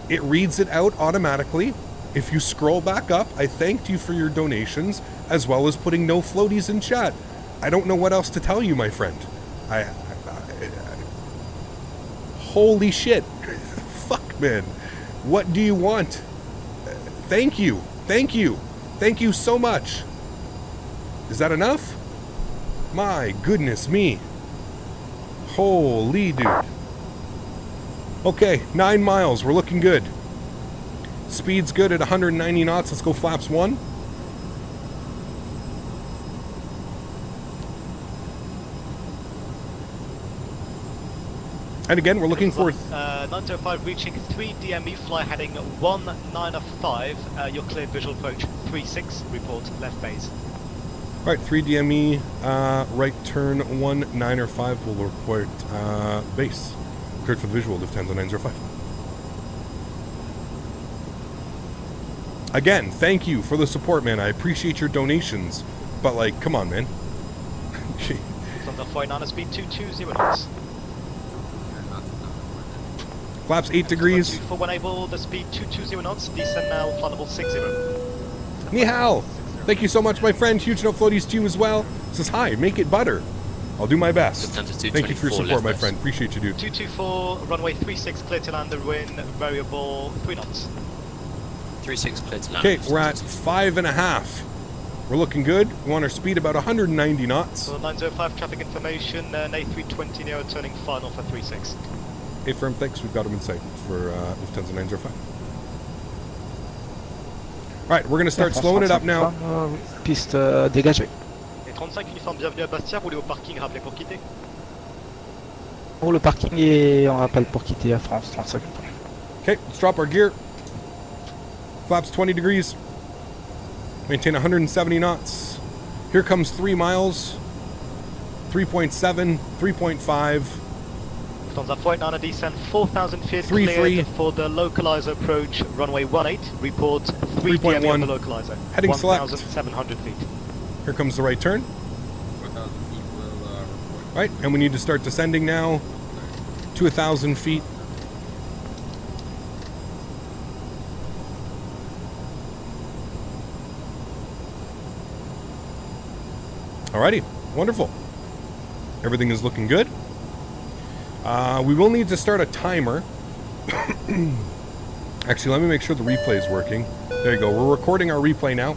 It reads it out automatically. If you scroll back up, I thanked you for your donations, as well as putting no floaties in chat. I don't know what else to tell you, my friend. Holy shit. Fuck, man. What do you want? Thank you. Thank you. Thank you so much. Is that enough? My goodness me. Holy dude. Okay, 9 miles. We're looking good. Speed's good at 190 knots. Let's go flaps 1. And again, we're looking for... 905 reaching 3 DME, fly heading 195. Your clear visual approach 36. Report left base. Alright, 3 DME, right turn 195 will report base. Cleared for the visual, Lufthansa 905. Again, thank you for the support, man. I appreciate your donations. But, like, come on, man. From the flight 9 speed 220 knots. Flaps 8 degrees. For when able, the speed 220 knots. Descend now, flight level 60. Ni hao. Thank you so much, my friend. Huge no floaties to you as well. Says hi, make it butter. I'll do my best. Thank you for your support, my friend. Appreciate you, dude. 224, runway 36, clear to land the wind, variable 3 knots. 36 clear to land. Okay, we're at 5.5. We're looking good. We want our speed about 190 knots. So 905 traffic information, an A320 Neo turning final for 36. Hey, firm, thanks. We've got them in sight for Lufthansa 905. Alright, we're going to start slowing it up now. Piste dégagée. Et 35 uniforme, bienvenue à Bastia, roulez au parking, rappelez pour quitter. Pour le parking et on rappelle pour quitter à France, 35. Okay, let's drop our gear. Flaps 20 degrees. Maintain 170 knots. Here comes 3 miles. 3.7, 3.5. Lufthansa Flight 9 descend 4,000 feet 3, cleared for the localizer approach, runway 18. Report 3 DME on the localizer. Heading select. 1,700 feet. Here comes the right turn. 4,000 feet will report. Right, and we need to start descending now to 1,000 feet. Alrighty, wonderful. Everything is looking good. We will need to start a timer. Actually, let me make sure the replay is working. There you go. We're recording our replay now.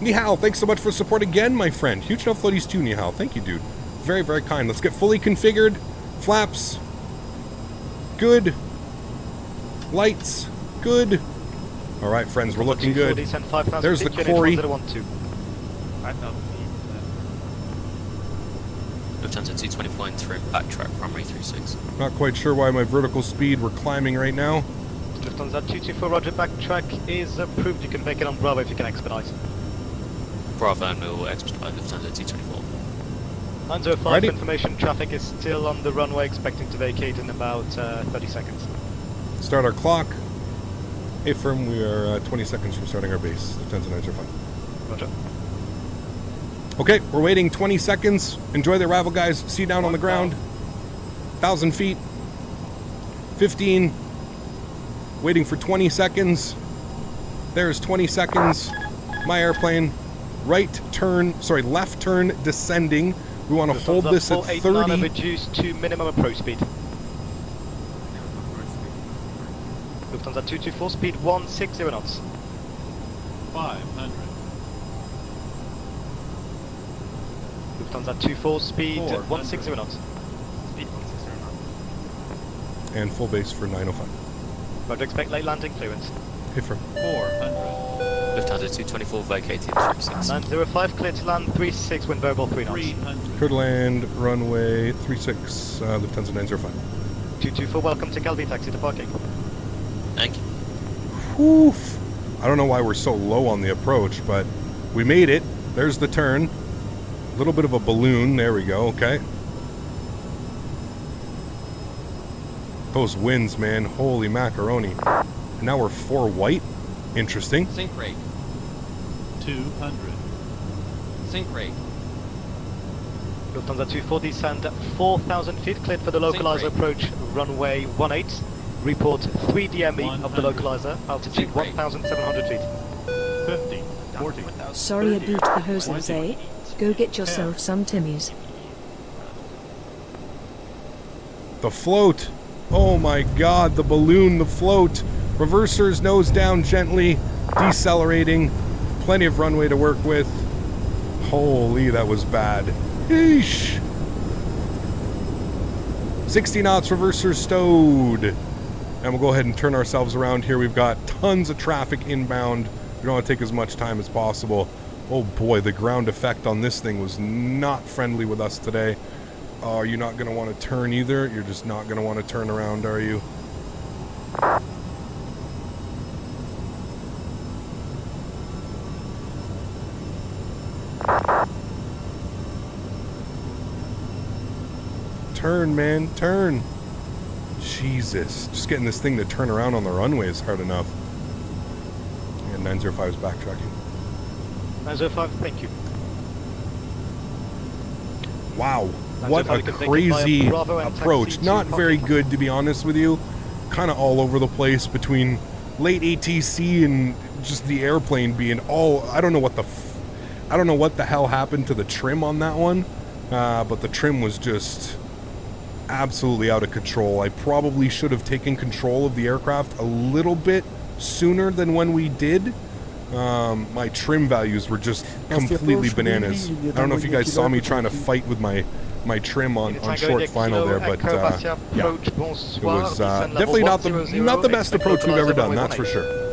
Ni hao, thanks so much for support again, my friend. Huge enough floaties too, Ni hao. Thank you, dude. Very, very kind. Let's get fully configured. Flaps. Good. Lights. Good. All right, friends, we're looking good. There's the quarry. Lufthansa 224 entering backtrack, runway 36. Not quite sure why my vertical speed we're climbing right now. Lufthansa 224, roger, backtrack is approved. You can vacate on Bravo if you can expedite. Bravo and will expedite Lufthansa 224. 905 Alrighty. information, traffic is still on the runway, expecting to vacate in about 30 seconds. Start our clock. Hey firm, we are 20 seconds from starting our base. Lufthansa 905. Roger. Okay, we're waiting 20 seconds. Enjoy the arrival, guys. See you down on the ground. 1,000 feet. 15. Waiting for 20 seconds. There's 20 seconds. My airplane. Left turn descending. We want to hold this at 30. Reduced to minimum approach speed. Lufthansa 224, speed 160 knots. 500. Lufthansa 24, speed 160 knots. Speed 160 knots. And full base for 905. Roger, expect late landing clearance. Hey firm. 400. Lufthansa 224 vacating 36. 905, clear to land 36, wind variable 3 knots. 300. Clear to land, runway 36, Lufthansa 905. 224, welcome to Calvi, taxi to parking. Thank you. Woof. I don't know why we're so low on the approach, but we made it. There's the turn. A little bit of a balloon. There we go. Okay. Those winds, man. Holy macaroni. And now we're 4 white. Interesting. Sync rate. 200. Sync rate. Lufthansa 24, descend 4,000 feet, cleared for the localizer approach, runway 18. Report 3 DME of the localizer, altitude 1,700 feet. 50. 40. Sorry I beat the hoses, eh? Go get yourself some Timmies. The float. Oh my god, the balloon, the float. Reversers, nose down gently. Decelerating. Plenty of runway to work with. Holy, that was bad. Eesh. 60 knots, reversers stowed. And we'll go ahead and turn ourselves around here. We've got tons of traffic inbound. We don't want to take as much time as possible. Oh boy, the ground effect on this thing was not friendly with us today. Oh, you're not going to want to turn either. You're just not going to want to turn around, are you? Turn, man, turn. Jesus, just getting this thing to turn around on the runway is hard enough. And 905 is backtracking. 905, thank you. Wow, what a crazy approach. Not very good, to be honest with you. Kind of all over the place between late ATC and just the airplane being all... I don't know what the hell happened to the trim on that one, but the trim was just absolutely out of control. I probably should have taken control of the aircraft a little bit sooner than when we did. My trim values were just completely bananas. I don't know if you guys saw me trying to fight with my trim on short final there, but yeah, it was definitely not the best approach we've ever done, that's for sure.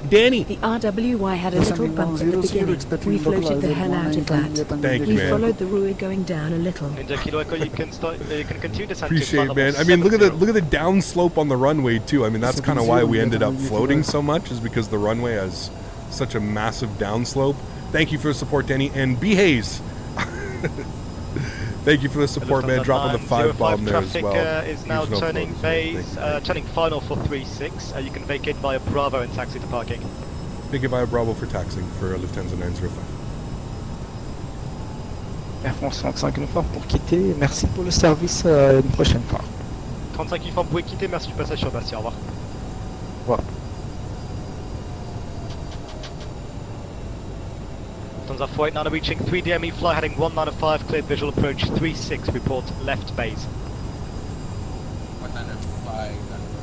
Danny! The RWY had a little bump at the beginning. We floated the hell out of that. Thank you, We man. followed the RUI going down a little. You can continue descent. Appreciate it, man. I mean, look at the down slope on the runway too. I mean, that's kind of why we ended up floating so much, is because the runway has such a massive downslope. Thank you for the support, Danny, and B-Haze. Thank you for the support, man. Dropping the 5 bomb there as well. Traffic is now turning base, turning final for 36. You can vacate via Bravo and taxi to parking. Vacate via Bravo for taxing for Lufthansa 905. Air France 35 uniforme pour quitter. Merci pour le service. Une prochaine fois. 35 uniforme, vous pouvez quitter. Merci du passage sur Bastia. Au revoir. Au revoir. Lufthansa 489 now reaching 3 DME, fly heading 195, cleared visual approach 36, report left base. 195,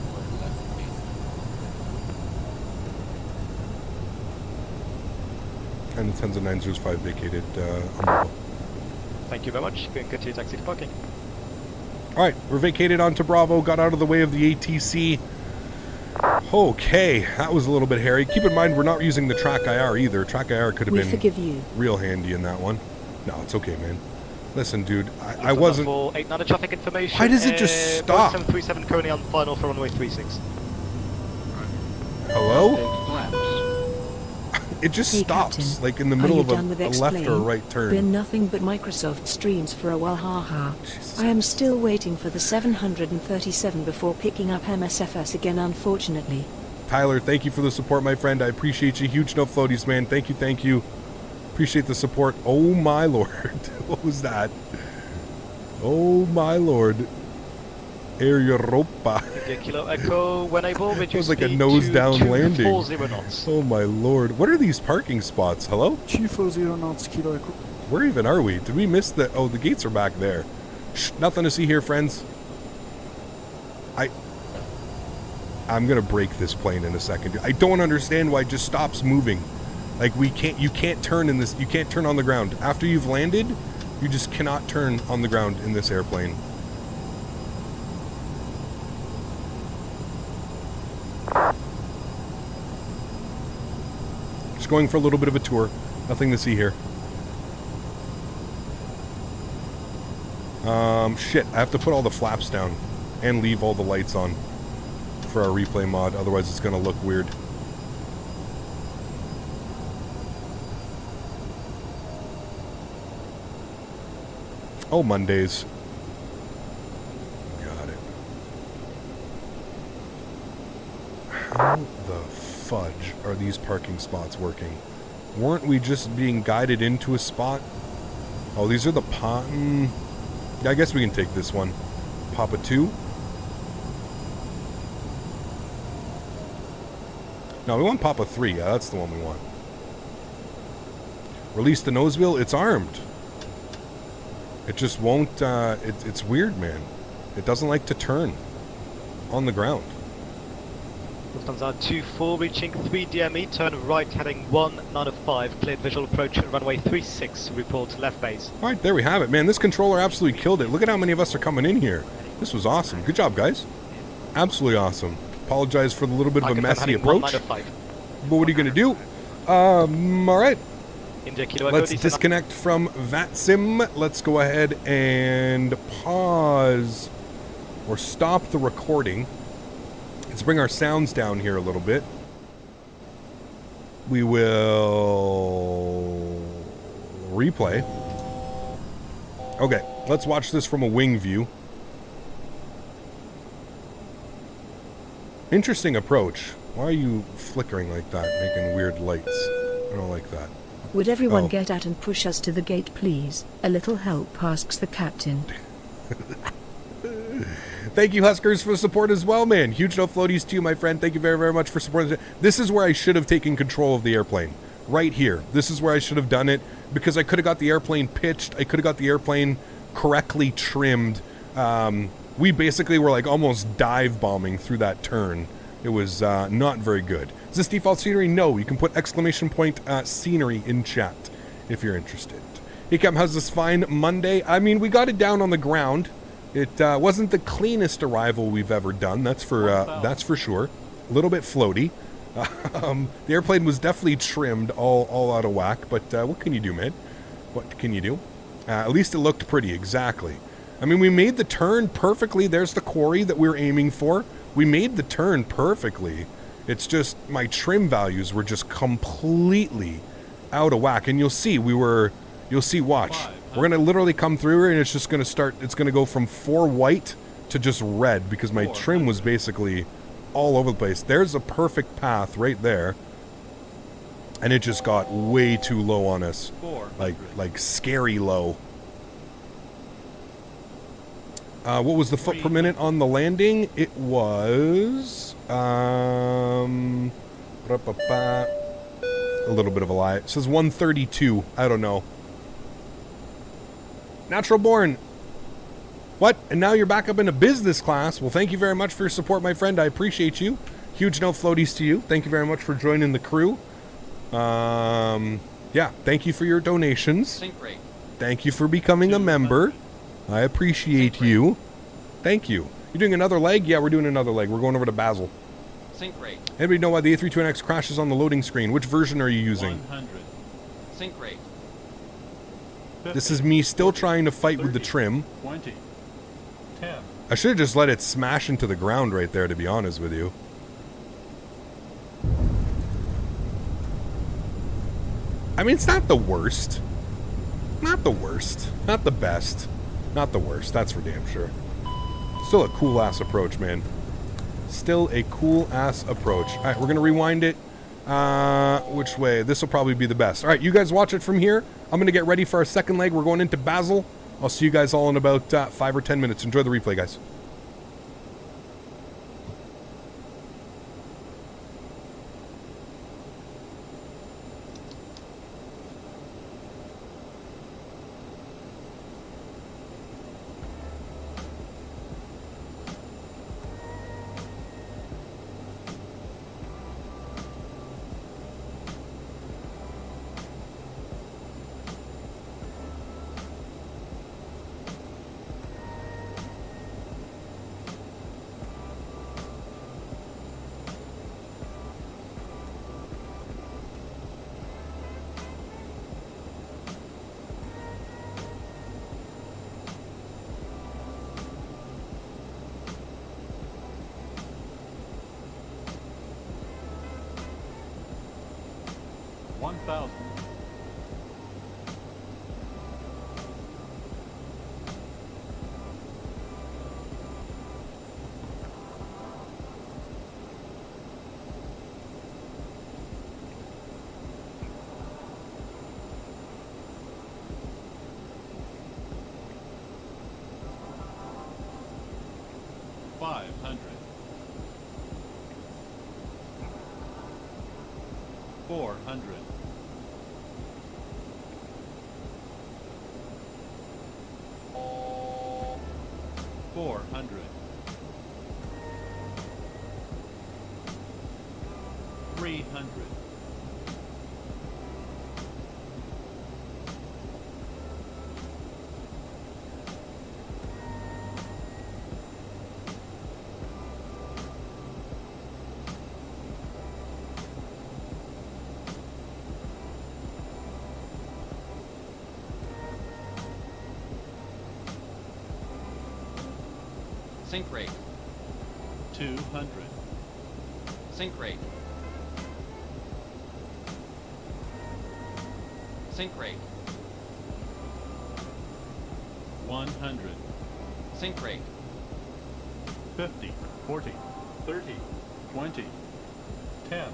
report left base. And Lufthansa 905 vacated on Bravo. Thank you very much. You can continue taxi to parking. Alright, we're vacated onto Bravo, got out of the way of the ATC. Okay, that was a little bit hairy. Keep in mind, we're not using the track IR either. Track IR could have been forgive you. real handy in that one. No, it's okay, man. Listen, dude, I wasn't... For 89 traffic information. Why does it just stop? 737 currently on final for runway 36. Hello? It just Hey, stops, Captain, like in the are middle you of done with a left or explain? right turn. Been nothing but Microsoft streams for a while, haha. I am still waiting for the 737 before picking up MSFS again, unfortunately. Tyler, thank you for the support, my friend. I appreciate you. Huge no floaties, man. Thank you, thank you. Appreciate the support. Oh my lord. What was that? Oh my lord. Air Europa. Kilo Echo, when able, It reduce was like a speed nose to down landing. 240 knots. Oh my lord. What are these parking spots? Hello? 240 knots, Kilo Echo. Where even are we? Did we miss the... Oh, the gates are back there. Shh, nothing to see here, friends. I'm gonna break this plane in a second. I don't understand why it just stops moving. Like, you can't turn in this... You can't turn on the ground. After you've landed, you just cannot turn on the ground in this airplane. Just going for a little bit of a tour. Nothing to see here. Shit, I have to put all the flaps down and leave all the lights on for our replay mod, otherwise it's gonna look weird. Oh, Mondays. Got it. How the fudge are these parking spots working? Weren't we just being guided into a spot? Oh, these are the I guess we can take this one. Papa 2. No, we want Papa 3. Yeah, that's the one we want. Release the nose wheel. It's armed. It just won't... it's weird, man. It doesn't like to turn on the ground. Lufthansa 24 reaching 3 DME, turn right heading 195, cleared visual approach runway 36, report left base. Alright, there we have it. Man, this controller absolutely killed it. Look at how many of us are coming in here. This was awesome. Good job, guys. Absolutely awesome. Apologize for the little bit of a messy approach. But what are you going to do? Alright. Let's disconnect from VATSIM. Let's go ahead and pause or stop the recording. Let's bring our sounds down here a little bit. We will replay. Okay, let's watch this from a wing view. Interesting approach. Why are you flickering like that, making weird lights? I don't like that. Would everyone get out and push us to the gate, please? A little help, asks the captain. Thank you, Huskers, for the support as well, man. Huge no floaties to you, my friend. Thank you very, very much for supporting. This is where I should have taken control of the airplane. Right here. This is where I should have done it, because I could have got the airplane pitched. I could have got the airplane correctly trimmed. We basically were like almost dive bombing through that turn. It was not very good. Is this default scenery? No. You can put exclamation point scenery in chat if you're interested. Hey, Cam, how's this fine Monday? I mean, we got it down on the ground. It wasn't the cleanest arrival we've ever done. That's for sure. A little bit floaty. The airplane was definitely trimmed all out of whack. But what can you do, man? What can you do? At least it looked pretty. Exactly. I mean, we made the turn perfectly. There's the quarry that we were aiming for. We made the turn perfectly. It's just my trim values were just completely out of whack. And you'll see, watch. We're going to literally come through here and it's just going to start, it's going to go from 4 white to just red because my trim was basically all over the place. There's a perfect path right there. And it just got way too low on us. Like scary low. What was the foot per minute on the landing? It was... a little bit of a lie. It says 132. I don't know. Natural born. What? And now you're back up into business class. Well, thank you very much for your support, my friend. I appreciate you. Huge no floaties to you. Thank you very much for joining the crew. Yeah, thank you for your donations. Thank you for becoming a member. I appreciate you. Thank you. You're doing another leg? Yeah, we're doing another leg. We're going over to Basel. Sync rate. Anybody know why the A320X crashes on the loading screen? Which version are you using? 100. Sync rate. This is me still trying to fight with the trim. 20. 10. I should have just let it smash into the ground right there, to be honest with you. I mean, it's not the worst. Not the worst. Not the best. Not the worst, that's for damn sure. Still a cool-ass approach, man. Still a cool-ass approach. All right, we're going to rewind it. Which way? This will probably be the best. All right, you guys watch it from here. I'm going to get ready for our second leg. We're going into Basel. I'll see you guys all in about 5 or 10 minutes. Enjoy the replay, guys. Sink rate. 200. Sink rate. Sink rate. 100. Sink rate. 50. 40. 30. 20. 10.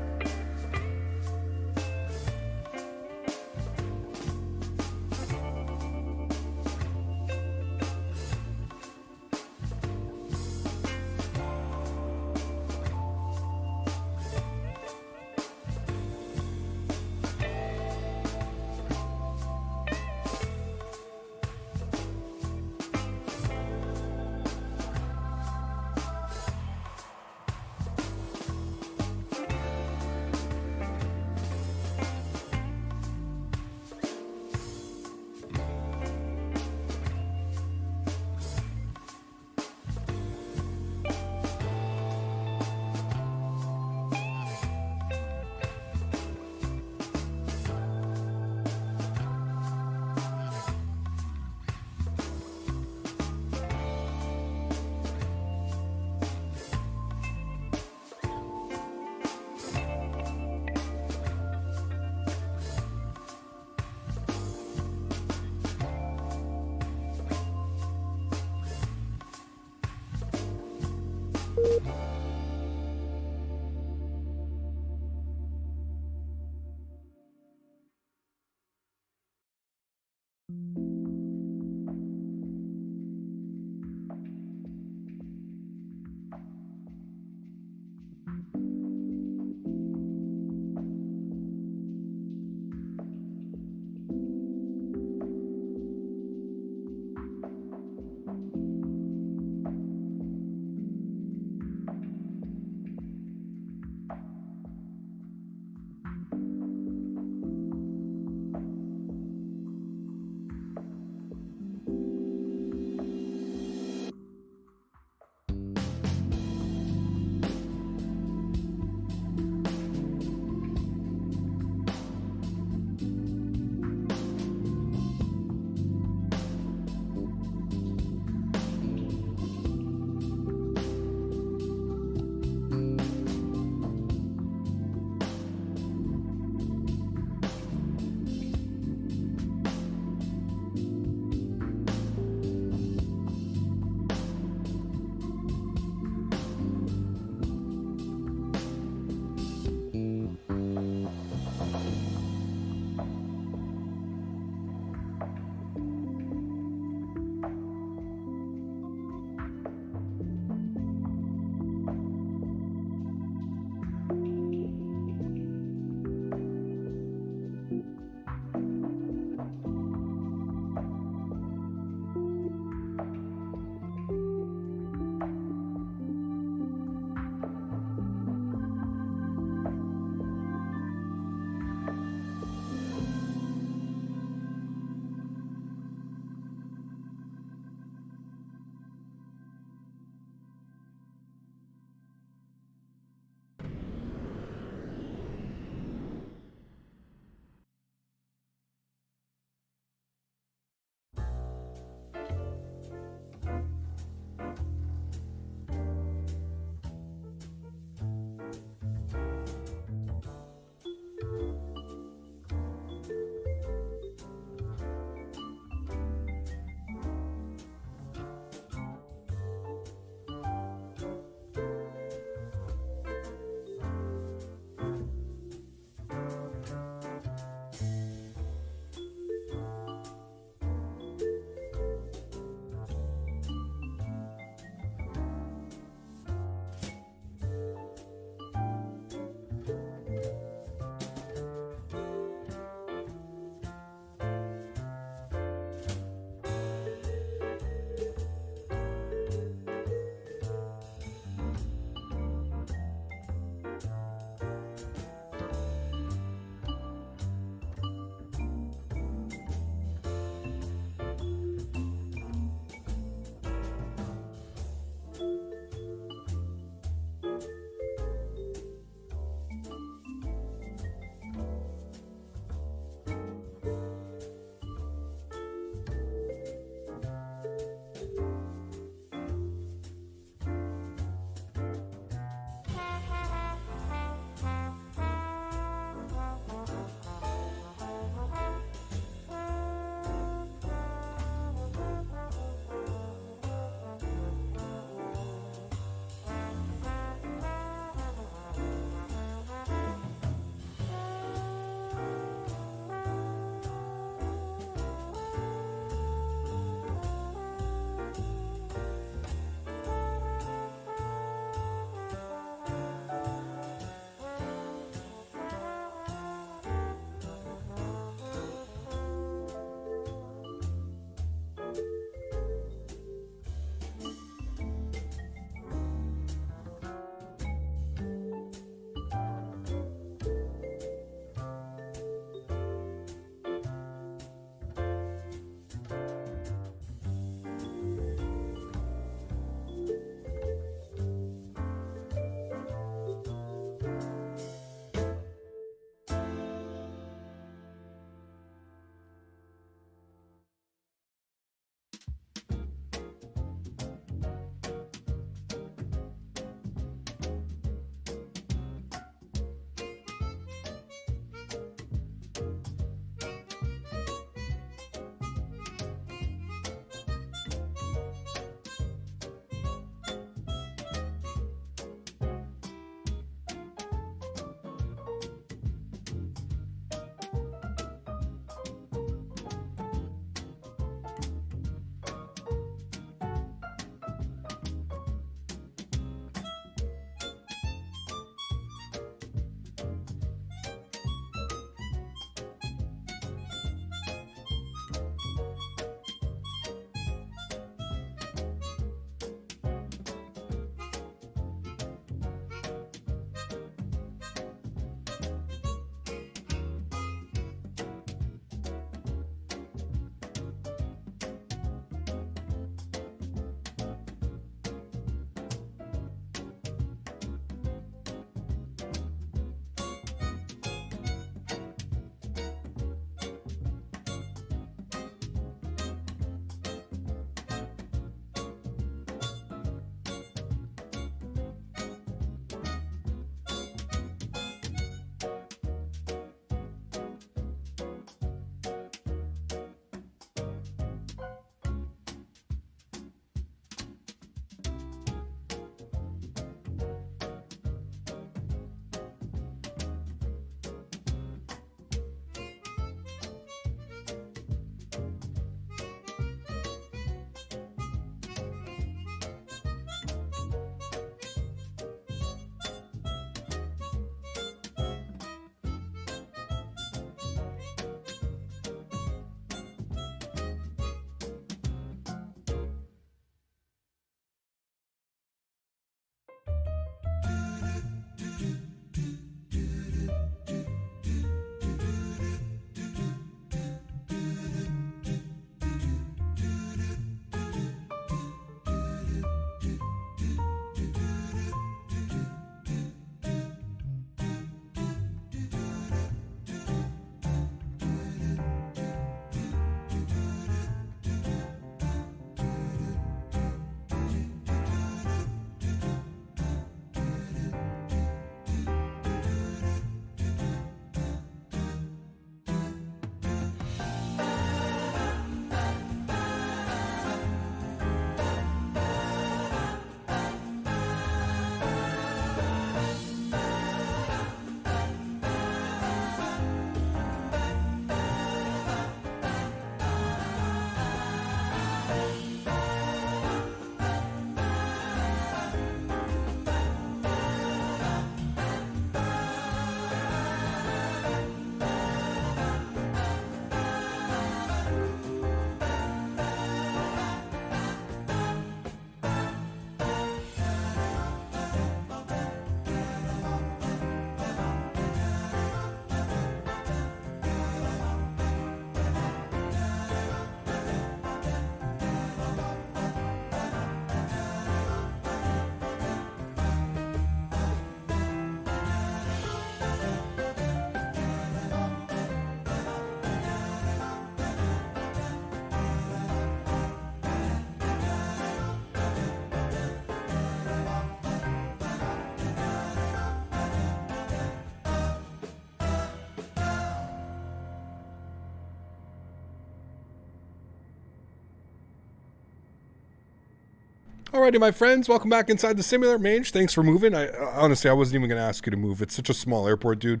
Alrighty, my friends, welcome back inside the simulator. Mange, thanks for moving. Honestly, I wasn't even going to ask you to move. It's such a small airport, dude.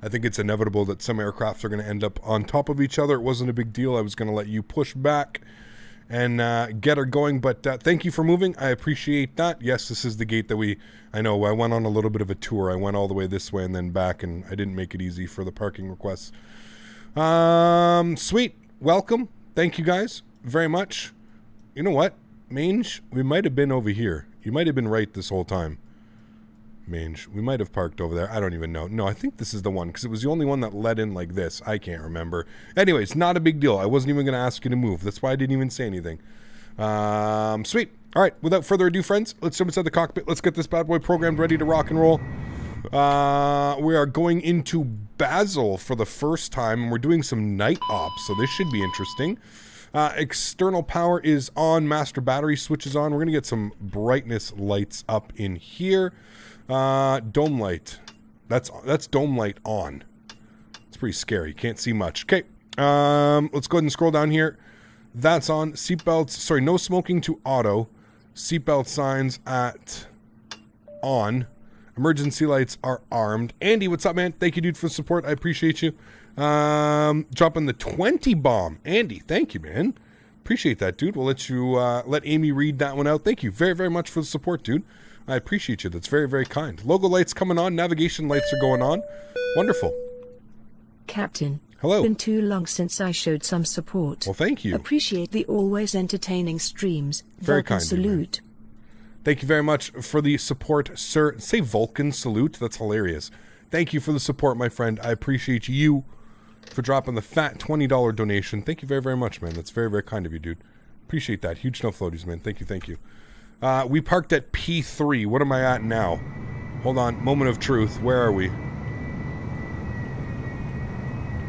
I think it's inevitable that some aircraft are going to end up on top of each other. It wasn't a big deal. I was going to let you push back and get her going, but thank you for moving. I appreciate that. Yes, this is the gate that I know I went on a little bit of a tour. I went all the way this way and then back, and I didn't make it easy for the parking requests. Sweet. Welcome. Thank you guys very much. You know what? Mange, we might have been over here. You might have been right this whole time. Mange, we might have parked over there. I don't even know. No, I think this is the one because it was the only one that led in like this. I can't remember. Anyways, not a big deal. I wasn't even going to ask you to move. That's why I didn't even say anything. Sweet. All right, without further ado, friends, let's jump inside the cockpit. Let's get this bad boy programmed, ready to rock and roll. We are going into Basel for the first time, and we're doing some night ops, so this should be interesting. External power is on, master battery switch is on. We're going to get some brightness lights up in here. Dome light. That's dome light on. It's pretty scary. Can't see much. Okay. Let's go ahead and scroll down here. That's on. Seatbelts. Sorry, no smoking to auto. Seatbelt signs at on. Emergency lights are armed. Andy, what's up, man? Thank you, dude, for the support. I appreciate you. Dropping the 20 bomb. Andy, thank you, man. Appreciate that, dude. We'll let you let Amy read that one out. Thank you very, very much for the support, dude. I appreciate you. That's very, very kind. Logo lights coming on. Navigation lights are going on. Wonderful. Captain. Hello. Been too long since I showed some support. Well, thank you. Appreciate the always entertaining streams. Very Vulcan kind. salute. Thank you very much for the support, sir. Say Vulcan salute. That's hilarious. Thank you for the support, my friend. I appreciate you for dropping the fat $20 donation. Thank you very, very much, man. That's very, very kind of you, dude. Appreciate that. Huge snow floaties, man. Thank you, thank you. We parked at P3. What am I at now? Hold on. Moment of truth. Where are we?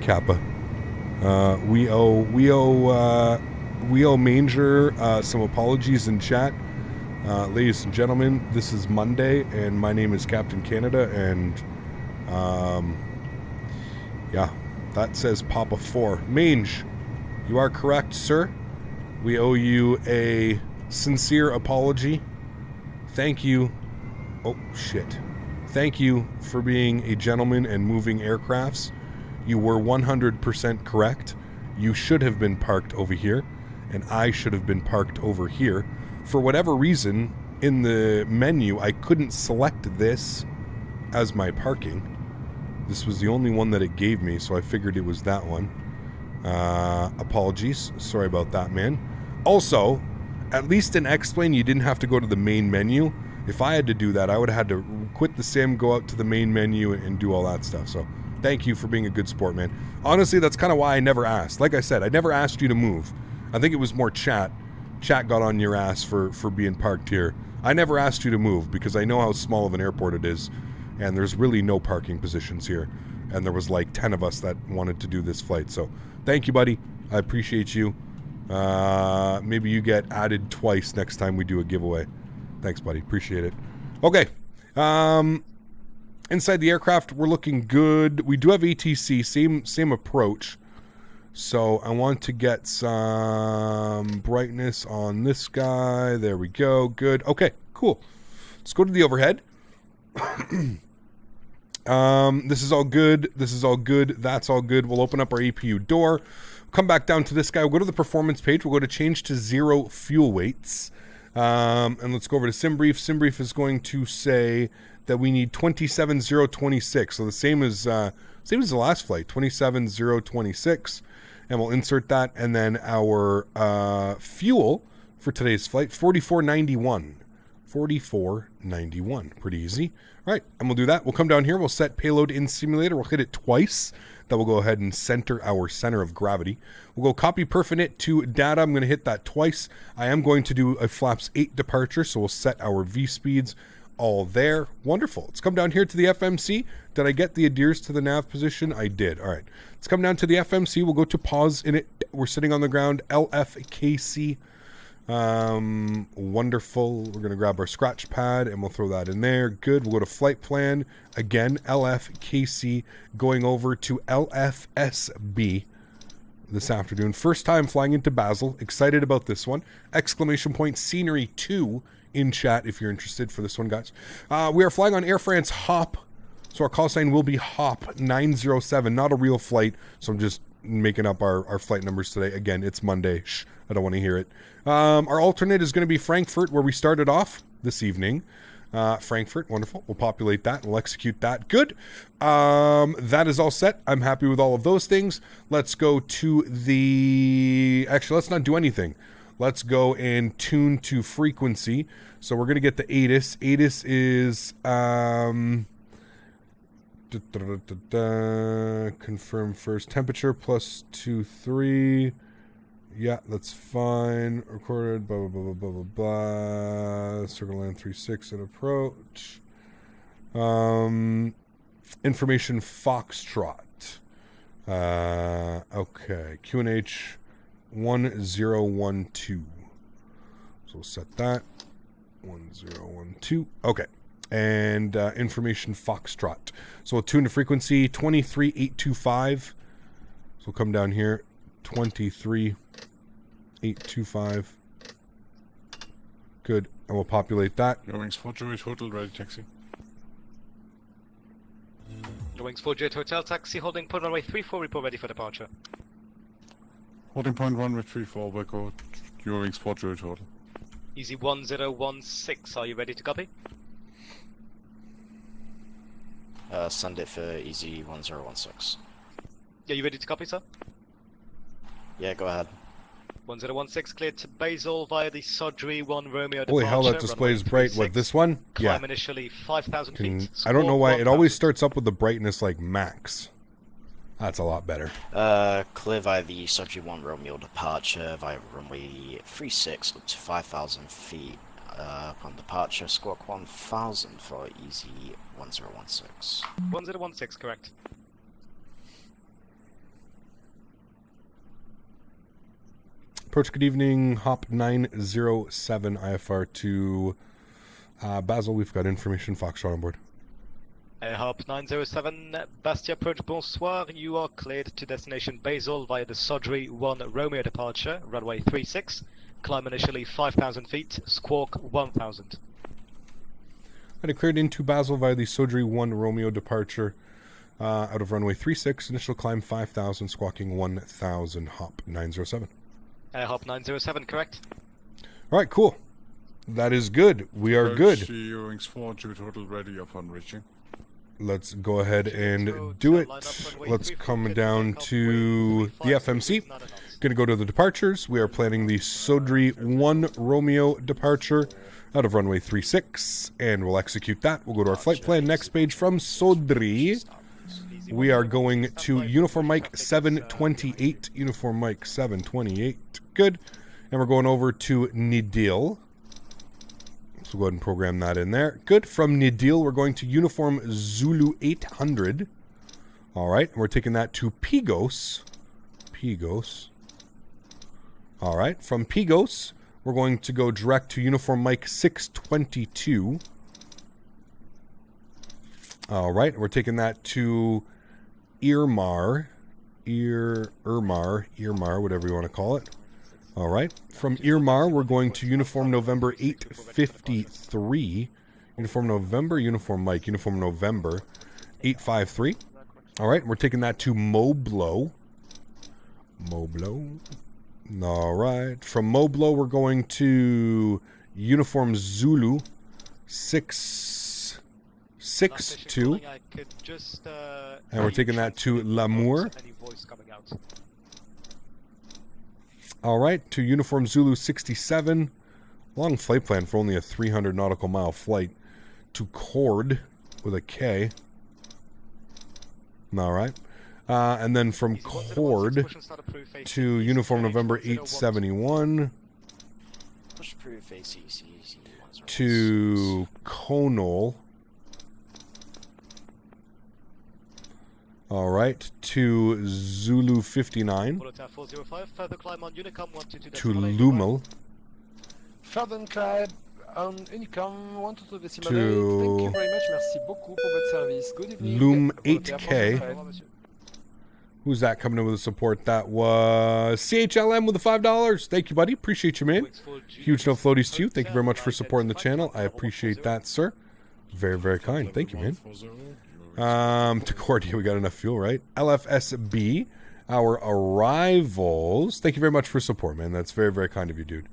Kappa. We owe Manger some apologies in chat. Ladies and gentlemen, this is Monday, and my name is Captain Canada, and yeah, that says Papa 4. Mange, you are correct, sir. We owe you a sincere apology. Thank you. Oh, shit. Thank you for being a gentleman and moving aircrafts. You were 100% correct. You should have been parked over here, and I should have been parked over here. For whatever reason, in the menu, I couldn't select this as my parking. This was the only one that it gave me, so I figured it was that one. Apologies. Sorry about that, man. Also, at least in X-Plane, you didn't have to go to the main menu. If I had to do that, I would have had to quit the sim, go out to the main menu, and do all that stuff. So, thank you for being a good sport, man. Honestly, that's kind of why I never asked. Like I said, I never asked you to move. I think it was more chat. Chat got on your ass for being parked here. I never asked you to move because I know how small of an airport it is, and there's really no parking positions here. And there was like 10 of us that wanted to do this flight. So, thank you, buddy. I appreciate you. Maybe you get added twice next time we do a giveaway. Thanks, buddy. Appreciate it. Okay. Inside the aircraft, we're looking good. We do have ATC, same approach. So I want to get some brightness on this guy. There we go. Good. Okay, cool. Let's go to the overhead. This is all good. This is all good. That's all good. We'll open up our APU door. Come back down to this guy. We'll go to the performance page. We'll go to change to 0 fuel weights. And let's go over to SimBrief. SimBrief is going to say that we need 27,026. So the same as the last flight, 27,026. And we'll insert that. And then our fuel for today's flight, 4491. 4491. Pretty easy. All right, and we'll do that. We'll come down here. We'll set payload in simulator. We'll hit it twice. That will go ahead and center our center of gravity. We'll go copy perfinit to data. I'm going to hit that twice. I am going to do a flaps 8 departure, so we'll set our V speeds all there. Wonderful. Let's come down here to the FMC. Did I get the adheres to the nav position? I did. All right. Let's come down to the FMC. We'll go to pause in it. We're sitting on the ground. LFKC. Wonderful. We're going to grab our scratch pad and we'll throw that in there. Good. We'll go to flight plan. Again, LFKC, going over to LFSB. this afternoon. First time flying into Basel. Excited about this one. Exclamation point Scenery 2 in chat if you're interested for this one, guys. We are flying on Air France Hop. So our call sign will be Hop 907. Not a real flight. So I'm just making up our flight numbers today. Again, it's Monday. Shh, I don't want to hear it. Our alternate is going to be Frankfurt, where we started off this evening. Frankfurt, wonderful. We'll populate that. We'll execute that. Good. That is all set. I'm happy with all of those things. Let's go to the... Actually, let's not do anything. Let's go and tune to frequency. So we're going to get the ATIS. ATIS is... confirm first. Temperature plus 23. Yeah, that's fine. Recorded, blah, blah, blah, blah, blah, blah. Circle land 36 at approach. Information Foxtrot. Okay. QNH 1012. So we'll set that. 1012. Okay. And information Foxtrot. So we'll tune to frequency 23825. So we'll come down here. 23825. Good. And we'll populate that. Your wings 4 Jury total, ready taxi. Your wings 4 Jet Hotel taxi, holding point runway 34, report ready for departure. Holding point runway 34, we'll go your wings 4 Jury total. Easy 1016, are you ready to copy? Send it for easy 1016. Yeah, you ready to copy, sir? Yeah, go ahead. 1016 cleared to Basel via the Sodri 1 Romeo departure. Holy hell, that display is bright. What, this one? Yeah. Climb initially 5,000 feet. I don't know why. It always starts up with the brightness like max. That's a lot better. Clear via the Sodri 1 Romeo departure via runway 36 up to 5,000 feet. Upon departure, squawk 1000 for easy 1016. 1016, correct. Approach, good evening. Hop 907 IFR to Basel. We've got information Foxtrot on board. Hop 907, Bastia approach, bonsoir. You are cleared to destination Basel via the Sodri 1 Romeo departure, runway 36. Climb initially 5,000 feet, squawk 1000. I declared into Basel via the Sodri 1 Romeo departure out of runway 36. Initial climb 5,000, squawking 1,000. Hop 907. Hop 907, correct. All right, cool. That is good. We are good. Your wings 4 Jury total, ready upon reaching. Let's go ahead and do it. Let's come down to the FMC. Going to go to the departures. We are planning the Sodri 1 Romeo departure out of runway 36, and we'll execute that. We'll go to our flight plan. Next page from Sodri. We are going to Uniform Mike 728. Uniform Mike 728. Good. And we're going over to Nidil. So go ahead and program that in there. Good. From Nidil, we're going to Uniform Zulu 800. All right. And we're taking that to Pigos. Pigos. All right. From Pigos, we're going to go direct to Uniform Mike 622. All right. We're taking that to Irmar, whatever you want to call it. All right. From Irmar, we're going to Uniform November 853. Uniform November, Uniform Mike, Uniform November 853. All right. We're taking that to Moblo. Moblo. All right. From Moblo, we're going to Uniform Zulu 662. And we're taking that to Lamour. All right, to Uniform Zulu 67. Long flight plan for only a 300 nautical mile flight. To Cord with a K. All right. And then from Cord to Uniform November 871. To Conal. All right, to Zulu 59. To Lumel. Further climb on Honeycomb 122 To Thank you very much. Merci beaucoup pour votre service. Good evening. Loom 8K. Who's that coming in with the support? That was CHLM with the $5. Thank you, buddy. Appreciate you, man. Huge no floaties to you. Thank you very much for supporting the channel. I appreciate that, sir. Very, very kind. Thank you, man. To Cordia, we got enough fuel, right? LFSB, our arrivals. Thank you very much for support, man. That's very, very kind of you, dude.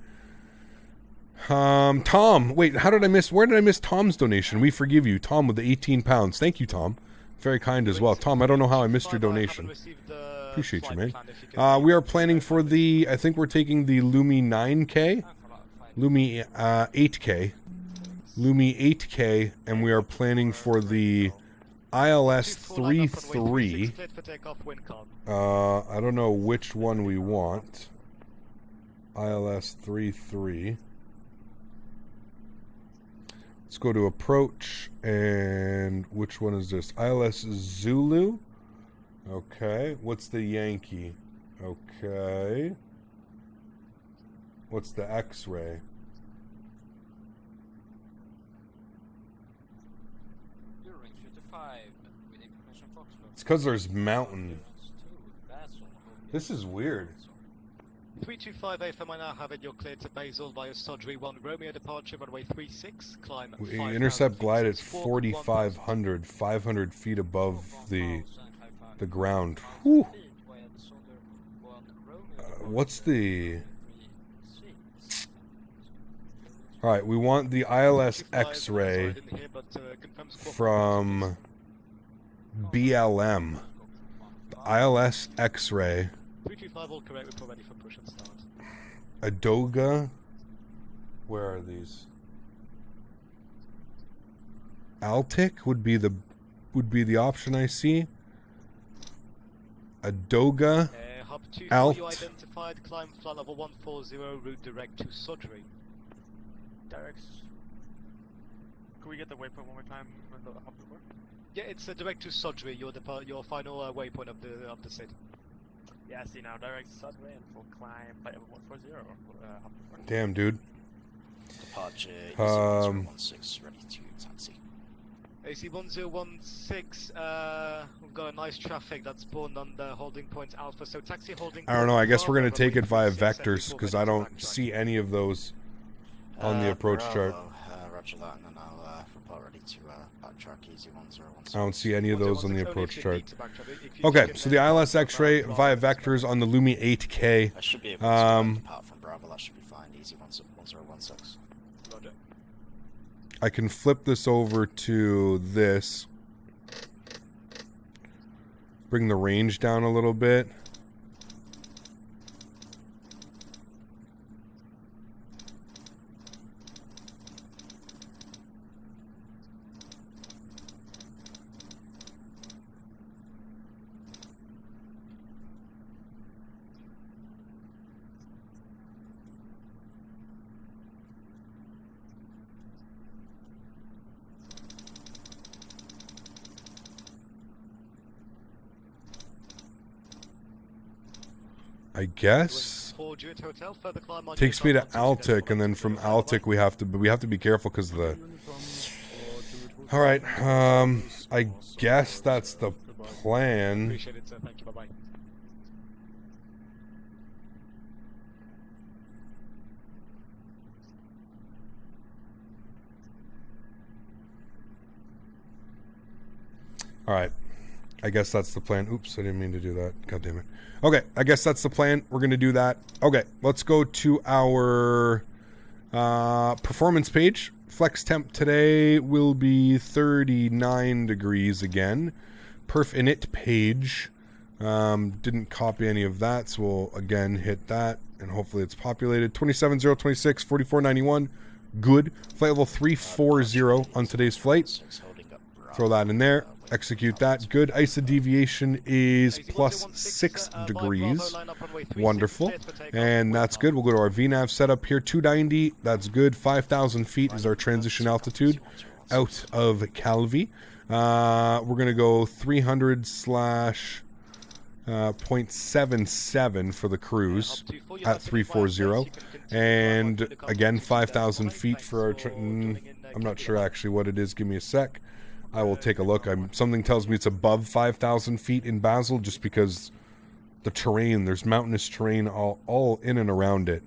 Tom. Wait, how did I miss? Where did I miss Tom's donation? We forgive you. Tom with the 18 pounds. Thank you, Tom. Very kind as well. Tom, I don't know how I missed your donation. Appreciate you, man. We are planning for the, I think we're taking the Lumi 9K, Lumi 8K, Lumi 8K, and we are planning for the ILS 33. I don't know which one we want. ILS 33. Let's go to approach, and which one is this? ILS Zulu. Okay. What's the Yankee? Okay. What's the X-ray? It's because there's mountain. This is weird. 3258 for my now have it, you're cleared to Basel via Sodri 1 Romeo departure, runway 36, climb We intercept glide at 4,500, 500 feet above the ground. Whew. What's the... Alright, we want the ILS X-ray from BLM. The ILS X-ray. 325 all correct, we're ready for push and start. Adoga. Where are these? Altic would be the option I see. Adoga. Hub 2 Alt. you identified, climb flight level 140, route direct to Sodri. Direct. Can we get the waypoint one more time for the hub to work? Yeah, it's direct to Sodri, your final waypoint of the city. Yeah, I see now. Direct Sodri and full climb flight level 140. Hub to work. Damn, dude. Departure AC1016 ready to taxi. AC1016, we've got a nice traffic that's spawned on the holding point Alpha, so taxi holding I don't know, I guess we're going to take it via vectors, because I don't see any of those on the approach chart. Roger that, and then I'll report ready to backtrack EZ1016. I don't see any of those on the approach chart. Okay, so the ILS X-ray via vectors on the Lumi 8K. I should be able to depart from Bravo, that should be fine. EZ1016. Roger. I can flip this over to this. Bring the range down a little bit. I guess takes me to Altic, and then from Altic we have to be careful because of the. All right, I guess that's the plan. Appreciate it, sir. Thank you. Bye bye. All right, I guess that's the plan. Oops, I didn't mean to do that. God damn it. Okay, I guess that's the plan. We're going to do that. Okay, let's go to our performance page. Flex temp today will be 39 degrees again. Perf init page. Didn't copy any of that, so we'll again hit that, and hopefully it's populated. 27026, 4491. Good. Flight level 340 on today's flight. Throw that in there. Execute that. Good. ISA deviation is plus 6 degrees. Wonderful. And that's good. We'll go to our VNAV setup here. 290. That's good. 5,000 feet is our transition altitude out of Calvi. We're going to go 300 slash 0.77 for the cruise at 340. And again, 5,000 feet for our... I'm not sure actually what it is. Give me a sec. I will take a look. Something tells me it's above 5,000 feet in Basel, just because the terrain. There's mountainous terrain all in and around it.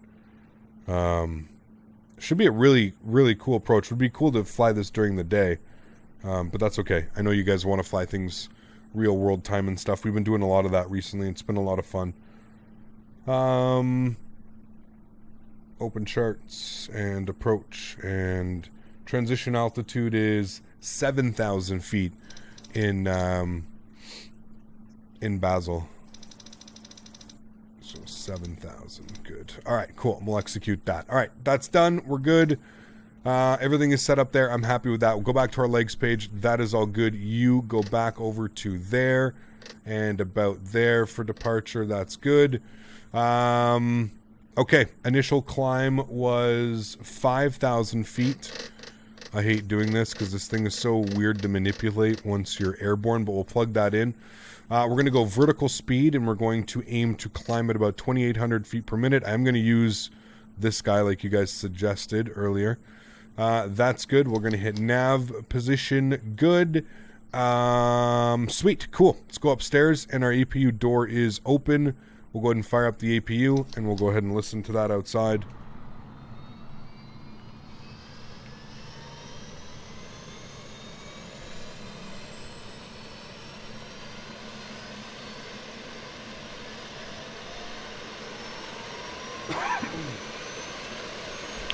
Should be a really, really cool approach. Would be cool to fly this during the day, but that's okay. I know you guys want to fly things real world time and stuff. We've been doing a lot of that recently. It's been a lot of fun. Open charts and approach, and transition altitude is 7,000 feet in Basel. So 7,000. Good. All right, cool. We'll execute that. All right, that's done. We're good. Everything is set up there. I'm happy with that. We'll go back to our legs page. That is all good. You go back over to there and about there for departure. That's good. Okay, initial climb was 5,000 feet. I hate doing this because this thing is so weird to manipulate once you're airborne, but we'll plug that in. We're going to go vertical speed, and we're going to aim to climb at about 2,800 feet per minute. I'm going to use this guy like you guys suggested earlier. That's good. We're going to hit nav position. Good. Sweet. Cool. Let's go upstairs, and our APU door is open. We'll go ahead and fire up the APU, and we'll go ahead and listen to that outside.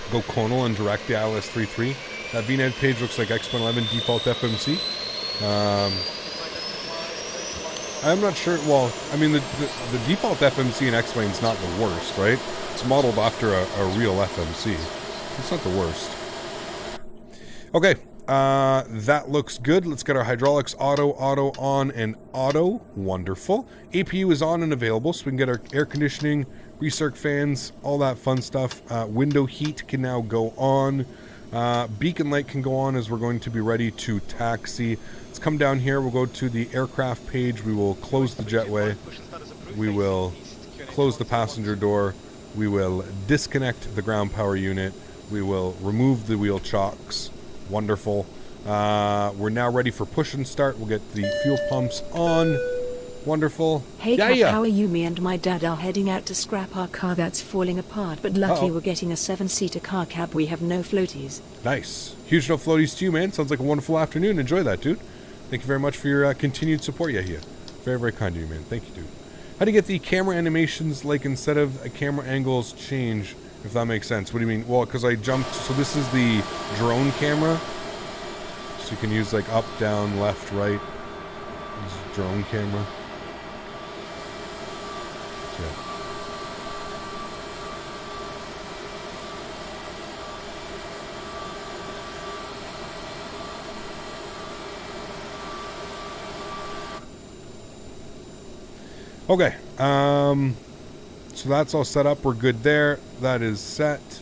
Go conal and direct the ILS 33. That VNAV page looks like X111 default FMC. I'm not sure. Well, I mean, the default FMC in X-Wing is not the worst, right? It's modeled after a real FMC. It's not the worst. Okay, that looks good. Let's get our hydraulics auto on, and auto. Wonderful. APU is on and available, so we can get our air conditioning, recirc fans, all that fun stuff. Window heat can now go on. Beacon light can go on as we're going to be ready to taxi. Let's come down here. We'll go to the aircraft page. We will close the jetway. We will close the passenger door. We will disconnect the ground power unit. We will remove the wheel chocks. Wonderful. We're now ready for push and start. We'll get the fuel pumps on. Wonderful. Hey, Koch, how are you? Me and my dad are heading out to scrap our car that's falling apart, but lucky we're getting a 7-seater car cab. We have no floaties. Nice. Huge no floaties to you, man. Sounds like a wonderful afternoon. Enjoy that, dude. Thank you very much for your continued support, Yahia. Very, very kind of you, man. Thank you, dude. How do you get the camera animations, like, instead of camera angles change, if that makes sense? What do you mean? Well, because I jumped, so this is the drone camera. So you can use, like, up, down, left, right. This is drone camera. So, yeah. Okay, so that's all set up. We're good there. That is set.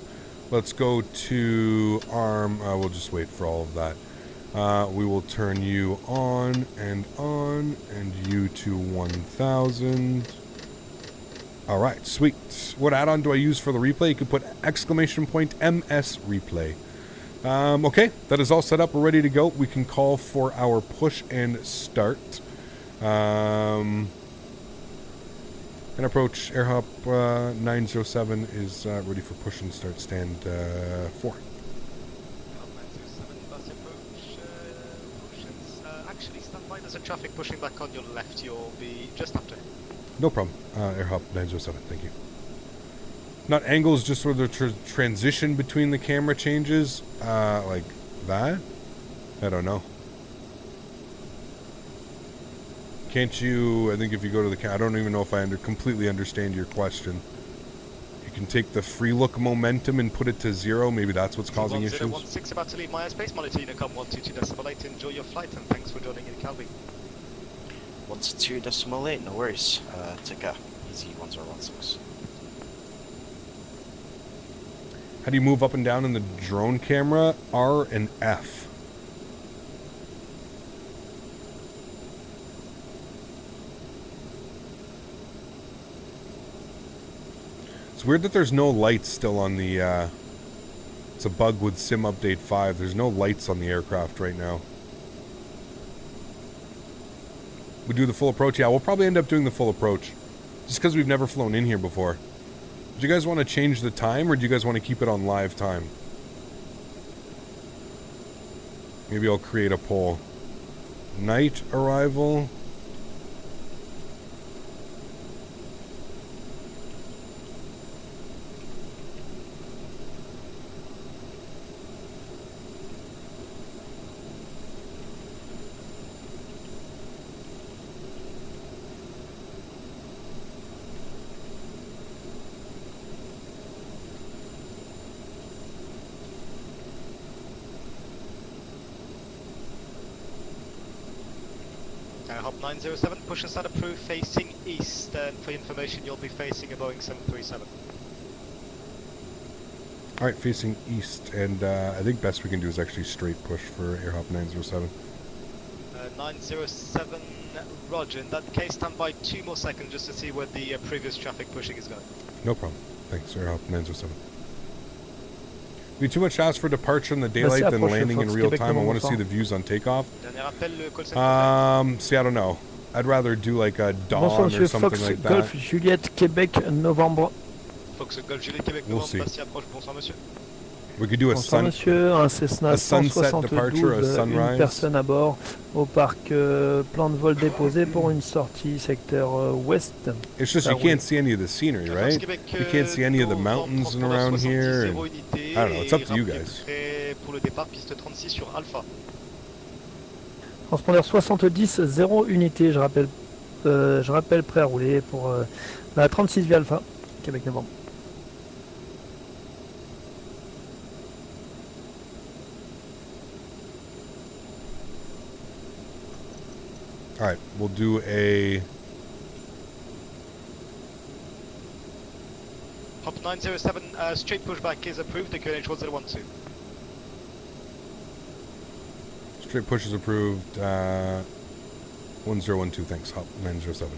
Let's go to ARM. We'll just wait for all of that. We will turn you on, and you to 1000. All right, sweet. What add-on do I use for the replay? You can put exclamation point MS replay. Okay, that is all set up. We're ready to go. We can call for our push and start. And approach AirHop 907 is ready for push and start stand 4. Actually, stand by. There's a traffic pushing back on your left. You'll be just after. No problem. AirHop 907. Thank you. Not angles, just sort of the transition between the camera changes, like that. I don't know. Can't you, I think if you go to the I don't even know if I completely understand your question. You can take the free look momentum and put it to 0. Maybe that's what's causing issues. 1016 about to leave my airspace. Monitor Unicom 122.8. Enjoy your flight, and thanks for joining in Calvi. 122.8, no worries. Take a easy 1016. How do you move up and down in the drone camera? R and F. It's weird that there's no lights still on the, it's a bug with Sim Update 5. There's no lights on the aircraft right now. We do the full approach? Yeah, we'll probably end up doing the full approach. Just because we've never flown in here before. Do you guys want to change the time, or do you guys want to keep it on live time? Maybe I'll create a poll. Night arrival. Hop 907, push inside approved, facing east, and for information you'll be facing a Boeing 737. Alright, facing east, and I think best we can do is actually straight push for AirHop 907. 907, roger. In that case, stand by 2 more seconds just to see where the previous traffic pushing is going. No problem. Thanks, AirHop 907. Be too much to ask for departure in the daylight than landing in real time. I want to see the views on takeoff. See, I don't know. I'd rather do like a dawn or something Fox, like that. Golf Juliette Québec Novembre. Fox Golf Juliette Québec We'll Novembre, see. Bastia approche, bonsoir monsieur. We could do a, Bonsoir monsieur, un Cessna a sunset 172, departure, a une sunrise. personne à bord, au parc plan de vol déposé pour une sortie secteur ouest. It's just you can't see any of the scenery, right? You can't see any of the mountains and around here. And, I don't know, it's up to you guys. Pour le départ, piste 36 sur Alpha. Transpondeur 70, 0 unité, je rappelle prêt à rouler pour la 36 via Alpha, Québec Novembre. Alright, we'll do a... Hop 907, straight pushback is approved, the QNH 1012. Straight push is approved. 1012, thanks. Hop 907.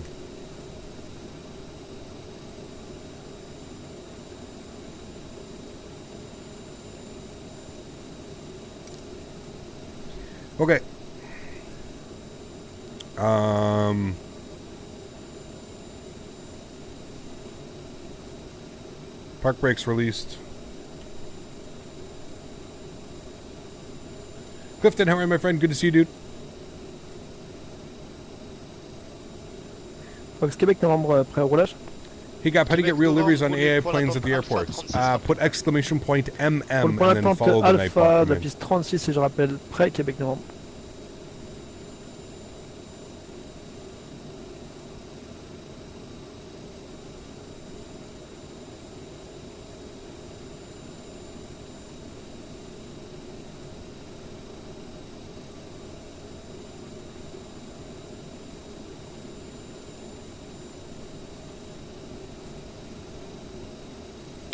Okay. Park brakes released. Clifton, how are you, my friend? Good to see you, dude. Fox Québec Novembre, prêt au roulage. Hey, Gap, how do you get real liveries on AI planes at the airports? Put exclamation point MM and then follow the night Alpha bot de la piste 36 et je rappelle prêt Québec Novembre.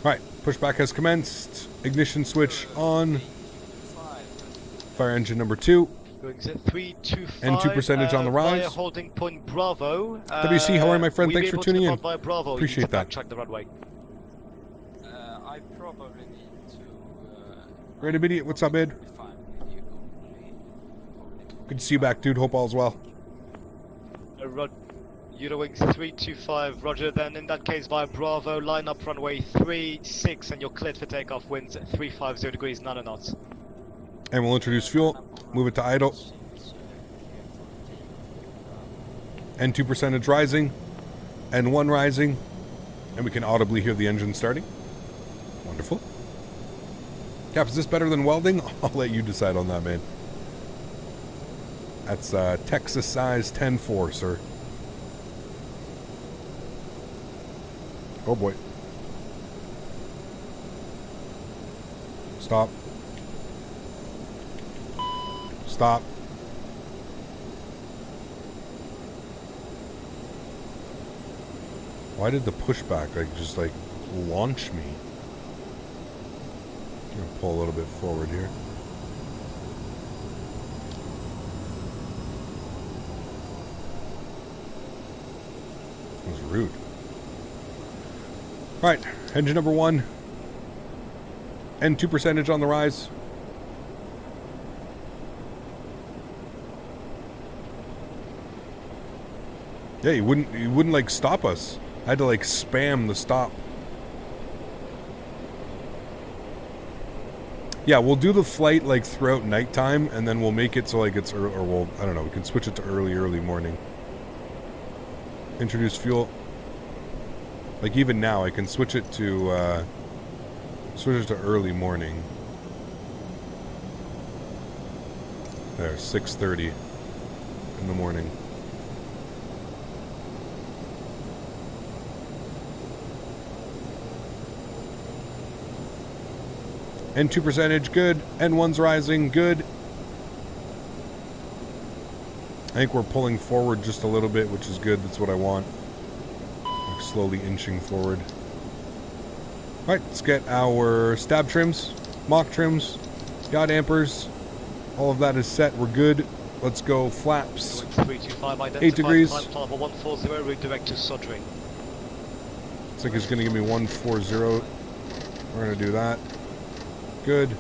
Alright, pushback has commenced. Ignition switch on. Fire engine number 2. N2 percentage on the rise. Holding point Bravo. WC, how are you, my friend? Thanks for tuning in. Bravo. Appreciate that. Check the runway. I probably need to... Great immediate, what's up, Ed? Good to see you back, dude. Hope all's well. Eurowings 325, roger. Then in that case, via Bravo, line up runway 36, and you're cleared for takeoff. Winds 350 degrees, 9 knots. And we'll introduce fuel. Move it to idle. N2 percentage rising. N1 rising. And we can audibly hear the engine starting. Wonderful. Cap, is this better than welding? I'll let you decide on that, man. That's Texas size 10-4, sir. Oh boy. Stop. Stop. Why did the pushback just launch me? I'm gonna pull a little bit forward here. That was rude. Alright, engine number 1. N2 percentage on the rise. Yeah, he wouldn't like stop us. I had to like spam the stop. Yeah, we'll do the flight like throughout nighttime, and then we'll make it so like it's or we'll, I don't know, we can switch it to early morning. Introduce fuel. Like even now, I can switch it to early morning. There, 6:30 in the morning. N2 percentage, good. N1's rising, good. I think we're pulling forward just a little bit, which is good. That's what I want. Like slowly inching forward. Alright, let's get our stab trims, mock trims, yaw dampers. All of that is set. We're good. Let's go flaps. 8 degrees. Looks like it's going to give me 140. We're going to do that. Good.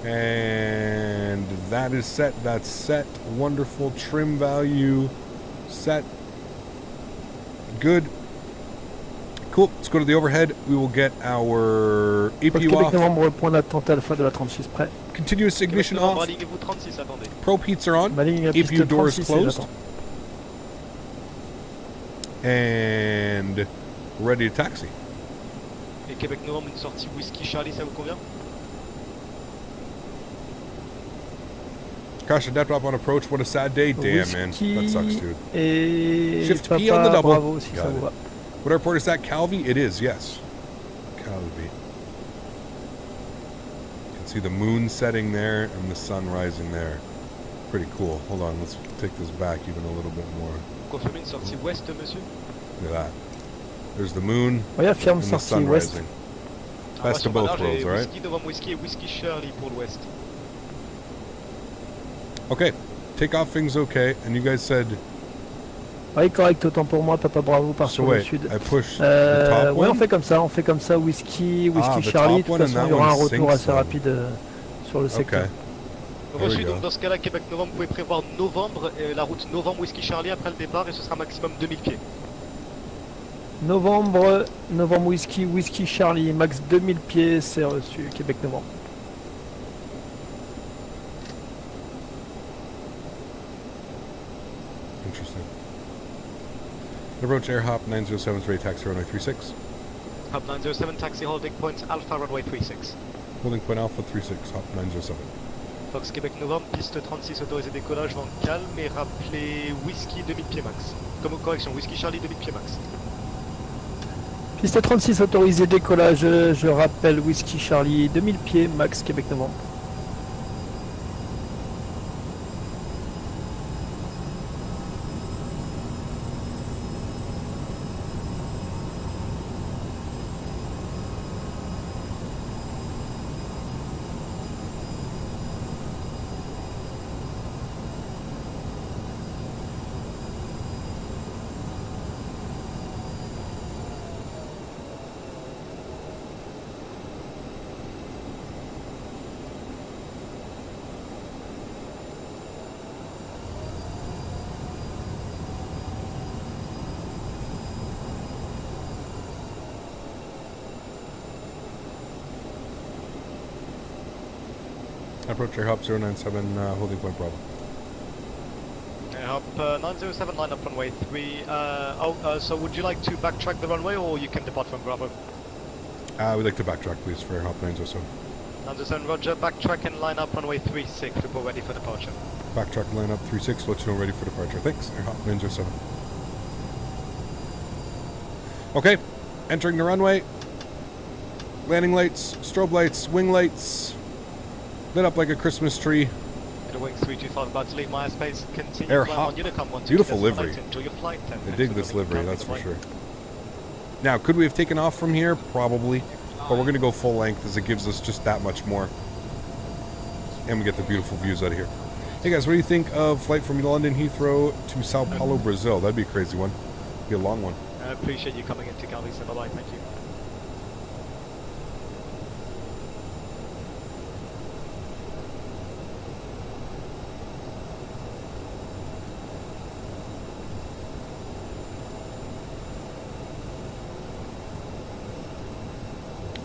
And that is set. That's set. Wonderful. Trim value set. Good. Cool. Let's go to the overhead. We will get our APU off. Continuous ignition off. Pro heats are on. APU doors closed. And we're ready to taxi. Et Québec Novembre, une sortie Whisky Charlie, ça vous convient? Gosh, adept up on approach. What a sad day. Damn, man. That sucks, dude. Shift Papa, P on the double. bravo, si ça vous va. What airport is that? Calvi? It is, yes. Calvi. You can see the moon setting there and the sun rising there. Pretty cool. Hold on, let's take this back even a little bit more. Confirmez une sortie ouest, monsieur? Look at that. There's the moon Oui, affirme and the sortie sun ouest. rising. Best of both worlds, alright? Whisky devant Whisky et Whisky Charlie pour l'ouest. Okay, takeoff thing's okay, and you guys said... Oui, correct, autant pour moi, Papa Bravo part So sur le wait, sud. I push the top Ouais, one? on fait comme ça, Whisky the Charlie, de top toute one and façon that il y aura un one retour sinks assez then. rapide sur le secteur. Okay. There we Reçu, go. donc dans ce cas-là, Québec Novembre, vous pouvez prévoir novembre, la route novembre Whisky Charlie après le départ et ce sera maximum 2000 pieds. Novembre Whisky Charlie, max 2000 pieds, c'est reçu, Québec Novembre. Interesting. Approach air hop 907 is ready taxi runway 36. Hop 907, taxi holding point Alpha runway 36. Holding point Alpha 36, hop 907. Fox Québec Novembre, piste 36 autorisé décollage, vent calme et rappelez Whisky 2000 pieds max. Comme correction, Whisky Charlie 2000 pieds max. Piste 36 autorisé décollage, je rappelle Whisky Charlie, 2000 pieds, max Québec Novembre. Approach air hop 097, holding point Bravo. Hop 907, line up runway 3. So would you like to backtrack the runway or you can depart from Bravo? We'd like to backtrack, please, for air hop 907. 907, roger, backtrack and line up runway 36, report ready for departure. Backtrack line up 36, let you know ready for departure. Thanks, air hop 907. Okay, entering the runway. Landing lights, strobe lights, wing lights. Lit up like a Christmas tree. Wings 325 about to leave my airspace. Continue Air climb hop. on Unicom 12. Beautiful livery. Enjoy your flight. I dig this livery, that's for sure. Now, could we have taken off from here? Probably. But we're going to go full length as it gives us just that much more. And we get the beautiful views out of here. Hey guys, what do you think of flight from London Heathrow to Sao Paulo, Brazil? That'd be a crazy one. Be a long one. I appreciate you coming into Calvi, so bye-bye, thank you.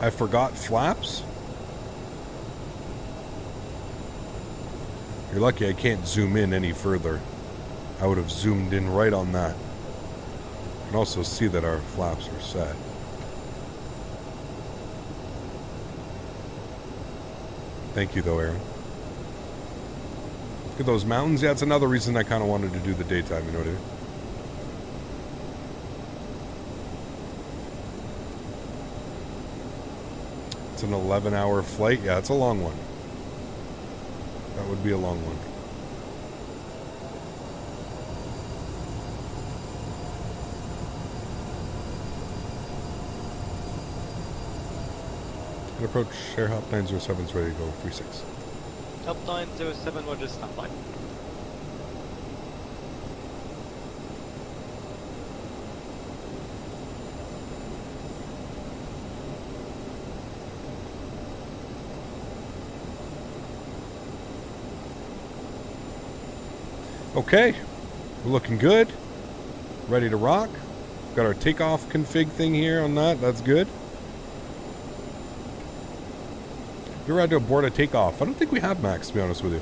I forgot flaps. You're lucky I can't zoom in any further. I would have zoomed in right on that. You can also see that our flaps are set. Thank you though, Erin. Look at those mountains. Yeah, it's another reason I kind of wanted to do the daytime, you know what I mean? It's an 11-hour flight. Yeah, it's a long one. That would be a long one. And approach Air Hop 907 is ready to go, 36. Top 907, Roger, standby. Okay, we're looking good. Ready to rock. Got our takeoff config thing here on that. That's good. You ever had to board a takeoff? I don't think we have, Max, to be honest with you.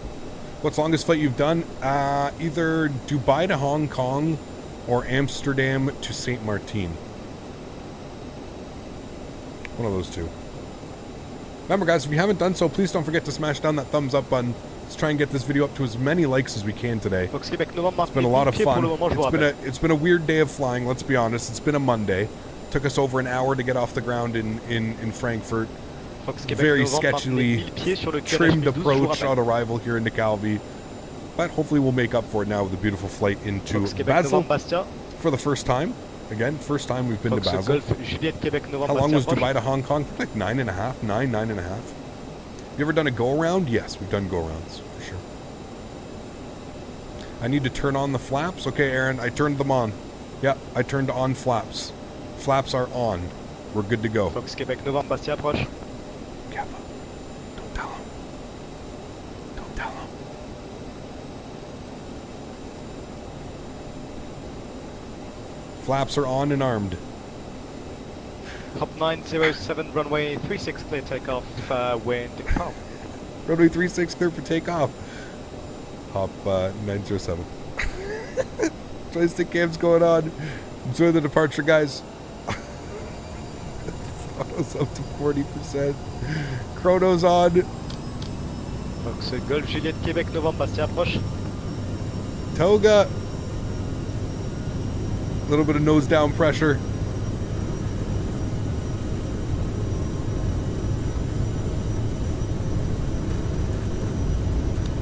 What's longest flight you've done? Either Dubai to Hong Kong or Amsterdam to St. Martin. One of those two. Remember, guys, if you haven't done so, please don't forget to smash down that thumbs up button. Let's try and get this video up to as many likes as we can today. It's been a lot of fun. It's been a weird day of flying, let's be honest. It's been a Monday. Took us over an hour to get off the ground in Frankfurt. Very sketchily trimmed approach on arrival here into Calvi. But hopefully we'll make up for it now with a beautiful flight into Basel for the first time. Again, first time we've been to Basel. How long was Dubai to Hong Kong? Like 9.5. You ever done a go-around? Yes, we've done go-arounds, for sure. I need to turn on the flaps. Okay, Erin, I turned them on. Yeah, I turned on flaps. Flaps are on. We're good to go. Fox Québec, Novembre, Bastia approche. Careful. Don't tell him. Don't tell him. Flaps are on and armed. Hop 907, runway 36, clear takeoff, wind Karl. Runway 36, clear for takeoff. Hop 907. Joystick cam's going on. Enjoy the departure, guys. Throttle's up to 40%. Chrono's on. Fox Golf Juliette, Québec, Novembre, Bastia approche. Toga. A little bit of nose down pressure.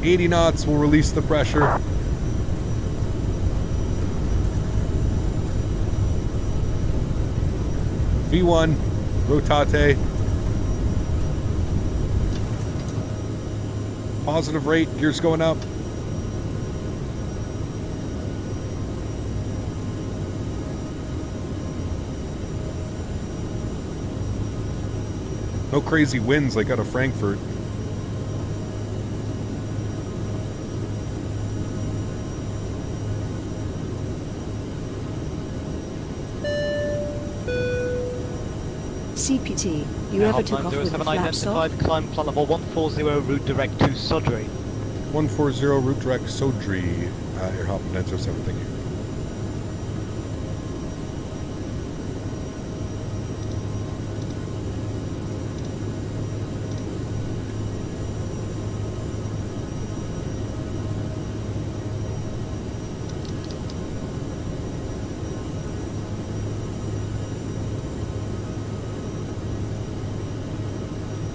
.80 knots will release the pressure. V1, rotate. Positive rate, gears going up. No crazy winds like out of Frankfurt. CPT, you ever took off with the flaps off? Climb plan level 140, route direct to Sólríkt. 140, route direct Sólríkt. Air Hop 907, thank you.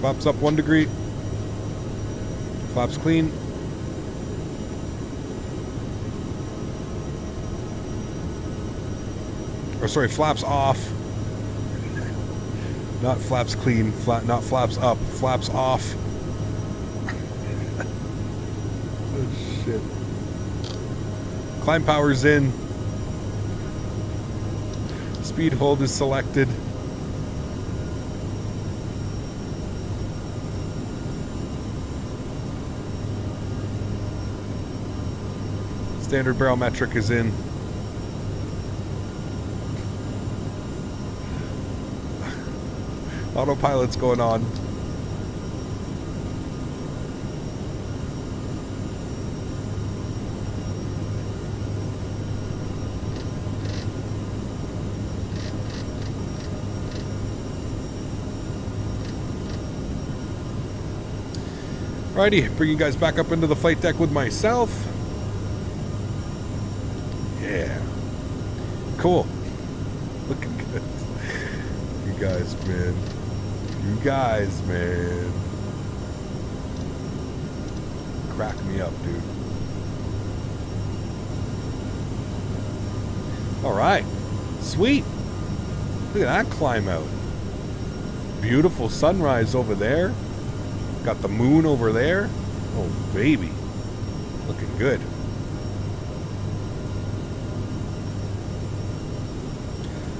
Flaps up 1 degree. Flaps clean. Or sorry, flaps off. Not flaps clean. Not flaps up. Flaps off. Oh shit. Climb power's in. Speed hold is selected. Standard barometric is in. Autopilot's going on. Alrighty, bring you guys back up into the flight deck with myself. Yeah. Cool. Looking good. You guys, man. You guys, man. Crack me up, dude. Alright. Sweet. Look at that climb out. Beautiful sunrise over there. Got the moon over there. Oh, baby. Looking good.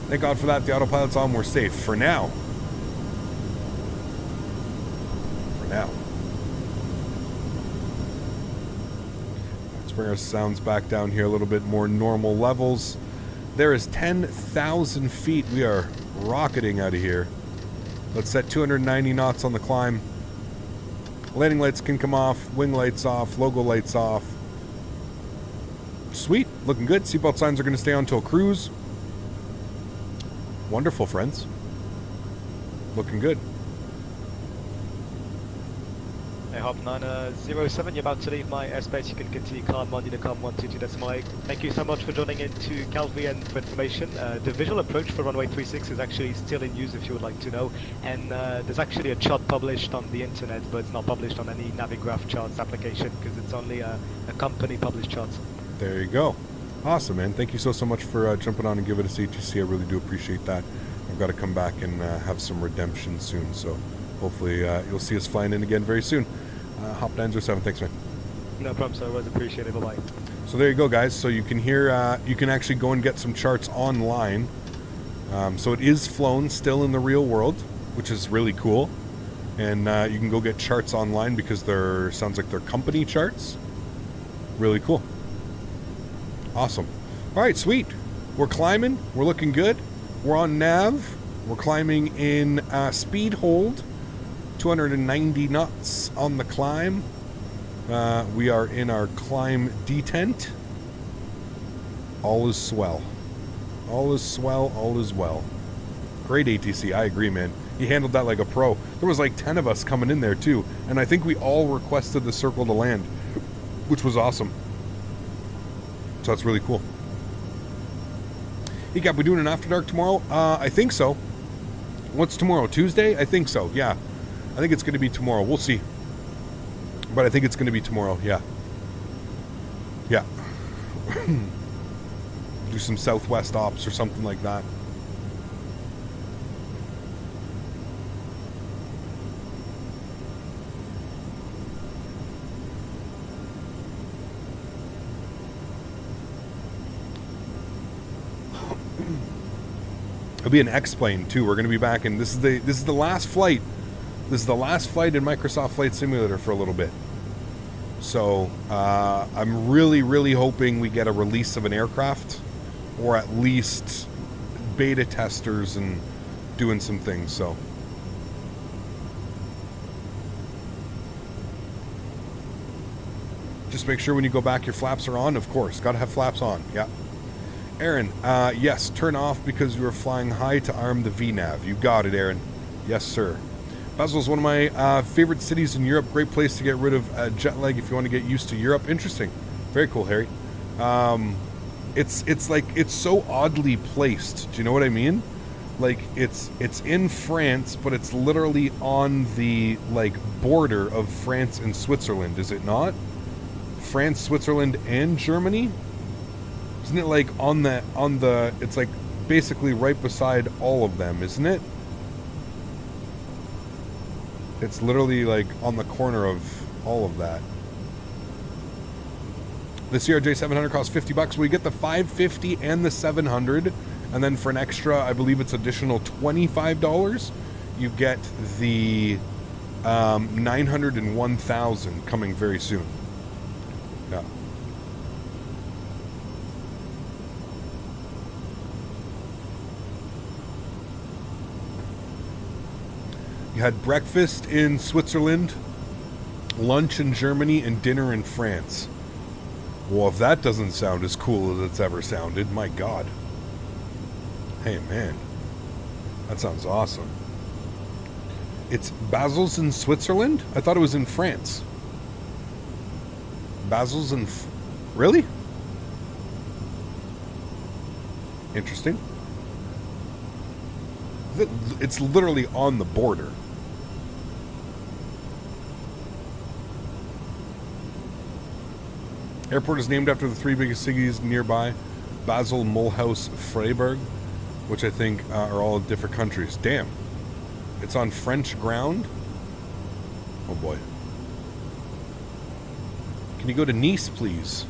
Thank God for that. The autopilot's on. We're safe. For now. For now. Let's bring our sounds back down here a little bit more normal levels. There is 10,000 feet. We are rocketing out of here. Let's set 290 knots on the climb. Landing lights can come off, wing lights off, logo lights off. Sweet, looking good. Seatbelt signs are going to stay on until cruise. Wonderful, friends. Looking good. Hey, Hop 907, you're about to leave my airspace. You can continue climb on Unicom 122.8. Thank you so much for joining into Calvi and for information. The visual approach for runway 36 is actually still in use if you would like to know. And there's actually a chart published on the internet, but it's not published on any Navigraph charts application because it's only a company published chart. There you go. Awesome, man. Thank you so much for jumping on and giving us ATC. I really do appreciate that. I've got to come back and have some redemption soon, so hopefully you'll see us flying in again very soon. Hop 907, thanks, man. No problem, sir. Always appreciate it. Bye-bye. So there you go, guys. So you can hear, you can actually go and get some charts online. So it is flown still in the real world, which is really cool. And you can go get charts online because they're, sounds like they're company charts. Really cool. Awesome. All right, sweet. We're climbing. We're looking good. We're on nav. We're climbing in speed hold. 290 knots on the climb. We are in our climb detent. All is swell. All is swell. All is well. Great ATC. I agree, man. He handled that like a pro. There was like 10 of us coming in there too, and I think we all requested the circle to land, which was awesome. So that's really cool. Hey, Cap, we doing an after dark tomorrow? I think so. What's tomorrow? Tuesday? I think so. Yeah. I think it's going to be tomorrow. We'll see. But I think it's going to be tomorrow. Yeah. Yeah. Do some Southwest ops or something like that. It'll be an X-plane too. We're going to be back in. This is the last flight. This is the last flight in Microsoft Flight Simulator for a little bit. So I'm really hoping we get a release of an aircraft, or at least beta testers and doing some things. So just make sure when you go back your flaps are on. Of course, got to have flaps on. Yeah. Erin, yes, turn off because you were flying high to arm the VNav. You got it, Erin. Yes, sir. Basel is one of my favorite cities in Europe. Great place to get rid of jet lag if you want to get used to Europe. Interesting. Very cool, Harry. It's like, it's so oddly placed. Do you know what I mean? Like, it's in France, but it's literally on the, like, border of France and Switzerland, is it not? France, Switzerland, and Germany? Isn't it like on the, it's like basically right beside all of them, isn't it? It's literally like on the corner of all of that. The CRJ700 costs $50. We get the 550 and the 700, and then for an extra, I believe it's additional $25, you get the 900 and 1000 coming very soon. Yeah. You had breakfast in Switzerland, lunch in Germany, and dinner in France. Well, if that doesn't sound as cool as it's ever sounded, my God. Hey, man. That sounds awesome. It's Basel's in Switzerland? I thought it was in France. Basel's in... Really? Interesting. It's literally on the border. Airport is named after the three biggest cities nearby. Basel, Mulhouse, Freiburg, which I think are all different countries. Damn. It's on French ground? Oh boy. Can you go to Nice, please?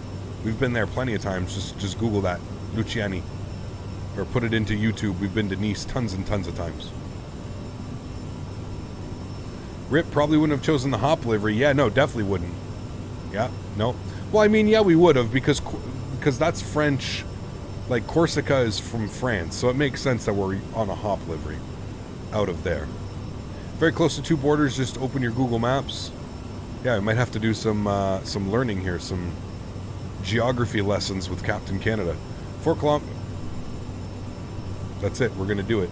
We've been there plenty of times. Just Google that. Luciani. Or put it into YouTube. We've been to Nice tons and tons of times. Rip probably wouldn't have chosen the hop livery. Yeah, no, definitely wouldn't. Yeah, no. Well, I mean, yeah, we would have because that's French. Like, Corsica is from France, so it makes sense that we're on a hop livery out of there. Very close to two borders. Just open your Google Maps. Yeah, I might have to do some learning here, some geography lessons with Captain Canada. 4 kilometers. That's it. We're going to do it.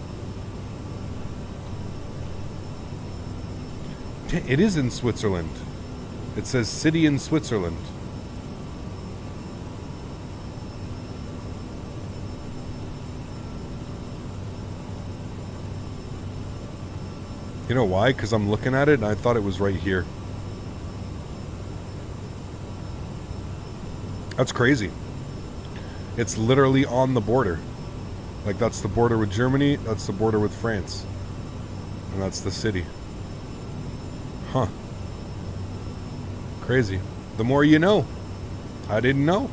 It is in Switzerland. It says city in Switzerland. You know why? Because I'm looking at it and I thought it was right here. That's crazy. It's literally on the border. Like, that's the border with Germany, that's the border with France. And that's the city. Huh. Crazy. The more you know. I didn't know.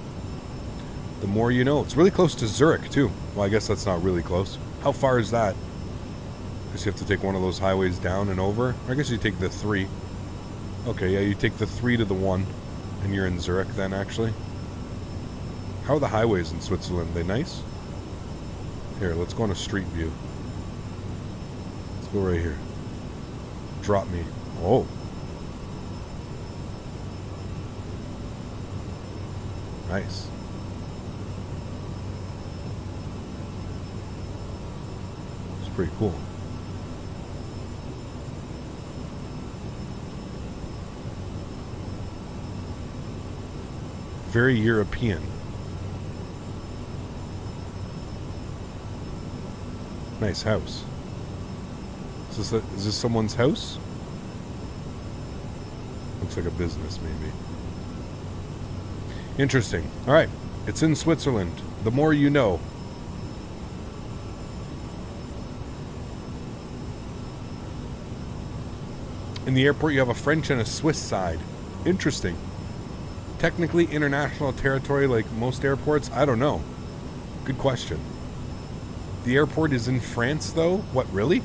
The more you know. It's really close to Zurich, too. Well, I guess that's not really close. How far is that? I guess you have to take one of those highways down and over. I guess you take the 3. Okay, yeah, you take the 3 to the 1. And you're in Zurich then, actually. How are the highways in Switzerland? Are they nice? Here, let's go on a street view. Let's go right here. Drop me. Oh. Nice. It's pretty cool. Very European. Nice house. Is this someone's house? Looks like a business, maybe. Interesting. All right. It's in Switzerland. The more you know. In the airport, you have a French and a Swiss side. Interesting. Technically international territory like most airports? I don't know. Good question. The airport is in France, though? What, really?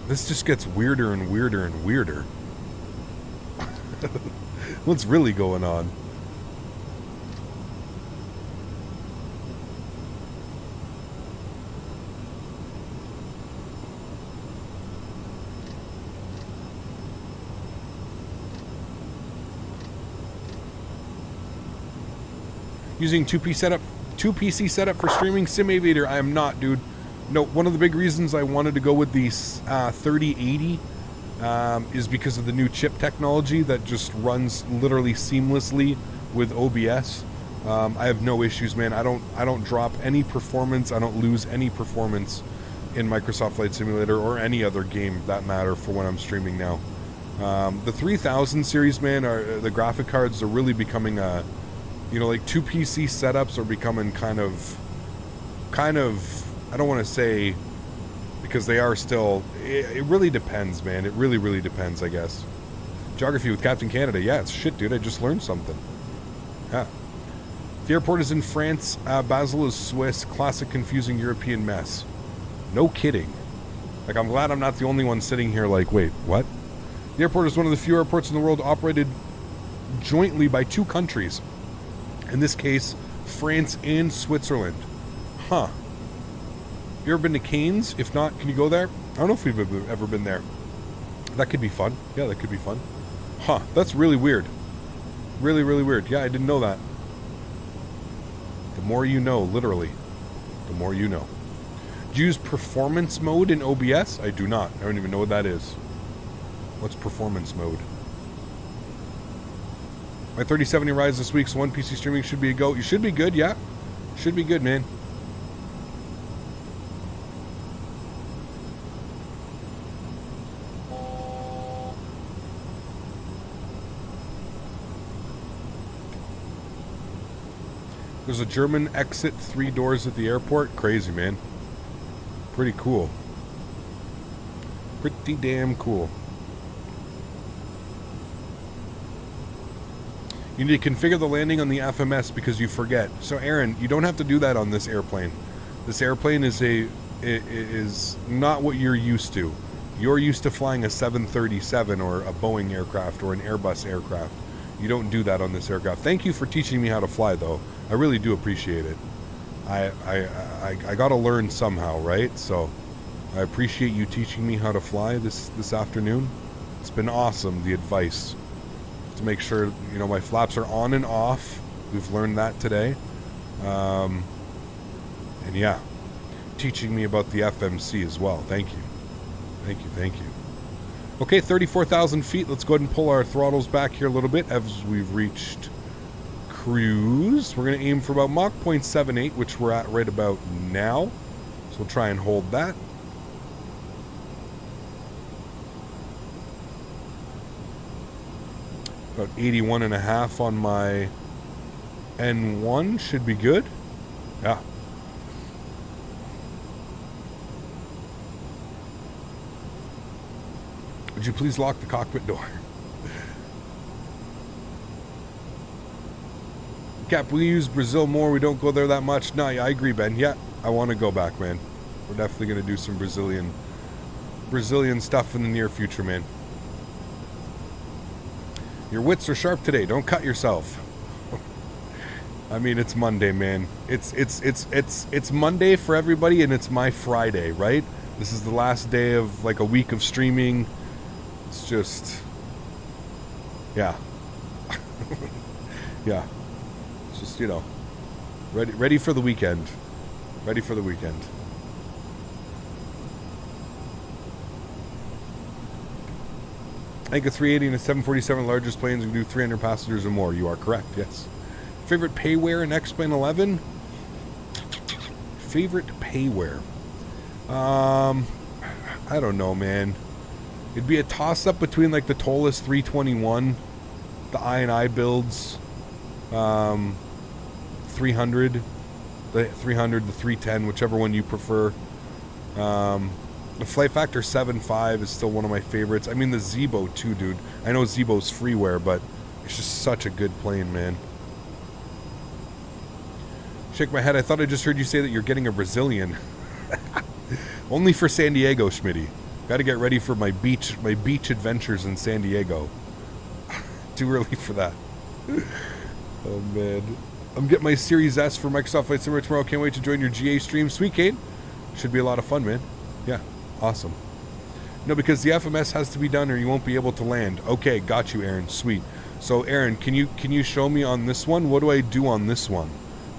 This just gets weirder and weirder and weirder. What's really going on? Using 2PC setup for streaming Sim Aviator. I am not, dude. No, one of the big reasons I wanted to go with the 3080 is because of the new chip technology that just runs literally seamlessly with OBS. I have no issues, man. I don't drop any performance. I don't lose any performance in Microsoft Flight Simulator or any other game that matter for when I'm streaming now. The 3000 series, man, the graphic cards are really becoming a, you know, like 2PC setups are becoming kind of, I don't want to say, because they are still, it really depends, man. It really, really depends, I guess. Geography with Captain Canada. Yeah, it's shit, dude. I just learned something. Yeah. The airport is in France. Basel is Swiss. Classic confusing European mess. No kidding. Like, I'm glad I'm not the only one sitting here like, wait, what? The airport is one of the few airports in the world operated jointly by 2 countries. In this case, France and Switzerland. Huh. You ever been to Cairns? If not, can you go there? I don't know if we've ever been there. That could be fun. Yeah, that could be fun. Huh, that's really weird. Really, really weird. Yeah, I didn't know that. The more you know, literally. The more you know. Do you use performance mode in OBS? I do not. I don't even know what that is. What's performance mode? My 3070 rise this week, so one PC streaming should be a go. You should be good, yeah. Should be good, man. There's a German exit 3 doors at the airport. Crazy, man. Pretty cool. Pretty damn cool. You need to configure the landing on the FMS because you forget. So, Erin, you don't have to do that on this airplane. This airplane is not what you're used to. You're used to flying a 737 or a Boeing aircraft or an Airbus aircraft. You don't do that on this aircraft. Thank you for teaching me how to fly, though. I really do appreciate it. I got to learn somehow, right? So I appreciate you teaching me how to fly this afternoon. It's been awesome, the advice. To make sure, you know, my flaps are on and off. We've learned that today. And yeah, teaching me about the FMC as well. Thank you. Thank you, thank you. Okay, 34,000 feet. Let's go ahead and pull our throttles back here a little bit as we've reached cruise. We're going to aim for about Mach 0.78, which we're at right about now. So we'll try and hold that. About 81.5 on my N1 should be good. Yeah. Would you please lock the cockpit door? Cap, we use Brazil more. We don't go there that much. No, yeah, I agree, Ben. Yeah, I want to go back, man. We're definitely going to do some Brazilian stuff in the near future, man. Your wits are sharp today. Don't cut yourself. I mean, it's Monday, man. It's Monday for everybody, and it's my Friday, right? This is the last day of like a week of streaming. It's just, yeah, yeah. It's just, you know, ready for the weekend. Ready for the weekend. I think a 380 and a 747 largest planes can do 300 passengers or more. You are correct, yes. Favorite payware in X-Plane 11? Favorite payware? I don't know, man. It'd be a toss-up between like the Toliss 321, the I builds, 300, the 300, the 310, whichever one you prefer. The Flight Factor 7.5 is still one of my favorites. I mean, the Zebo too, dude. I know Zebo's freeware, but it's just such a good plane, man. Shake my head. I thought I just heard you say that you're getting a Brazilian. Only for San Diego, Smitty. Got to get ready for my beach adventures in San Diego. Too early for that. Oh, man. I'm getting my Series S for Microsoft Flight Simulator tomorrow. Can't wait to join your GA stream. Sweet, Kane. Should be a lot of fun, man. Yeah. Awesome. No, because the FMS has to be done or you won't be able to land. Okay, got you, Erin. Sweet. So, Erin, can you show me on this one? What do I do on this one?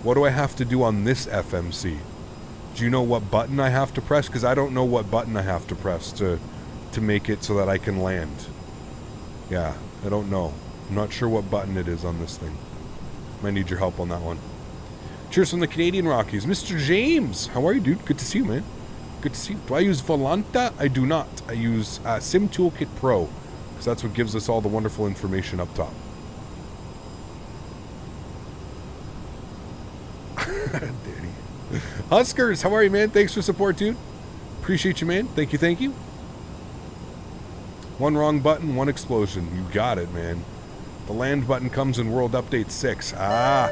What do I have to do on this FMC? Do you know what button I have to press? Because I don't know what button I have to press to make it so that I can land. Yeah, I don't know. I'm not sure what button it is on this thing. Might need your help on that one. Cheers from the Canadian Rockies. Mr. James, how are you, dude? Good to see you, man. Good to see you. Do I use Volanta? I do not. I use Sim Toolkit Pro, because that's what gives us all the wonderful information up top. Danny. Huskers, how are you, man? Thanks for support, dude. Appreciate you, man. Thank you, thank you. One wrong button, one explosion. You got it, man. The land button comes in World Update 6. Ah.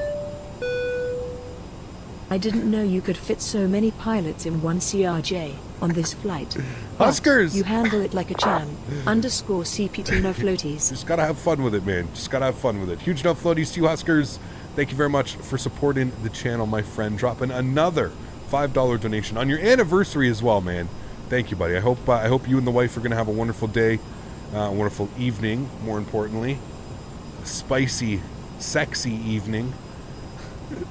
I didn't know you could fit so many pilots in one CRJ on this flight. Huskers! You handle it like a champ. Underscore CPT no floaties. Just gotta have fun with it, man. Just gotta have fun with it. Huge no floaties to you, Huskers. Thank you very much for supporting the channel, my friend. Dropping another $5 donation on your anniversary as well, man. Thank you, buddy. I hope you and the wife are going to have a wonderful day, a wonderful evening, more importantly. A spicy, sexy evening.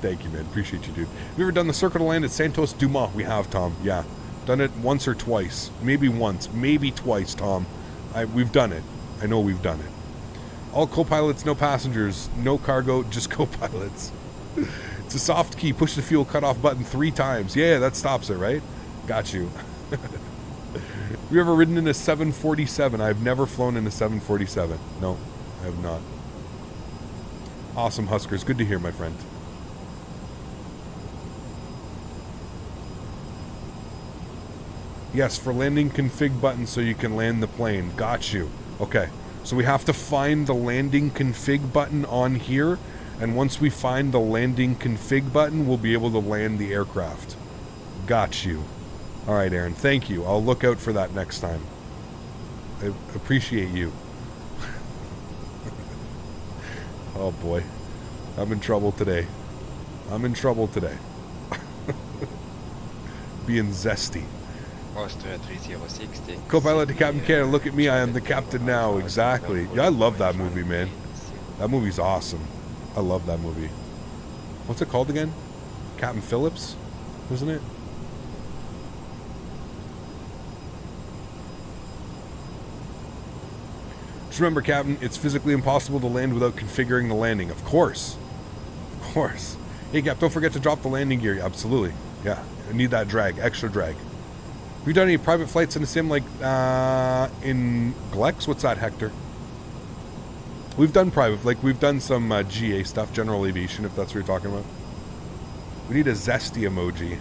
Thank you, man. Appreciate you, dude. Have you ever done the Circle to Land at Santos Dumont? We have, Tom. Yeah. Done it once or twice. Maybe once. Maybe twice, Tom. We've done it. I know we've done it. All co-pilots, no passengers. No cargo, just co-pilots. It's a soft key. Push the fuel cutoff button 3 times. Yeah, that stops it, right? Got you. Have you ever ridden in a 747? I've never flown in a 747. No, I have not. Awesome, Huskers. Good to hear, my friend. Yes, for landing config button so you can land the plane. Got you. Okay, so we have to find the landing config button on here, and once we find the landing config button, we'll be able to land the aircraft. Got you. All right, Erin, thank you. I'll look out for that next time. I appreciate you. Oh boy, I'm in trouble today. I'm in trouble today. Being zesty. Austria 3060. Co-pilot to Captain Canada, look at me, I am the captain now. Exactly. Yeah, I love that movie, man. That movie's awesome. I love that movie. What's it called again? Captain Phillips, isn't it? Just remember, Captain, it's physically impossible to land without configuring the landing. Of course. Of course. Hey, Cap, don't forget to drop the landing gear. Absolutely. Yeah, I need that drag, extra drag. Have you done any private flights in a sim like in Glex? What's that, Hector? We've done private, like we've done some GA stuff, general aviation, if that's what you're talking about. We need a zesty emoji.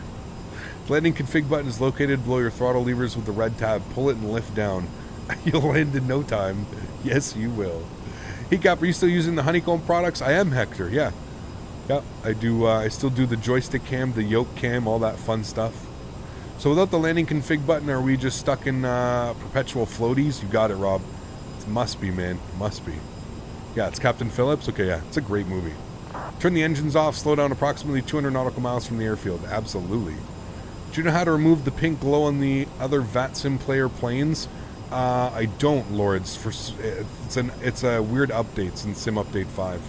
The landing config button is located below your throttle levers with the red tab. Pull it and lift down. You'll land in no time. Yes, you will. Hey, Cap, are you still using the Honeycomb products? I am, Hector, yeah. Yep, I do. I still do the joystick cam, the yoke cam, all that fun stuff. So without the landing config button, are we just stuck in perpetual floaties? You got it, Rob. It must be, man. Must be. Yeah, it's Captain Phillips. Okay, yeah, it's a great movie. Turn the engines off, slow down approximately 200 nautical miles from the airfield. Absolutely. Do you know how to remove the pink glow on the other VATSIM player planes? I don't, Lords. It's a weird update. It's in Sim Update 5.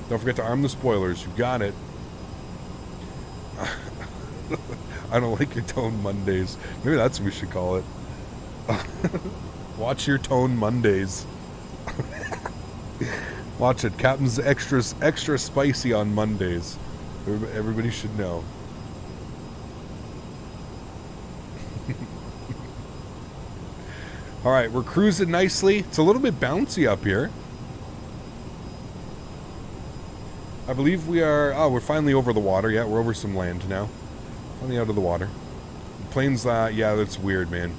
Don't forget to arm the spoilers. You got it. I don't like your tone Mondays. Maybe that's what we should call it. Watch your tone Mondays. Watch it. Captain's extra spicy on Mondays. Everybody should know. All right, we're cruising nicely. It's a little bit bouncy up here. I believe we are... Oh, we're finally over the water. Yeah, we're over some land now. Finally out of the water. The planes, yeah, that's weird, man.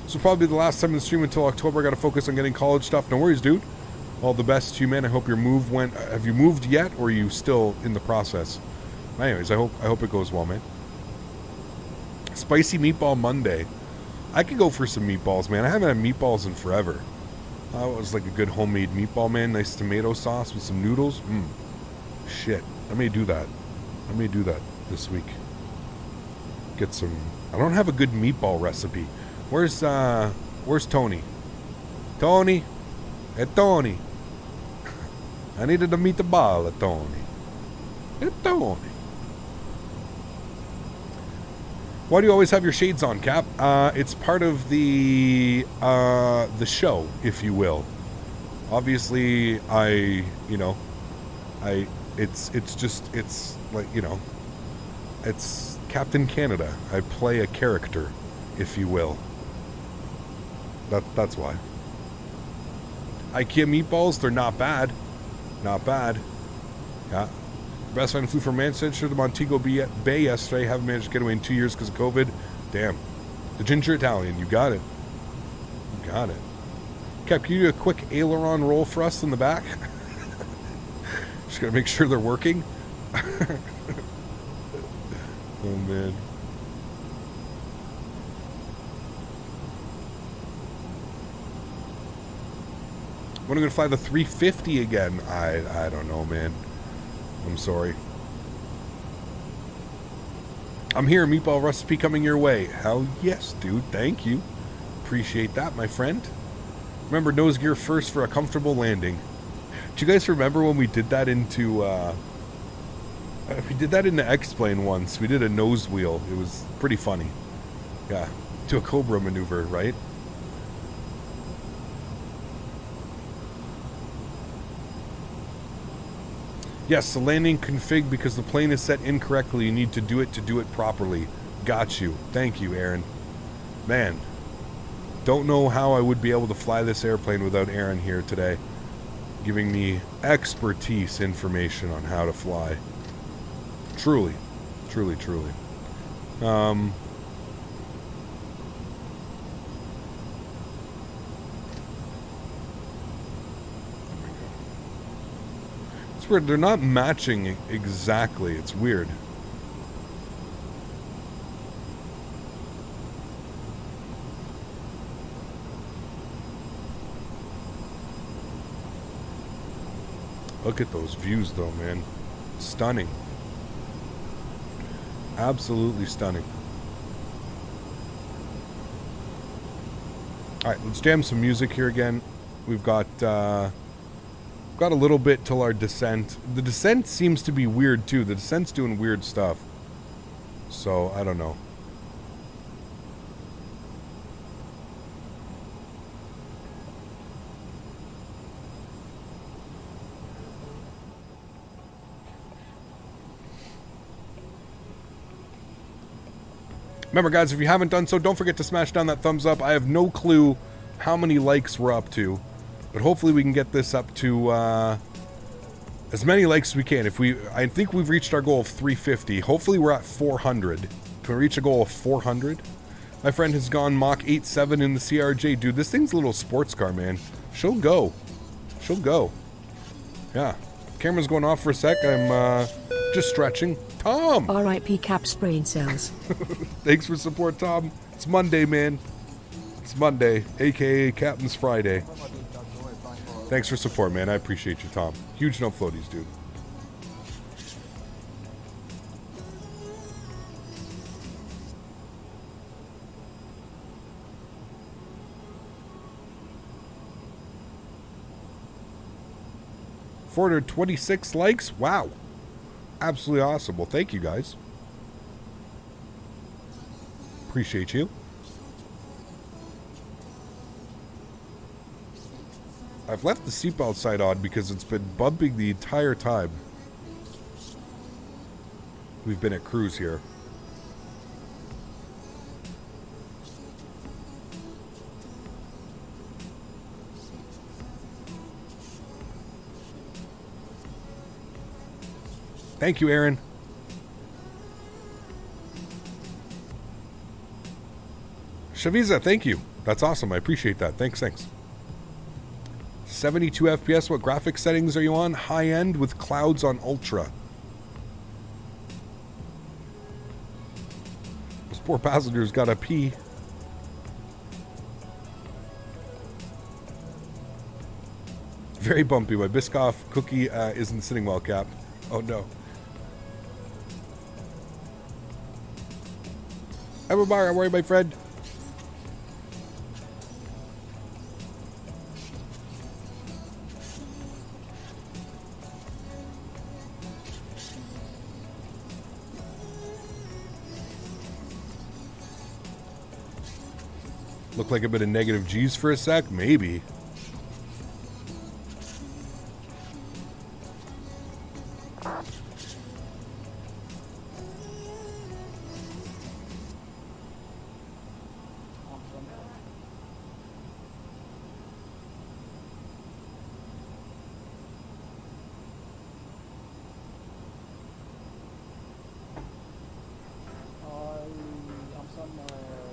This will probably be the last time in the stream until October. I got to focus on getting college stuff. No worries, dude. All the best to you, man. I hope your move went... Have you moved yet, or are you still in the process? Anyways, I hope it goes well, man. Spicy Meatball Monday. I could go for some meatballs, man. I haven't had meatballs in forever. It was like a good homemade meatball, man. Nice tomato sauce with some noodles. Shit. I may do that. I may do that this week. Get some... I don't have a good meatball recipe. Where's Tony? Tony? Hey, Tony. I needed to meet the ball, Tony. Hey, Tony. Why do you always have your shades on, Cap? It's part of the show, if you will. Obviously, it's like, it's Captain Canada. I play a character, if you will. That's why. IKEA meatballs, they're not bad. Not bad. Yeah. Best friend flew from Manchester to Montego Bay yesterday. Haven't managed to get away in 2 years because of COVID. Damn. The ginger Italian. You got it. You got it. Cap, can you do a quick aileron roll for us in the back? Just gotta make sure they're working. Oh, man. When are we gonna fly the 350 again? I don't know, man. I'm sorry. I'm here, meatball recipe coming your way. Hell yes, dude. Thank you. Appreciate that, my friend. Remember, nose gear first for a comfortable landing. Do you guys remember when we did that into, we did that into X-Plane once. We did a nose wheel. It was pretty funny. Yeah. To a Cobra maneuver, right? Yes, the landing config because the plane is set incorrectly. You need to do it properly. Got you. Thank you, Erin. Man, don't know how I would be able to fly this airplane without Erin here today, giving me expertise information on how to fly. Truly, truly, truly. It's weird. They're not matching exactly. It's weird. Look at those views though, man. Stunning. Absolutely stunning. Alright, let's jam some music here again. We've got a little bit till our descent. The descent seems to be weird too. The descent's doing weird stuff. So, I don't know. Remember, guys, if you haven't done so, don't forget to smash down that thumbs up. I have no clue how many likes we're up to, but hopefully we can get this up to as many likes as we can. I think we've reached our goal of 350. Hopefully we're at 400. Can we reach a goal of 400? My friend has gone Mach 8.7 in the CRJ. Dude, this thing's a little sports car, man. She'll go. She'll go. Yeah. Camera's going off for a sec. I'm just stretching. Tom! R.I.P. Cap's brain cells. Thanks for support, Tom. It's Monday, man. It's Monday, a.k.a. Captain's Friday. Thanks for support, man. I appreciate you, Tom. Huge no floaties, dude. $426 likes? Wow. Absolutely awesome. Well, thank you, guys. Appreciate you. I've left the seatbelt side on because it's been bumping the entire time we've been at cruise here. Thank you, Erin. Shaviza, thank you. That's awesome. I appreciate that. Thanks. 72 FPS. What graphic settings are you on? High end with clouds on ultra. This poor passenger's got to pee. Very bumpy. My Biscoff cookie isn't sitting well, Cap. Oh no. I'm a bar. I'm worried, my friend. Look like a bit of negative G's for a sec? Maybe.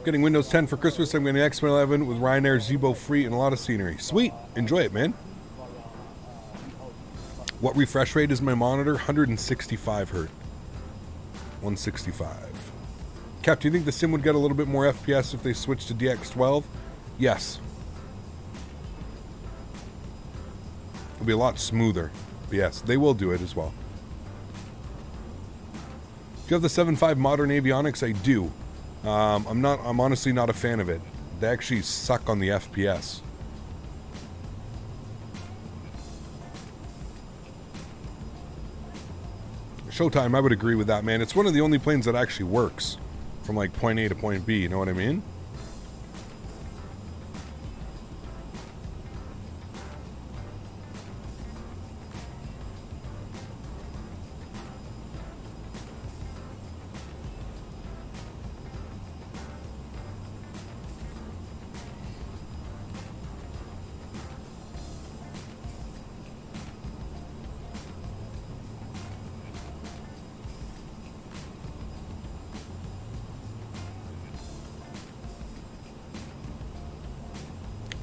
Getting Windows 10 for Christmas. I'm getting X-11 with Ryanair Zibo free and a lot of scenery. Sweet. Enjoy it, man. What refresh rate is my monitor? 165 Hz. 165. Cap, do you think the sim would get a little bit more FPS if they switched to DX12? Yes. It'll be a lot smoother. But yes, they will do it as well. you have the 7.5 modern avionics? I do. I'm honestly not a fan of it. They actually suck on the FPS. Showtime, I would agree with that, man. It's one of the only planes that actually works from like point A to point B, you know what I mean?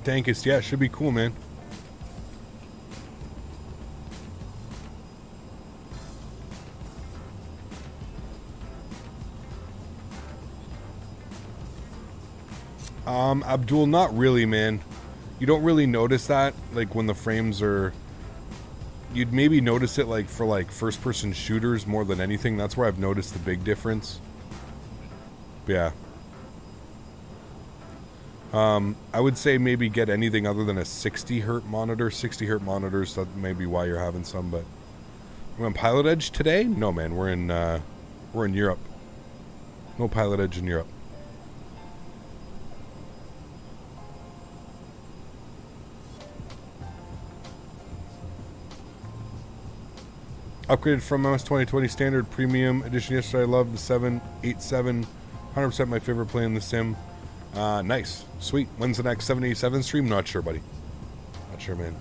Tankist, yeah, it should be cool, man. Abdul, not really, man. You don't really notice that, like, when the frames are... You'd maybe notice it, like, for, like, first-person shooters more than anything. That's where I've noticed the big difference. But yeah. I would say maybe get anything other than a 60 hertz monitor. 60 hertz monitors, that may be why you're having some, but we're on Pilot Edge today? No, man, we're in Europe. No Pilot Edge in Europe. Upgraded from MS 2020 Standard Premium Edition yesterday. I love the 787. 100% my favorite plane in the sim. Nice. Sweet. When's the next 787 stream? Not sure, buddy. Not sure, man.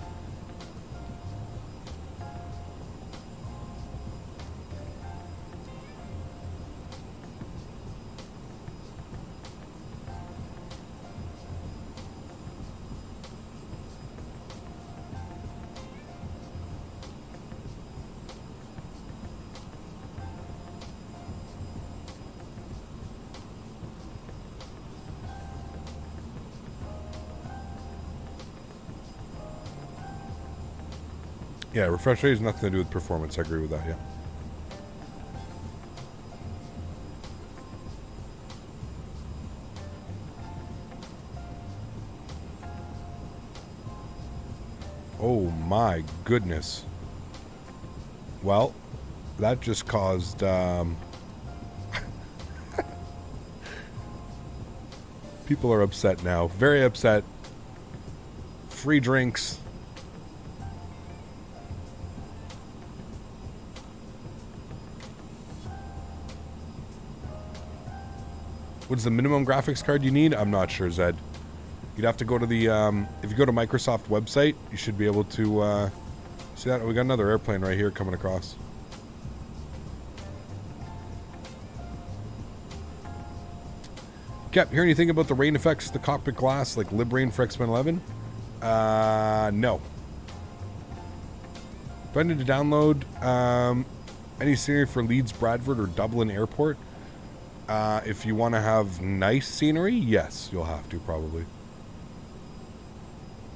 Yeah, refresh rate has nothing to do with performance. I agree with that, yeah. Oh my goodness. Well, that just caused people are upset now. Very upset. Free drinks. What's the minimum graphics card you need? I'm not sure, Zed. You'd have to go to the, if you go to Microsoft website, you should be able to, see that? We got another airplane right here coming across. Cap, hear anything about the rain effects, the cockpit glass, like LibRain for X-Men 11? No. Do I need to download, any scenery for Leeds, Bradford, or Dublin Airport? If you want to have nice scenery, yes, you'll have to, probably.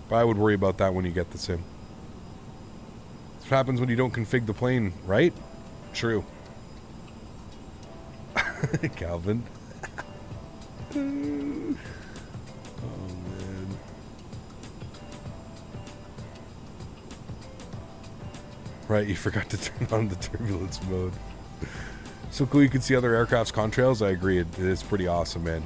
But I would worry about that when you get the sim. That's what happens when you don't config the plane, right? True. Calvin. Oh, man. Right, you forgot to turn on the turbulence mode. So cool you can see other aircraft's contrails. I agree. It is pretty awesome, man.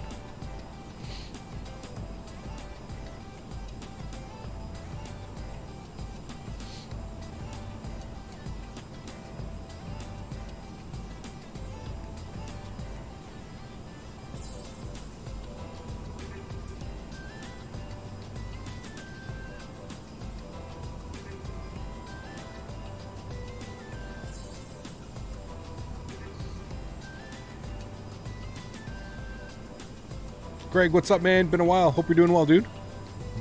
Greg, what's up, man? Been a while. Hope you're doing well, dude.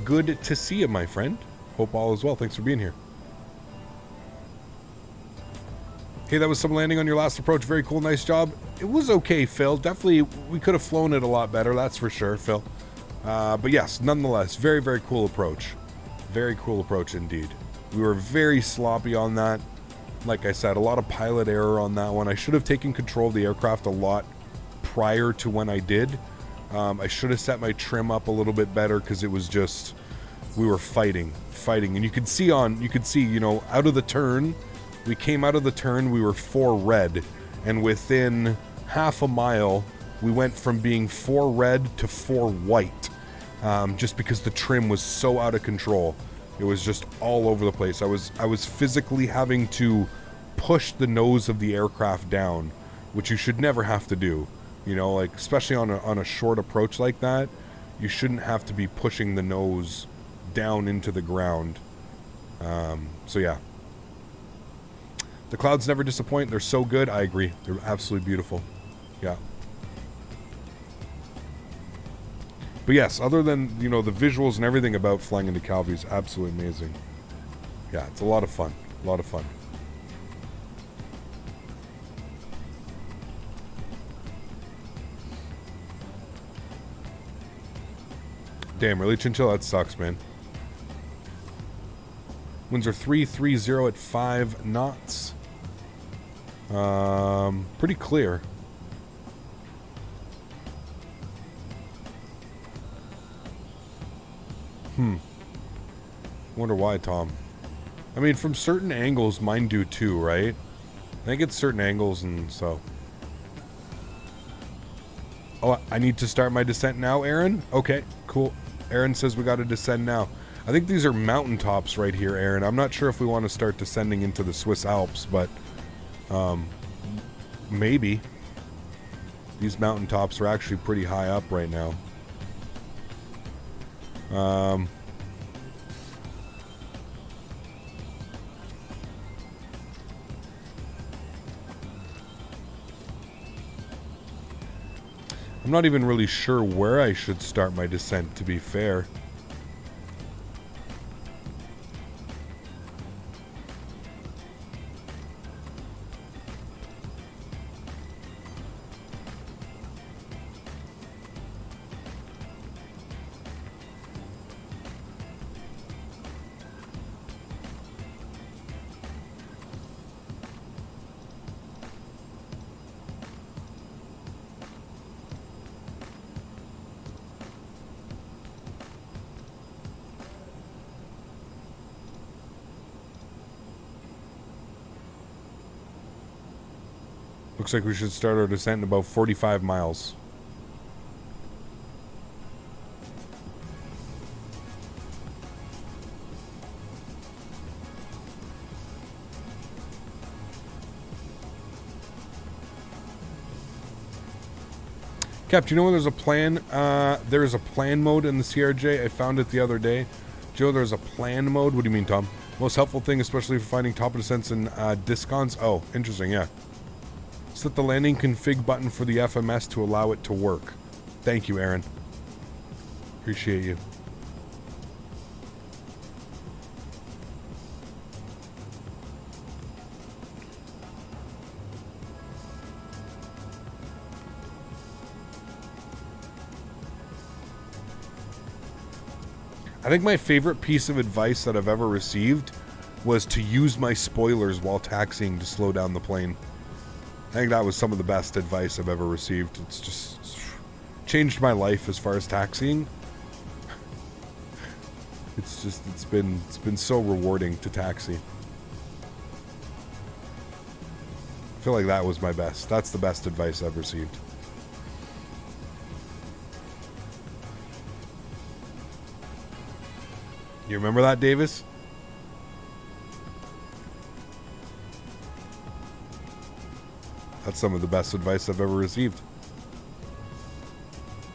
Good to see you, my friend. Hope all is well. Thanks for being here. Hey, that was some landing on your last approach. Very cool. Nice job. It was okay, Phil. Definitely, we could have flown it a lot better. That's for sure, Phil. But yes, nonetheless, very, very cool approach. Very cool approach indeed. We were very sloppy on that. Like I said, a lot of pilot error on that one. I should have taken control of the aircraft a lot prior to when I did. I should have set my trim up a little bit better because it was just, we were fighting, and you could see, you know, out of the turn, we came out of the turn, we were 4 red, and within half a mile, we went from being 4 red to 4 white, just because the trim was so out of control. It was just all over the place. I was physically having to push the nose of the aircraft down, which you should never have to do. You know, like, especially on a short approach like that, you shouldn't have to be pushing the nose down into the ground. So yeah. The clouds never disappoint. They're so good. I agree. They're absolutely beautiful. Yeah. But yes, other than, you know, the visuals and everything about flying into Calvi is absolutely amazing. Yeah, it's a lot of fun. A lot of fun. Damn, really, Chinchilla? That sucks, man. Winds are 330 at 5 knots. Pretty clear. Wonder why, Tom. I mean, from certain angles, mine do too, right? I think it's certain angles, and so. Oh, I need to start my descent now, Erin? Okay, cool. Erin says we got to descend now. I think these are mountaintops right here, Erin. I'm not sure if we want to start descending into the Swiss Alps, but maybe. These mountaintops are actually pretty high up right now. I'm not even really sure where I should start my descent, to be fair. Looks like we should start our descent in about 45 miles. Cap, do you know when there's a plan? There is a plan mode in the CRJ. I found it the other day. Joe, there's a plan mode. What do you mean, Tom? Most helpful thing, especially for finding top of descents and discons. Oh, interesting, yeah. Set the landing config button for the FMS to allow it to work. Thank you, Erin. Appreciate you. I think my favorite piece of advice that I've ever received was to use my spoilers while taxiing to slow down the plane. I think that was some of the best advice I've ever received. It's just changed my life as far as taxiing. It's been so rewarding to taxi. I feel like that was my best. That's the best advice I've received. You remember that, Davis? That's some of the best advice I've ever received.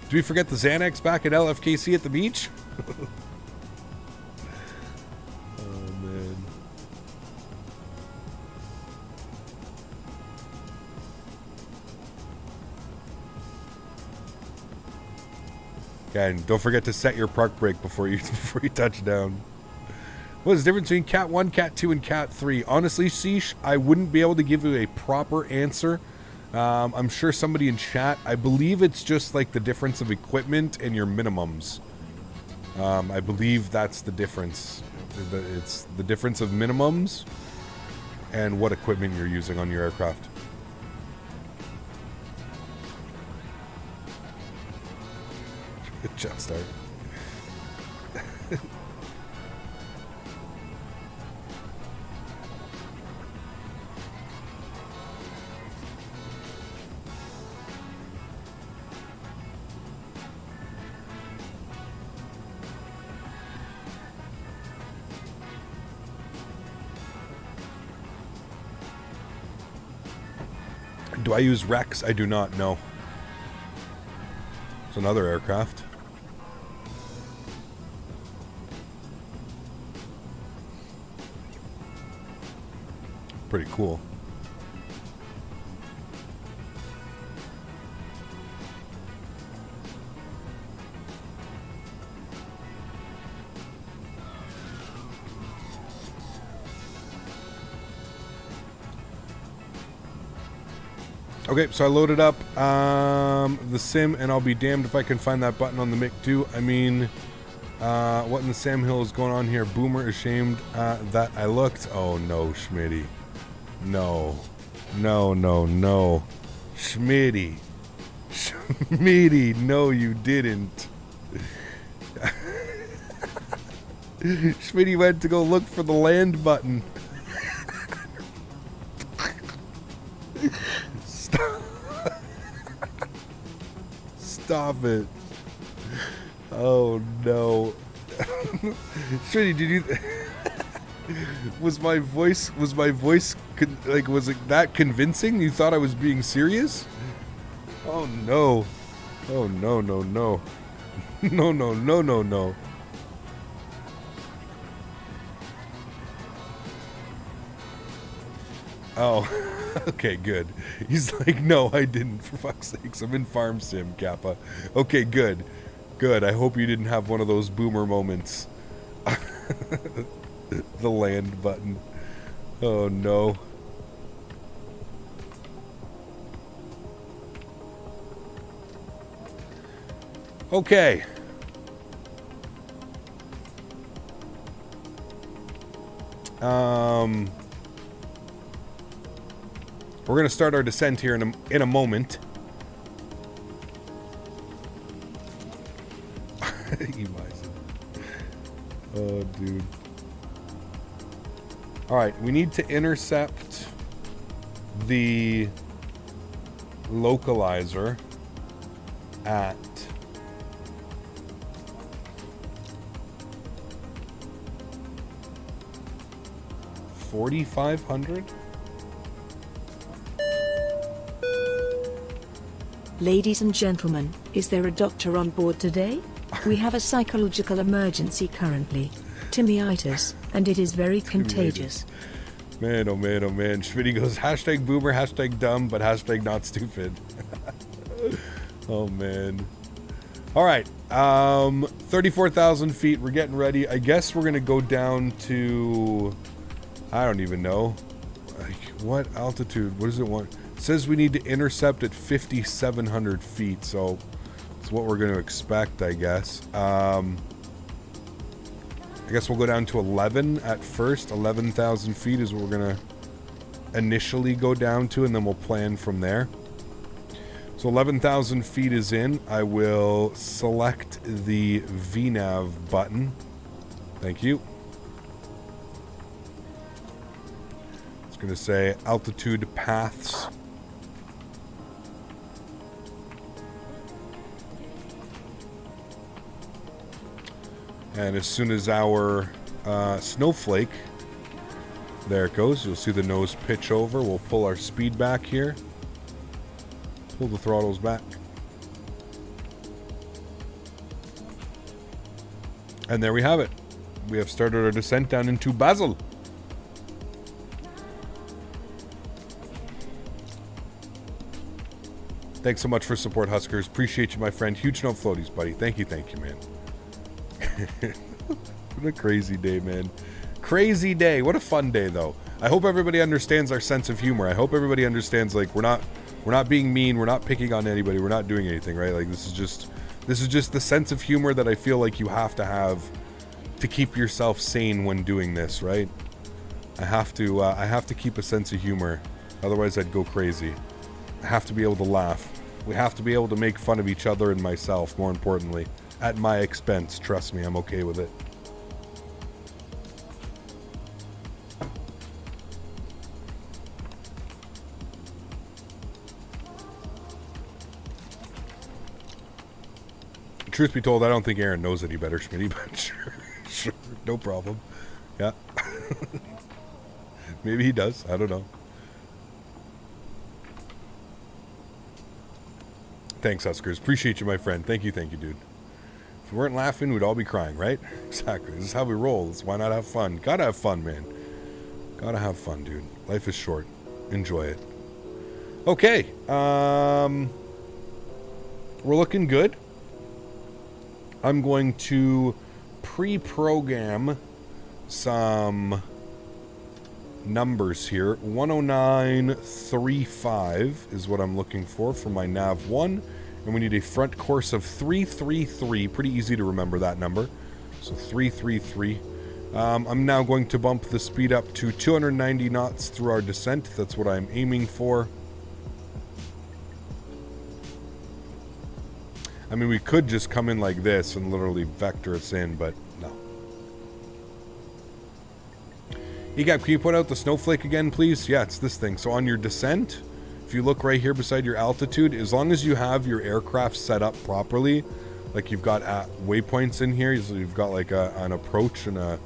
Did we forget the Xanax back at LFKC at the beach? Oh, man. Okay, and don't forget to set your park brake before you touch down. What is the difference between Cat 1, Cat 2, and Cat 3? Honestly, Sheesh, I wouldn't be able to give you a proper answer. I'm sure somebody in chat, I believe it's just like the difference of equipment and your minimums. I believe that's the difference. It's the difference of minimums and what equipment you're using on your aircraft. Jet start. Do I use Rex? I do not know. It's another aircraft. Pretty cool. Okay, so I loaded up the sim, and I'll be damned if I can find that button on the MiG 2. I mean, what in the Sam Hill is going on here? Boomer ashamed that I looked. Oh no, Smitty. No. No, no, no. Smitty. Smitty, no you didn't. Smitty went to go look for the land button. Stop. Stop it. Oh no. Smitty, did you... was my voice like, was it that convincing? You thought I was being serious? Oh no. Oh no, no, no. No, no, no, no, no. Oh, okay, good. He's like, no, I didn't, for fuck's sakes. I'm in Farm Sim, Kappa. Okay, good. Good. I hope you didn't have one of those boomer moments. The land button. Oh, no. Okay. We're going to start our descent here in a moment. Oh, dude. All right, we need to intercept the localizer at 4,500. Ladies and gentlemen, is there a doctor on board today? We have a psychological emergency currently. Timiitis, and it is very contagious. Man, oh man, oh man. Smitty goes, hashtag boomer, hashtag dumb, but hashtag not stupid. Oh man. All right. 34,000 feet. We're getting ready. I guess we're going to go down to, I don't even know. Like, what altitude? What does it want? It says we need to intercept at 5,700 feet. So that's what we're going to expect, I guess. I guess we'll go down to 11 at first. 11,000 feet is what we're going to initially go down to, and then we'll plan from there. So 11,000 feet is in. I will select the VNAV button. Thank you. It's going to say altitude paths. And as soon as our snowflake, there it goes, you'll see the nose pitch over. We'll pull our speed back here. Pull the throttles back. And there we have it. We have started our descent down into Basel. Thanks so much for support, Huskers. Appreciate you, my friend. Huge no floaties, buddy. Thank you, man. What a crazy day, man. Crazy day. What a fun day, though. I hope everybody understands our sense of humor. I hope everybody understands, like, we're not being mean, we're not picking on anybody, we're not doing anything, right? Like, this is just the sense of humor that I feel like you have to keep yourself sane when doing this, right? I have to keep a sense of humor, otherwise I'd go crazy. I have to be able to laugh. We have to be able to make fun of each other and myself, more importantly. At my expense, trust me, I'm okay with it. Truth be told, I don't think Erin knows any better, Smitty, but sure, no problem. Yeah. Maybe he does, I don't know. Thanks, Huskers. Appreciate you, my friend. Thank you, dude. If we weren't laughing, we'd all be crying, right? Exactly. This is how we roll. This is why not have fun. Gotta have fun, man. Gotta have fun, dude. Life is short. Enjoy it. Okay. We're looking good. I'm going to pre-program some numbers here. 10935 is what I'm looking for my nav 1. And we need a front course of 333. Pretty easy to remember that number. So 333. I'm now going to bump the speed up to 290 knots through our descent. That's what I'm aiming for. I mean, we could just come in like this and literally vector us in, but no. EGAP, can you put out the snowflake again, please? Yeah, it's this thing. So on your descent, if you look right here beside your altitude, as long as you have your aircraft set up properly, like you've got waypoints in here, so you've got like an approach and a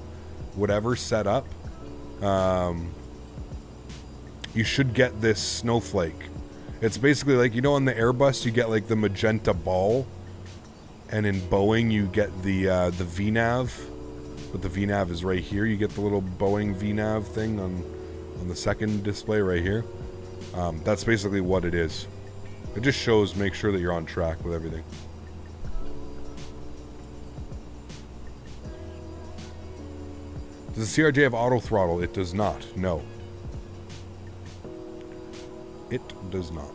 whatever set up, you should get this snowflake. It's basically like, you know, on the Airbus you get like the magenta ball, and in Boeing you get the VNAV, but the VNAV is right here. You get the little Boeing VNAV thing on the second display right here. That's basically what it is. It just shows, make sure that you're on track with everything. Does the CRJ have auto throttle? It does not, no. It does not.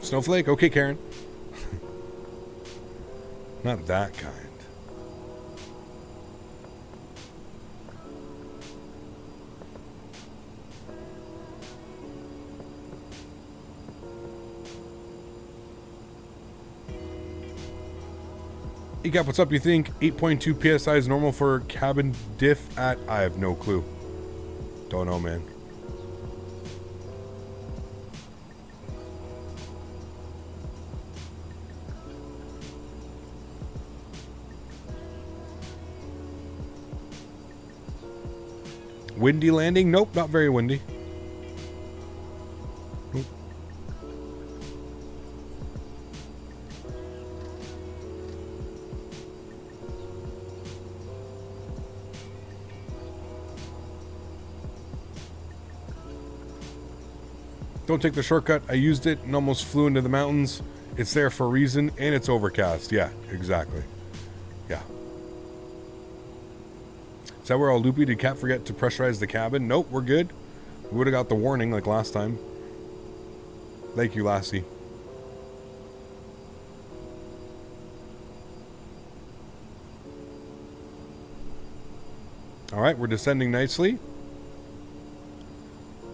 Snowflake? Okay, Karen. Not that kind. EGAP, what's up? You think 8.2 PSI is normal for cabin diff at... I have no clue. Don't know, man. Windy landing? Nope, not very windy. Nope. Don't take the shortcut. I used it and almost flew into the mountains. It's there for a reason, and it's overcast. Yeah, exactly. Yeah. Is that where all loopy? Did Cap forget to pressurize the cabin? Nope, we're good. We would have got the warning like last time. Thank you, Lassie. Alright, we're descending nicely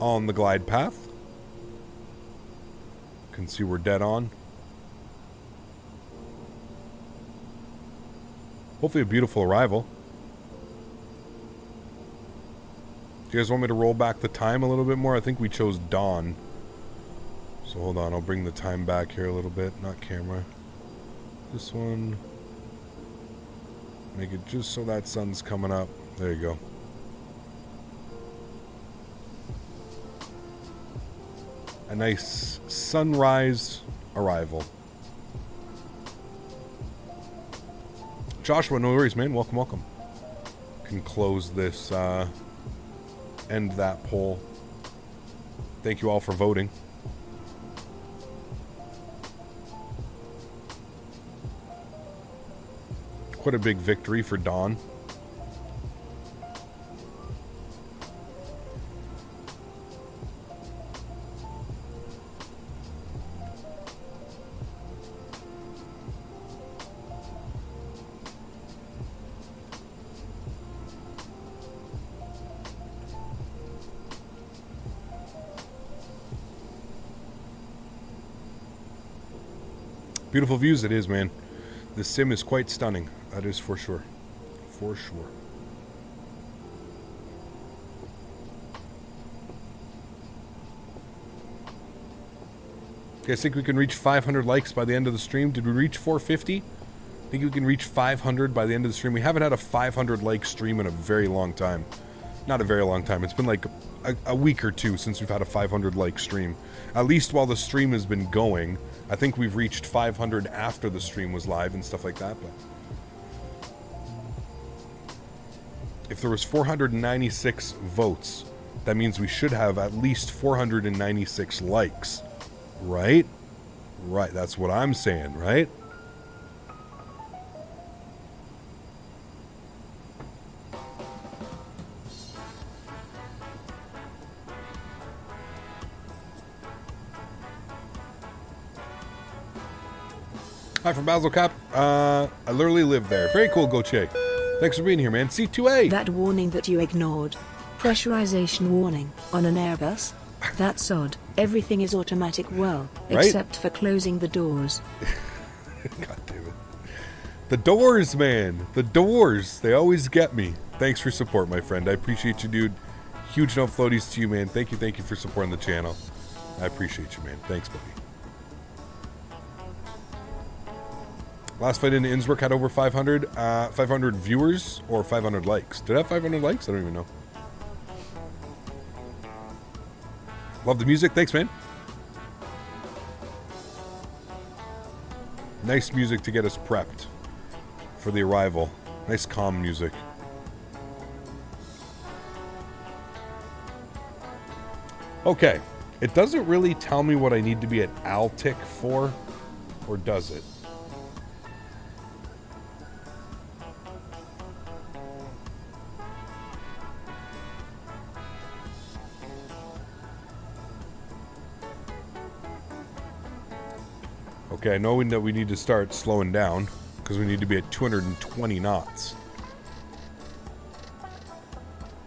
on the glide path. You can see we're dead on. Hopefully a beautiful arrival. Do you guys want me to roll back the time a little bit more? I think we chose dawn. So hold on, I'll bring the time back here a little bit. Not camera. This one. Make it just so that sun's coming up. There you go. A nice sunrise arrival. Joshua, no worries, man. Welcome, welcome. Can close this, end that poll. Thank you all for voting. Quite a big victory for Dawn. Beautiful views it is, man. The sim is quite stunning. That is for sure. For sure. Okay, I think we can reach 500 likes by the end of the stream. Did we reach 450? I think we can reach 500 by the end of the stream. We haven't had a 500 like stream in a very long time. Not a very long time. It's been like a week or two since we've had a 500 like stream. At least while the stream has been going. I think we've reached 500 after the stream was live and stuff like that. But if there was 496 votes, that means we should have at least 496 likes. Right? Right, that's what I'm saying, right? Hi from Basel Cap. I literally live there. Very cool, Goche. Thanks for being here, man. C2A. That warning that you ignored. Pressurization warning on an Airbus. That's odd. Everything is automatic well, right? Except for closing the doors. God damn it. The doors, man. The doors. They always get me. Thanks for support, my friend. I appreciate you, dude. Huge no floaties to you, man. Thank you for supporting the channel. I appreciate you, man. Thanks, buddy. Last fight in Innsbruck had over 500 viewers or 500 likes. Did I have 500 likes? I don't even know. Love the music. Thanks, man. Nice music to get us prepped for the arrival. Nice calm music. Okay. It doesn't really tell me what I need to be at Altic for, or does it? Okay, knowing that we need to start slowing down because we need to be at 220 knots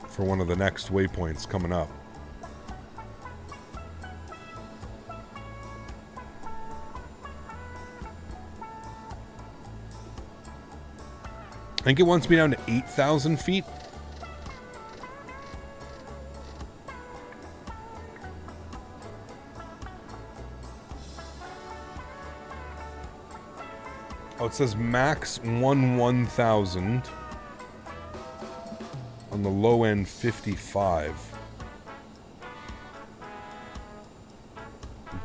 for one of the next waypoints coming up. I think it wants me down to 8,000 feet. Oh, it says max 1,000. On the low end, 55.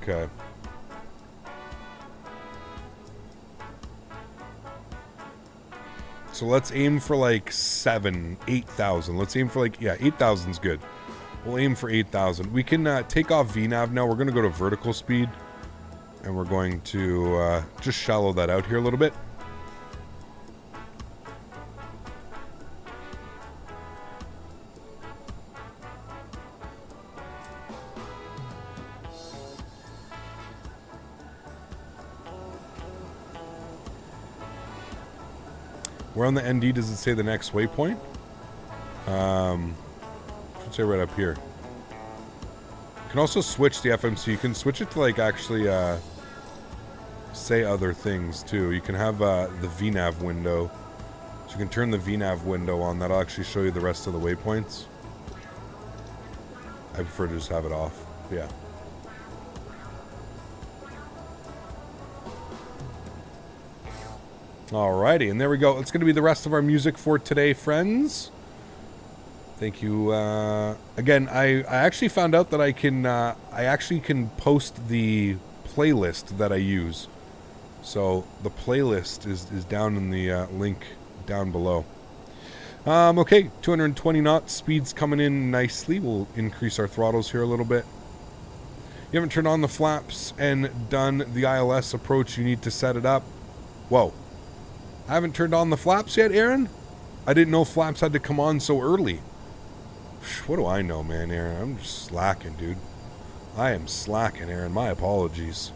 Okay. So let's aim for like 8,000. Let's aim for like, yeah, 8,000's good. We'll aim for 8,000. We can take off VNAV now. We're going to go to vertical speed. And we're going to just shallow that out here a little bit. Where on the ND does it say the next waypoint? Should say right up here. You can also switch the FMC. You can switch it to like actually say other things too. You can have the VNAV window. So you can turn the VNAV window on. That'll actually show you the rest of the waypoints. I prefer to just have it off. Yeah. Alrighty, and there we go. It's going to be the rest of our music for today, friends. Thank you. Again, I actually found out that I actually can post the playlist that I use. So the playlist is down in the link down below. Okay, 220 knots. Speed's coming in nicely. We'll increase our throttles here a little bit. You haven't turned on the flaps and done the ILS approach. You need to set it up. Whoa. I haven't turned on the flaps yet, Erin? I didn't know flaps had to come on so early. What do I know, man, Erin? I'm just slacking, dude. I am slacking, Erin. My apologies.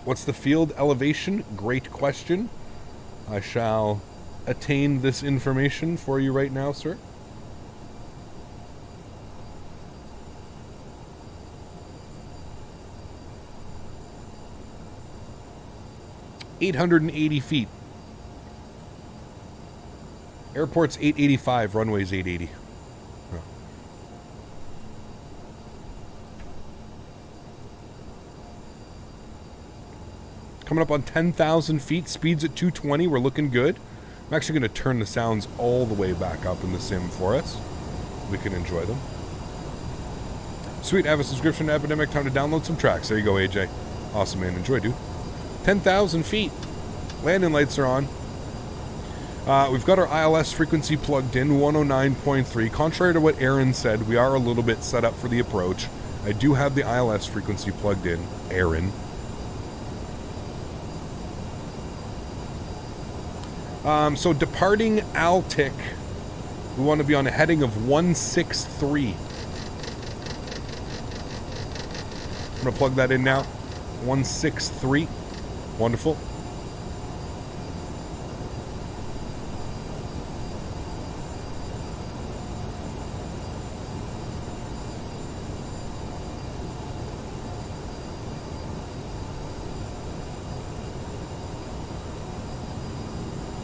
What's the field elevation? Great question. I shall attain this information for you right now, sir. 880 feet. Airport's 885, runway's 880. Oh. Coming up on 10,000 feet, speeds at 220, we're looking good. I'm actually going to turn the sounds all the way back up in the sim for us. We can enjoy them. Sweet, I have a subscription to Epidemic, time to download some tracks. There you go, AJ. Awesome, man. Enjoy, dude. 10,000 feet. Landing lights are on. We've got our ILS frequency plugged in, 109.3. Contrary to what Erin said, we are a little bit set up for the approach. I do have the ILS frequency plugged in, Erin. So departing Altic, we want to be on a heading of 163. I'm going to plug that in now. 163. Wonderful.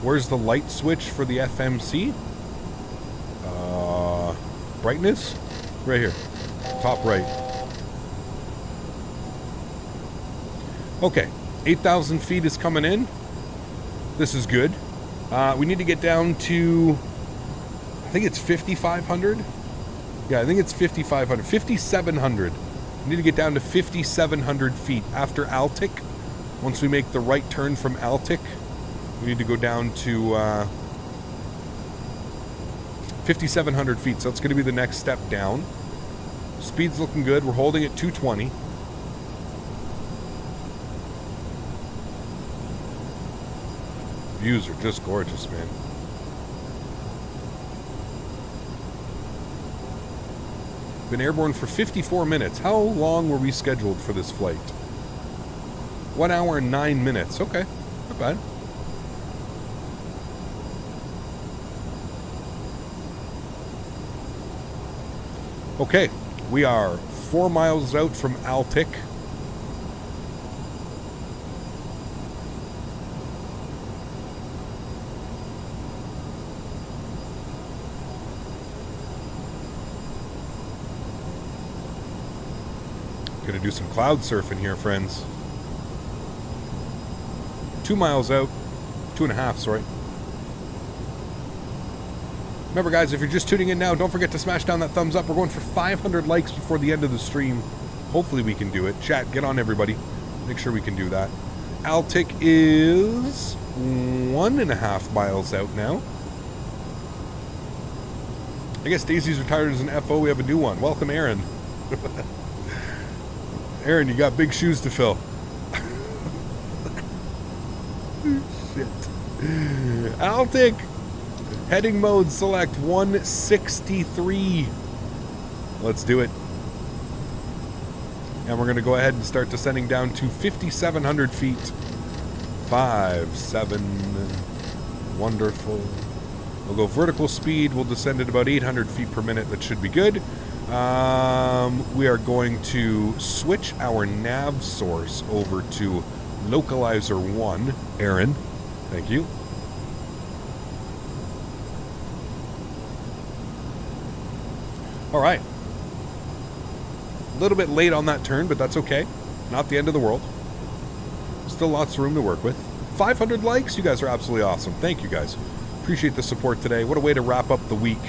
Where's the light switch for the FMC? Brightness? Right here. Top right. Okay. 8,000 feet is coming in. This is good. We need to get down to... I think it's 5,500? Yeah, I think it's 5,500. 5,700. We need to get down to 5,700 feet after Altic. Once we make the right turn from Altic, we need to go down to 5,700 feet. So that's going to be the next step down. Speed's looking good. We're holding at 220. Views are just gorgeous, man. Been airborne for 54 minutes. How long were we scheduled for this flight? 1 hour and 9 minutes. Okay, not bad. Okay, we are 4 miles out from Altic. Gonna do some cloud surfing here, friends. 2 miles out. 2.5, sorry. Remember, guys, if you're just tuning in now, don't forget to smash down that thumbs up. We're going for 500 likes before the end of the stream. Hopefully we can do it. Chat, get on, everybody. Make sure we can do that. Altic is 1.5 miles out now. I guess Daisy's retired as an FO. We have a new one. Welcome, Erin. Erin, you got big shoes to fill. Shit. Altic. Heading mode, select 163. Let's do it. And we're going to go ahead and start descending down to 5,700 feet. 5, 7. Wonderful. We'll go vertical speed. We'll descend at about 800 feet per minute. That should be good. We are going to switch our nav source over to localizer 1. Erin, thank you. All right. A little bit late on that turn, but that's okay. Not the end of the world. Still lots of room to work with. 500 likes. You guys are absolutely awesome. Thank you, guys. Appreciate the support today. What a way to wrap up the week.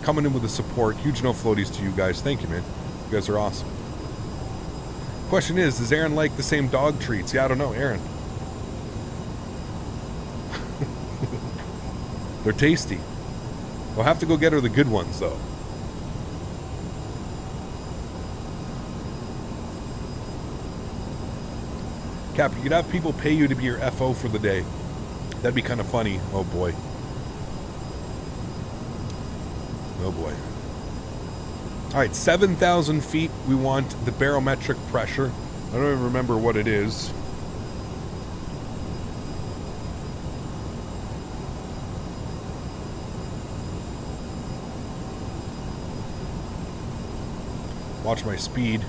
Coming in with the support. Huge no floaties to you guys. Thank you, man. You guys are awesome. Question is, does Erin like the same dog treats? Yeah, I don't know. Erin. They're tasty. We'll have to go get her the good ones, though. Cap, you could have people pay you to be your FO for the day. That'd be kind of funny. Oh, boy. Oh, boy. All right, 7,000 feet. We want the barometric pressure. I don't even remember what it is. Watch my speed.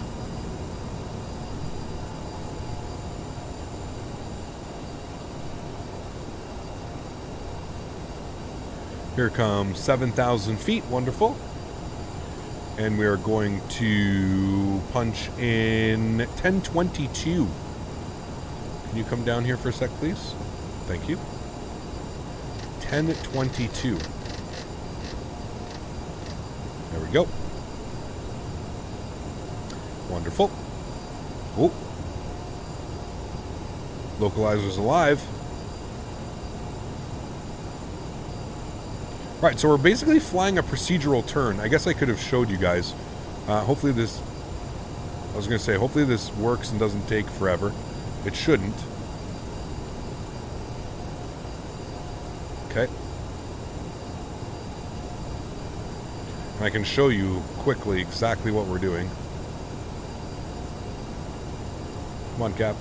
Here comes 7,000 feet. Wonderful. And we are going to punch in 1022. Can you come down here for a sec, please? Thank you. 1022. There we go. Wonderful. Oh. Localizer's alive. Right, so we're basically flying a procedural turn. I guess I could have showed you guys. Hopefully this... I was going to say, hopefully this works and doesn't take forever. It shouldn't. Okay. And I can show you quickly exactly what we're doing. Come on, Cap.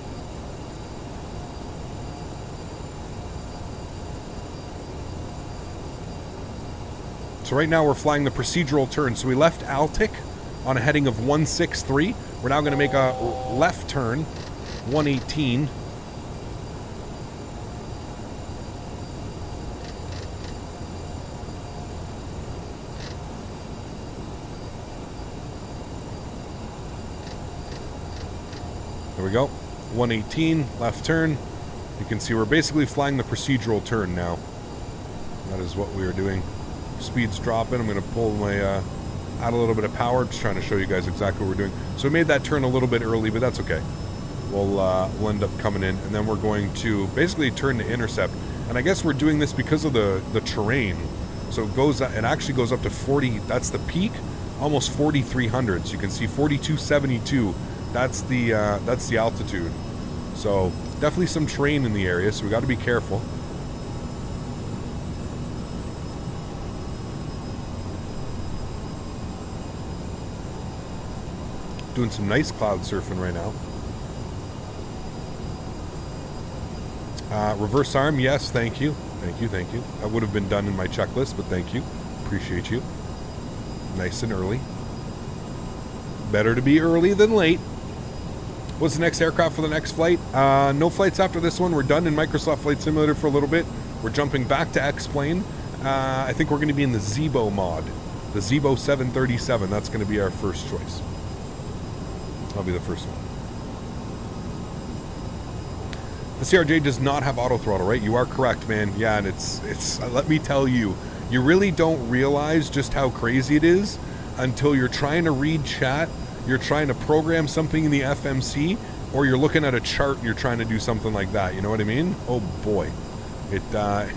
So right now we're flying the procedural turn. So we left Altic on a heading of 163. We're now going to make a left turn, 118. There we go. 118, left turn. You can see we're basically flying the procedural turn now. That is what we are doing. Speed's dropping. I'm going to pull my, add a little bit of power. Just trying to show you guys exactly what we're doing. So we made that turn a little bit early, but that's okay. We'll end up coming in, and then we're going to basically turn to intercept. And I guess we're doing this because of the terrain. So it actually goes up to 40. That's the peak, almost 4,300. So you can see 4,272. That's the altitude. So definitely some terrain in the area. So we got to be careful. Doing some nice cloud surfing right now. Reverse arm, yes, thank you. Thank you, thank you. That would have been done in my checklist, but thank you. Appreciate you. Nice and early. Better to be early than late. What's the next aircraft for the next flight? No flights after this one. We're done in Microsoft Flight Simulator for a little bit. We're jumping back to X-Plane. I think we're going to be in the Zibo mod. The Zibo 737. That's going to be our first choice. That'll be the first one. The CRJ does not have auto throttle, right? You are correct, man. Yeah, and it's let me tell you, you really don't realize just how crazy it is until you're trying to read chat, you're trying to program something in the FMC, or you're looking at a chart and you're trying to do something like that. You know what I mean? Oh boy. It yeah,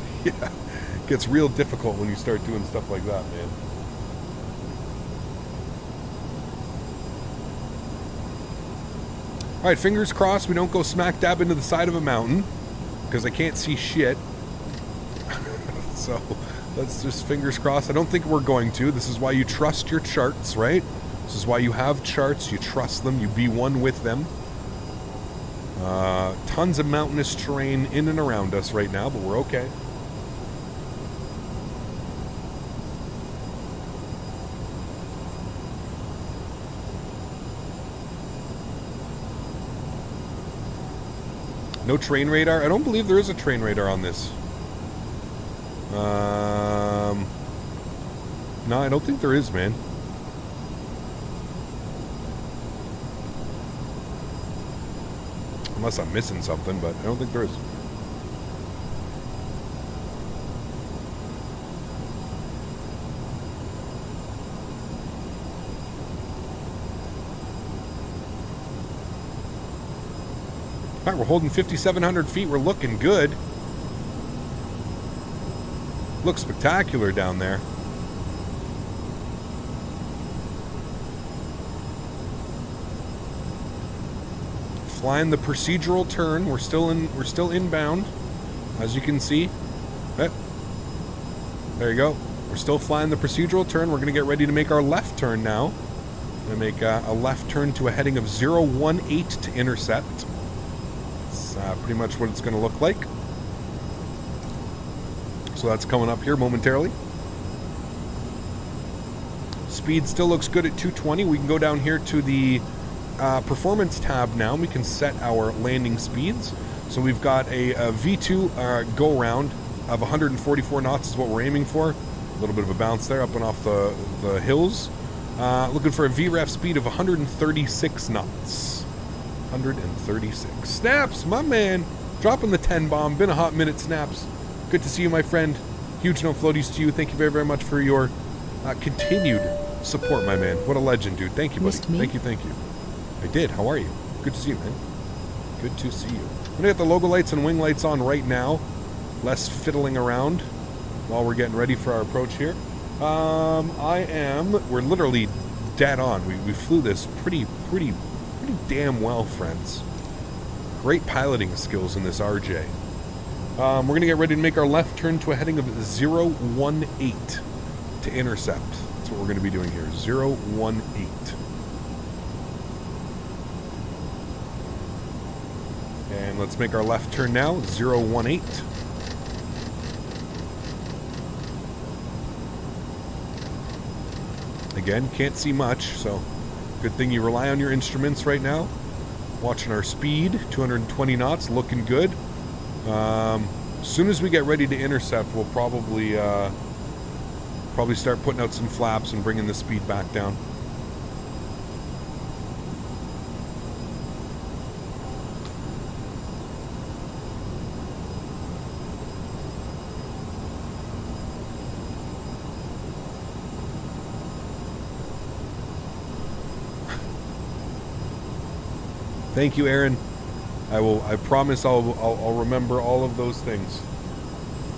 gets real difficult when you start doing stuff like that, man. Alright, fingers crossed we don't go smack dab into the side of a mountain, because I can't see shit. So, let's just fingers crossed. I don't think we're going to. This is why you trust your charts, right? This is why you have charts. You trust them. You be one with them. Tons of mountainous terrain in and around us right now, but we're okay. No train radar? I don't believe there is a train radar on this. No, I don't think there is, man. Unless I'm missing something, but I don't think there is. Alright, we're holding 5,700 feet. We're looking good. Looks spectacular down there. Flying the procedural turn. We're still inbound, as you can see. There you go. We're still flying the procedural turn. We're going to get ready to make our left turn now. We're going to make a left turn to a heading of 018 to intercept. That's pretty much what it's going to look like. So that's coming up here momentarily. Speed still looks good at 220. We can go down here to the performance tab now. We can set our landing speeds. So we've got a V2 go round of 144 knots is what we're aiming for. A little bit of a bounce there up and off the hills. Looking for a VREF speed of 136 knots. 136. Snaps, my man. Dropping the 10 bomb. Been a hot minute, Snaps. Good to see you, my friend. Huge no floaties to you. Thank you very, very much for your continued support, my man. What a legend, dude. Thank you, buddy. Missed me? Thank you, thank you. I did. How are you? Good to see you, man. Good to see you. I'm gonna get the logo lights and wing lights on right now. Less fiddling around while we're getting ready for our approach here. We're literally dead on. We flew this pretty damn well, friends. Great piloting skills in this RJ. We're going to get ready to make our left turn to a heading of 018 to intercept. That's what we're going to be doing here. 018. And let's make our left turn now. 018. Again, can't see much, so good thing you rely on your instruments right now. Watching our speed, 220 knots, looking good. As soon as we get ready to intercept, we'll probably start putting out some flaps and bringing the speed back down. Thank you, Erin. I promise I'll remember all of those things.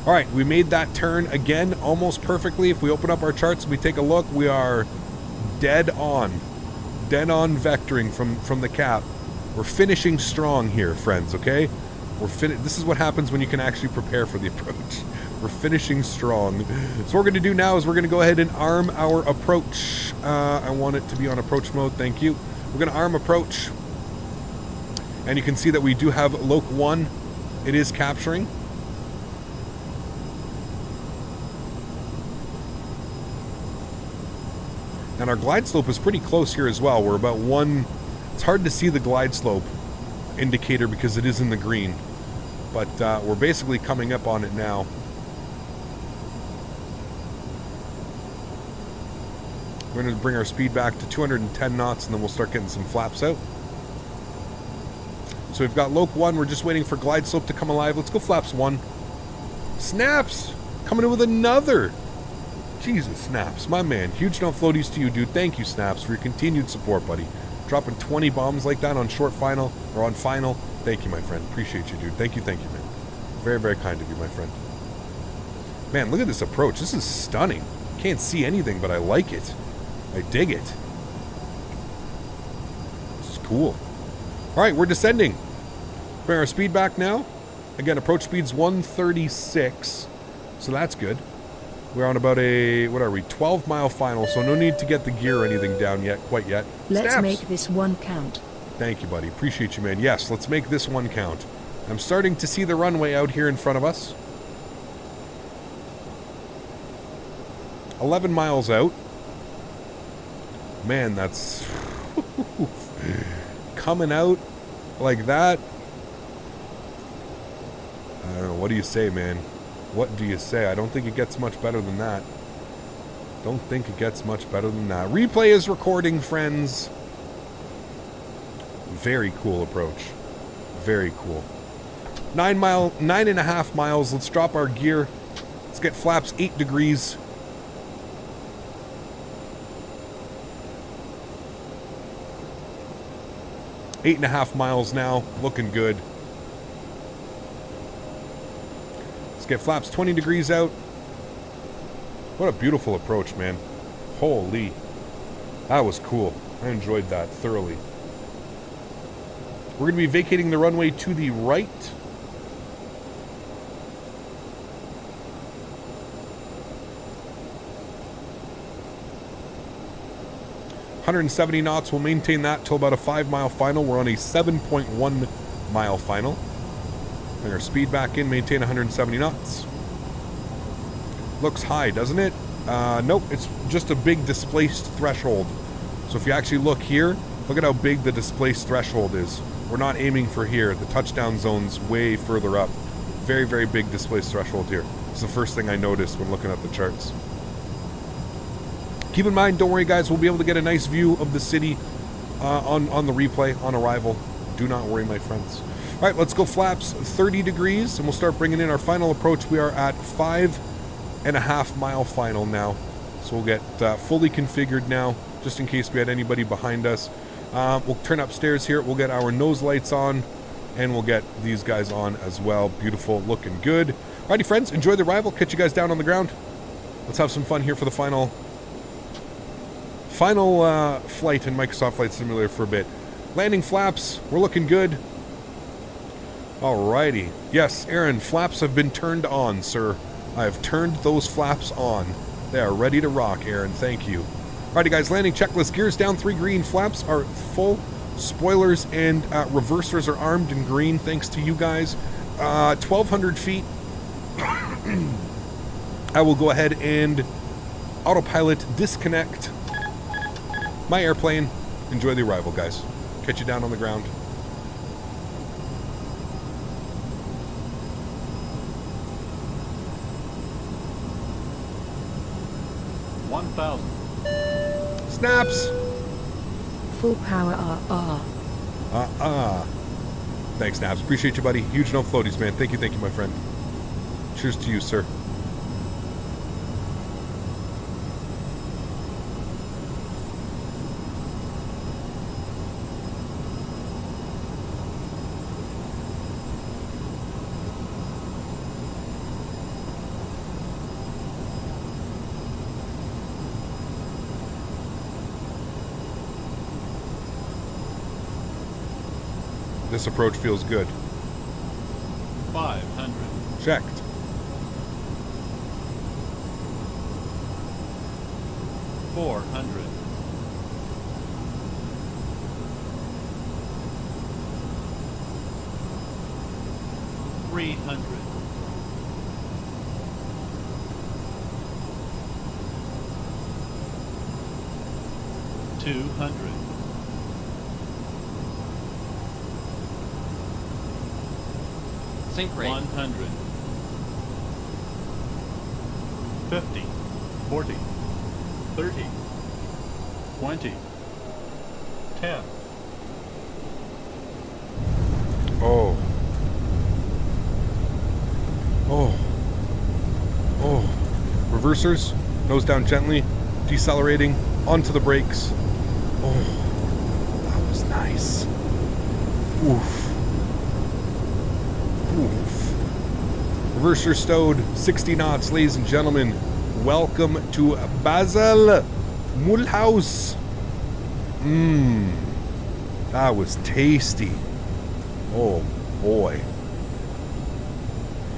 All right, we made that turn again almost perfectly. If we open up our charts and we take a look, we are dead on vectoring from the cap. We're finishing strong here, friends. Okay, this is what happens when you can actually prepare for the approach. We're finishing strong. So what we're going to do now is we're going to go ahead and arm our approach. I want it to be on approach mode. Thank you. We're going to arm approach. And you can see that we do have Loc 1. It is capturing. And our glide slope is pretty close here as well. We're about one... It's hard to see the glide slope indicator because it is in the green. But we're basically coming up on it now. We're going to bring our speed back to 210 knots and then we'll start getting some flaps out. So we've got Loc 1, we're just waiting for glide slope to come alive. Let's go flaps 1. Snaps! Coming in with another! Jesus, Snaps, my man. Huge no floaties to you, dude. Thank you, Snaps, for your continued support, buddy. Dropping 20 bombs like that on short final, or on final. Thank you, my friend. Appreciate you, dude. Thank you, man. Very, very kind of you, my friend. Man, look at this approach. This is stunning. Can't see anything, but I like it. I dig it. This is cool. Alright, we're descending. Bring our speed back now. Again, approach speed's 136. So that's good. We're on about a, 12-mile final, so no need to get the gear or anything down yet, quite yet. Let's make this one count. Thank you, buddy. Appreciate you, man. Yes, let's make this one count. I'm starting to see the runway out here in front of us. 11 miles out. Man, that's... coming out like that. I don't know. What do you say, man? What do you say? I don't think it gets much better than that. Don't think it gets much better than that. Replay is recording, friends. Very cool approach. Very cool. 9.5 miles. Let's drop our gear. Let's get flaps 8 degrees. Eight and a half miles now, looking good. Let's get flaps 20 degrees out. What a beautiful approach, man. Holy. That was cool. I enjoyed that thoroughly. We're going to be vacating the runway to the right. .170 knots. We'll maintain that till about a 5-mile final. We're on a 7.1 mile final. Bring our speed back in, maintain 170 knots. Looks high, doesn't it? Nope, it's just a big displaced threshold. So if you actually look here, look at how big the displaced threshold is. We're not aiming for here. The touchdown zone's way further up. Very, very big displace threshold here. It's the first thing I noticed when looking at the charts. Keep in mind, don't worry guys, we'll be able to get a nice view of the city on the replay on arrival. Do not worry, my friends. All right, let's go flaps 30 degrees, and we'll start bringing in our final approach. We are at 5.5 mile final now. So we'll get fully configured now, just in case we had anybody behind us. We'll turn upstairs here. We'll get our nose lights on, and we'll get these guys on as well. Beautiful, looking good. Alrighty, friends, enjoy the arrival. Catch you guys down on the ground. Let's have some fun here for the final flight in Microsoft Flight Simulator for a bit. Landing flaps, we're looking good. Alrighty. Yes, Erin, flaps have been turned on, sir. I have turned those flaps on. They are ready to rock, Erin. Thank you. Alrighty, guys, landing checklist. Gears down 3 green. Flaps are full. Spoilers and reversers are armed in green, thanks to you guys. 1,200 feet. I will go ahead and autopilot disconnect my airplane. Enjoy the arrival, guys. Catch you down on the ground. Snaps. Full power Thanks, Snaps. Appreciate you, buddy. Huge no floaties, man. Thank you, my friend. Cheers to you, sir. This approach feels good. 500. Checked. $400. $300. $200. Sync rate. 100. 50. 40. 30. 20. 10. Oh. Oh. Oh. Reversers. Nose down gently. Decelerating. Onto the brakes. Oh. That was nice. Oof. Oof. Reverser stowed. 60 knots, ladies and gentlemen. Welcome to Basel. Mulhouse. That was tasty. Oh boy.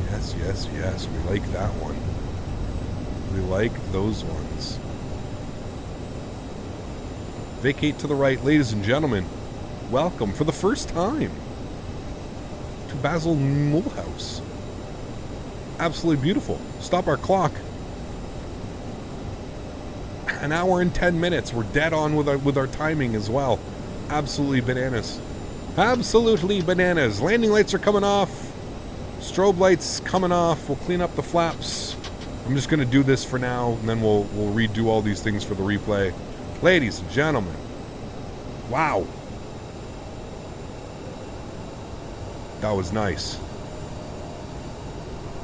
Yes, yes, yes. We like that one. We like those ones. Vacate to the right, ladies and gentlemen. Welcome for the first time to Basel Mulhouse. Absolutely beautiful. Stop our clock. An hour and 10 minutes. We're dead on with our timing as well. Absolutely bananas. Absolutely bananas. Landing lights are coming off. Strobe lights coming off. We'll clean up the flaps. I'm just going to do this for now, and then we'll redo all these things for the replay. Ladies and gentlemen. Wow. That was nice.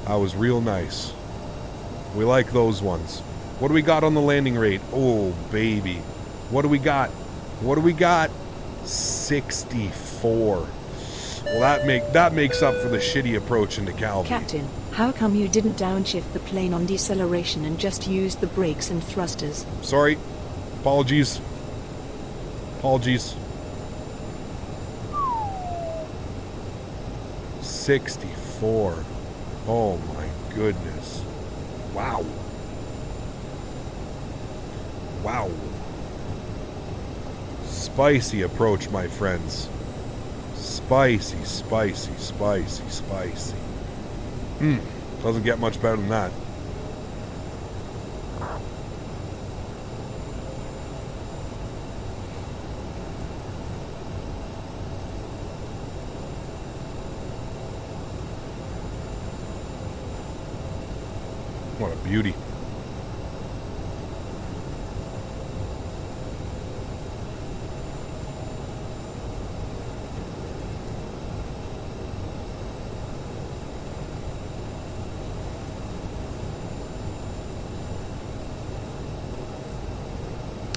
That was real nice. We like those ones. What do we got on the landing rate? Oh, baby. What do we got? What do we got? 64. Well, that makes up for the shitty approach into Calvi. Captain, how come you didn't downshift the plane on deceleration and just used the brakes and thrusters? Sorry. Apologies. Apologies. 64. Oh my goodness. Wow. Wow. Spicy approach, my friends. Spicy, spicy, spicy, spicy. Doesn't get much better than that. What a beauty.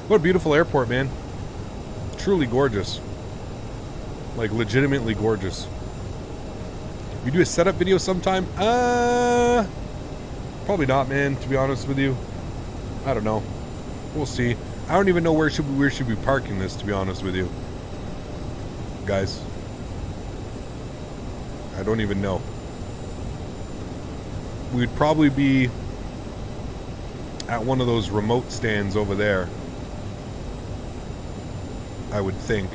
What a beautiful airport, man. Truly gorgeous. Like, legitimately gorgeous. We do a setup video sometime? Probably not, man, to be honest with you. I don't know. We'll see. I don't even know where should we be parking this, to be honest with you. Guys. I don't even know. We'd probably be at one of those remote stands over there. I would think.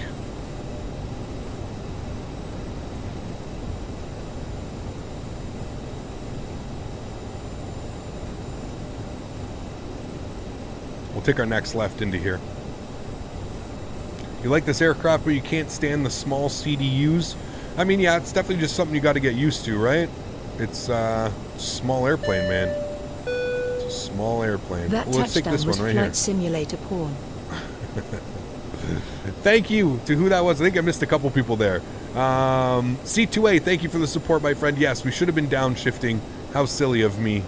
We'll take our next left into here. You like this aircraft, but you can't stand the small CDUs? I mean, yeah, it's definitely just something you got to get used to, right? It's a small airplane, man. It's a small airplane. That Well, let's take this one right Flight here. Simulator porn. Thank you to who that was. I think I missed a couple people there. C2A, thank you for the support, my friend. Yes, we should have been downshifting. How silly of me.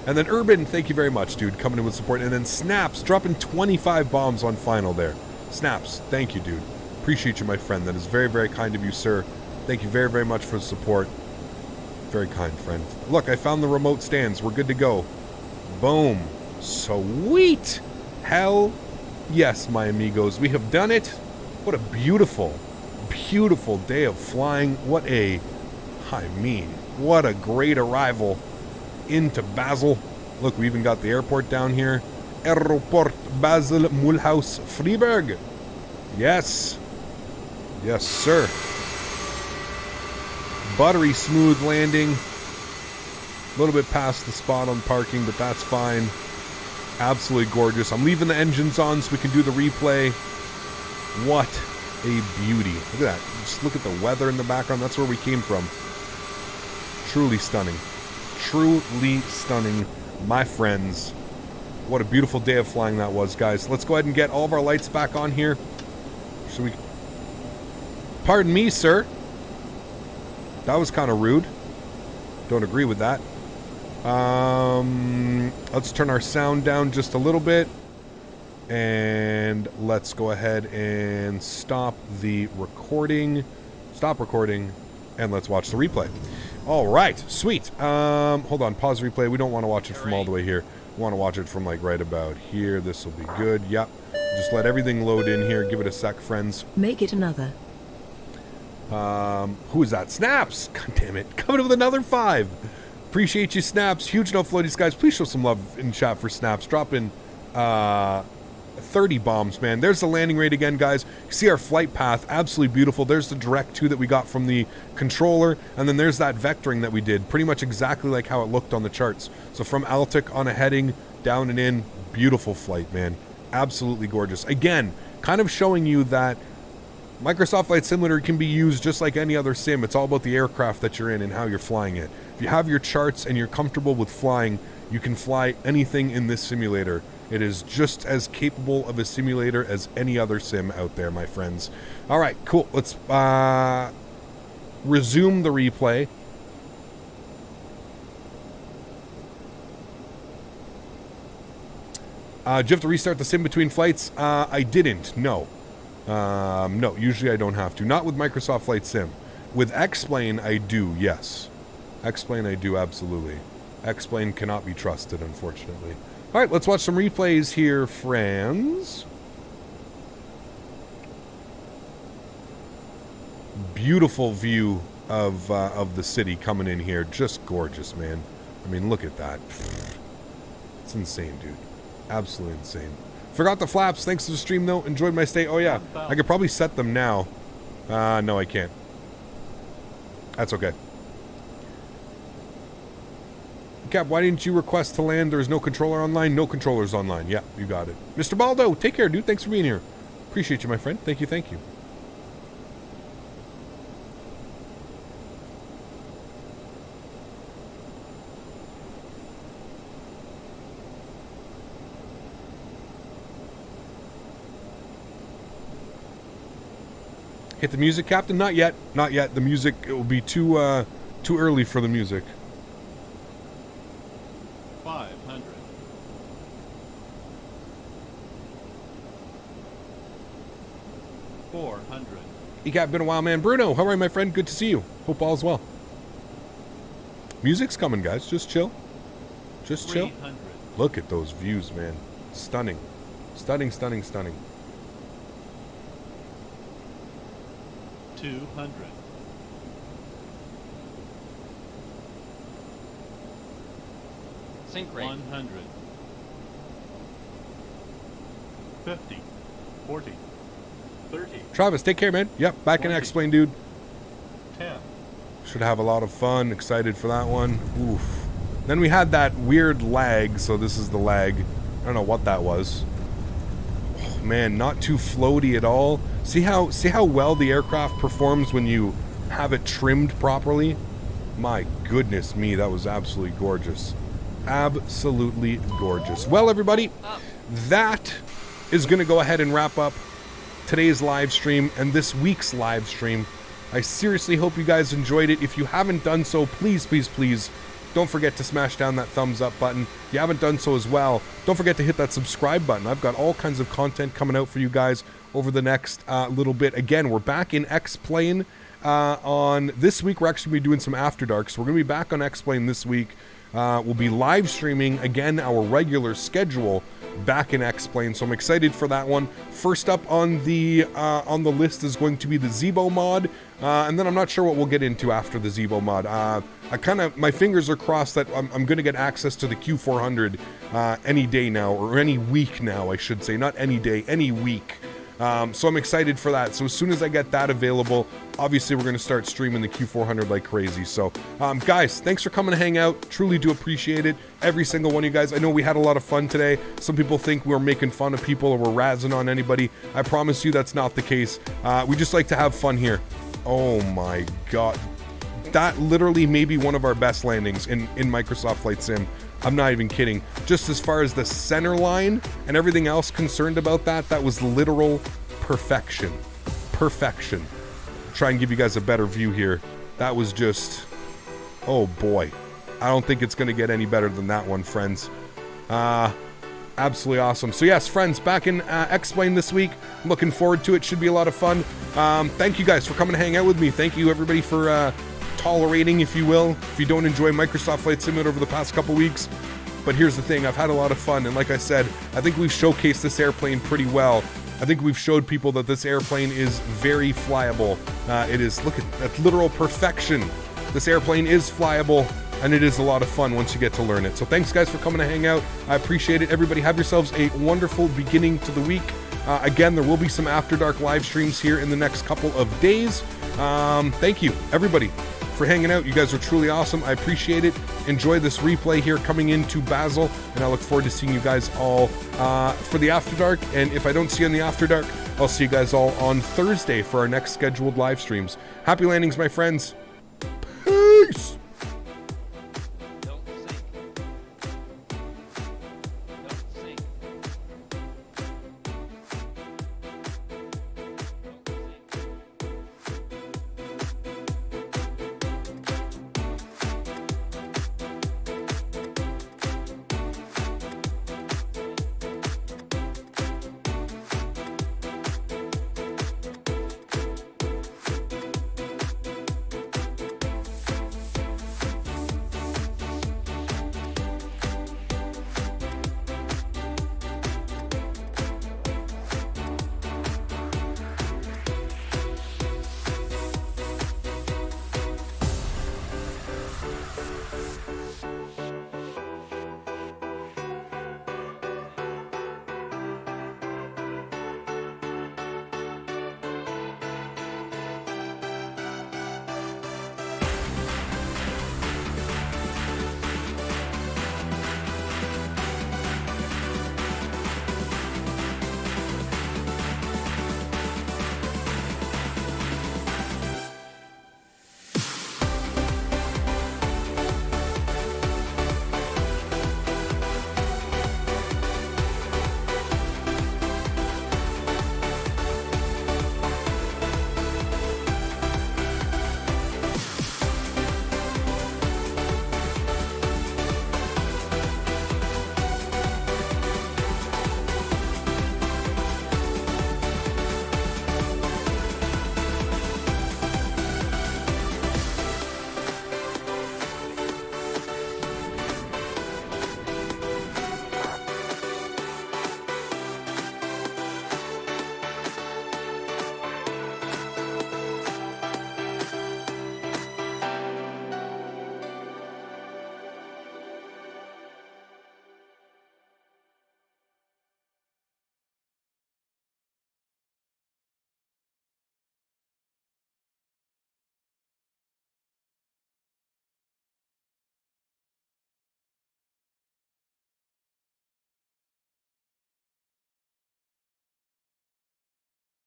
And then Urban, thank you very much, dude, coming in with support. And then Snaps, dropping 25 bombs on final there. Snaps, thank you, dude. Appreciate you, my friend. That is very, very kind of you, sir. Thank you very, very much for the support. Very kind, friend. Look, I found the remote stands. We're good to go. Boom. Sweet. Hell yes, my amigos. We have done it. What a beautiful, beautiful day of flying. What a great arrival into Basel. Look, we even got the airport down here. Airport Basel Mulhouse Freiburg. Yes. Yes, sir. Buttery smooth landing. A little bit past the spot on parking, but that's fine. Absolutely gorgeous. I'm leaving the engines on so we can do the replay. What a beauty. Look at that. Just look at the weather in the background. That's where we came from. Truly stunning. Truly stunning, my friends. What a beautiful day of flying that was, guys. Let's go ahead and get all of our lights back on here. Should we... Pardon me, sir. That was kind of rude. Don't agree with that. Let's turn our sound down just a little bit. And let's go ahead and stop the recording. Stop recording. And let's watch the replay. All right, sweet. Hold on, pause replay. We don't want to watch it from all the way here. We want to watch it from like right about here. This will be good. Yep. Just let everything load in here. Give it a sec, friends. Make it another. Who is that? Snaps! God damn it. Coming with another 5. Appreciate you, Snaps. Huge no floaties, guys. Please show some love in chat for Snaps. Drop in 30 bombs, man. There's the landing rate again, guys. You see our flight path. Absolutely beautiful. There's the direct 2 that we got from the controller. And then there's that vectoring that we did. Pretty much exactly like how it looked on the charts. So from Altic on a heading, down and in. Beautiful flight, man. Absolutely gorgeous. Again, kind of showing you that Microsoft Flight Simulator can be used just like any other sim. It's all about the aircraft that you're in and how you're flying it. If you have your charts and you're comfortable with flying, you can fly anything in this simulator. It is just as capable of a simulator as any other sim out there, my friends. All right, cool. Let's resume the replay. Do you have to restart the sim between flights? I didn't, no. No, usually I don't have to. Not with Microsoft Flight Sim. With X-Plane, I do, yes. X-Plane, I do, absolutely. X-Plane cannot be trusted, unfortunately. All right, let's watch some replays here, friends. Beautiful view of the city coming in here. Just gorgeous, man. I mean, look at that. It's insane, dude. Absolutely insane. Forgot the flaps. Thanks to the stream, though. Enjoyed my stay. Oh, yeah. I could probably set them now. No, I can't. That's okay. Cap, why didn't you request to land? There's no controller online? No controllers online. Yeah, you got it. Mr. Baldo, take care, dude. Thanks for being here. Appreciate you, my friend. Thank you, thank you. at the music, Captain? Not yet. Not yet. The music, it will be too early for the music. 500. 400. Ecap, been a while, man. Bruno, how are you, my friend? Good to see you. Hope all's well. Music's coming, guys. Just chill. Just chill. 300. Look at those views, man. Stunning. Stunning, stunning, stunning. 200. 100. 50. 40. 30. Travis, take care, man. Yep, back in X-Plane, dude. 10. Should have a lot of fun. Excited for that one. Oof. Then we had that weird lag, so this is the lag. I don't know what that was. Oh, man, not too floaty at all. See how well the aircraft performs when you have it trimmed properly? My goodness me, that was absolutely gorgeous. Absolutely gorgeous. Well, everybody, that is going to go ahead and wrap up today's live stream and this week's live stream. I seriously hope you guys enjoyed it. If you haven't done so, please, please, please don't forget to smash down that thumbs up button. If you haven't done so as well, don't forget to hit that subscribe button. I've got all kinds of content coming out for you guys over the next little bit. Again, we're back in X-Plane on this week. We're actually going to be doing some After Dark, so we're going to be back on X-Plane this week. We'll be live streaming again our regular schedule back in X-Plane, so I'm excited for that one. First up on the list is going to be the Zebo mod, and then I'm not sure what we'll get into after the Zebo mod. My fingers are crossed that I'm going to get access to the Q400 any day now, or any week now, I should say. Not any day, any week. So I'm excited for that. So as soon as I get that available, obviously we're going to start streaming the Q400 like crazy. So guys, thanks for coming to hang out. Truly do appreciate it. Every single one of you guys. I know we had a lot of fun today. Some people think we're making fun of people or we're razzing on anybody. I promise you that's not the case. We just like to have fun here. Oh my God. That literally may be one of our best landings in Microsoft Flight Sim. I'm not even kidding. Just as far as the center line and everything else concerned about that, that was literal perfection. Perfection. Try and give you guys a better view here. That was just, oh boy. I don't think it's going to get any better than that one, friends. Absolutely awesome. So yes, friends, back in X-Plane this week. I'm looking forward to it. Should be a lot of fun. Thank you guys for coming to hang out with me. Thank you everybody for tolerating, if you will, if you don't enjoy Microsoft Flight Simulator over the past couple weeks. But here's the thing, I've had a lot of fun, and like I said, I think we've showcased this airplane pretty well. I think we've showed people that this airplane is very flyable. It is, look at that, literal perfection. This airplane is flyable, and it is a lot of fun once you get to learn it. So thanks guys for coming to hang out. I appreciate it. Everybody have yourselves a wonderful beginning to the week. Again, there will be some After Dark live streams here in the next couple of days. Thank you, everybody, for hanging out. You guys are truly awesome. I appreciate it. Enjoy this replay here coming into Basel, and I look forward to seeing you guys all for the After Dark. And if I don't see you on the After Dark, I'll see you guys all on Thursday for our next scheduled live streams. Happy landings, my friends. Peace!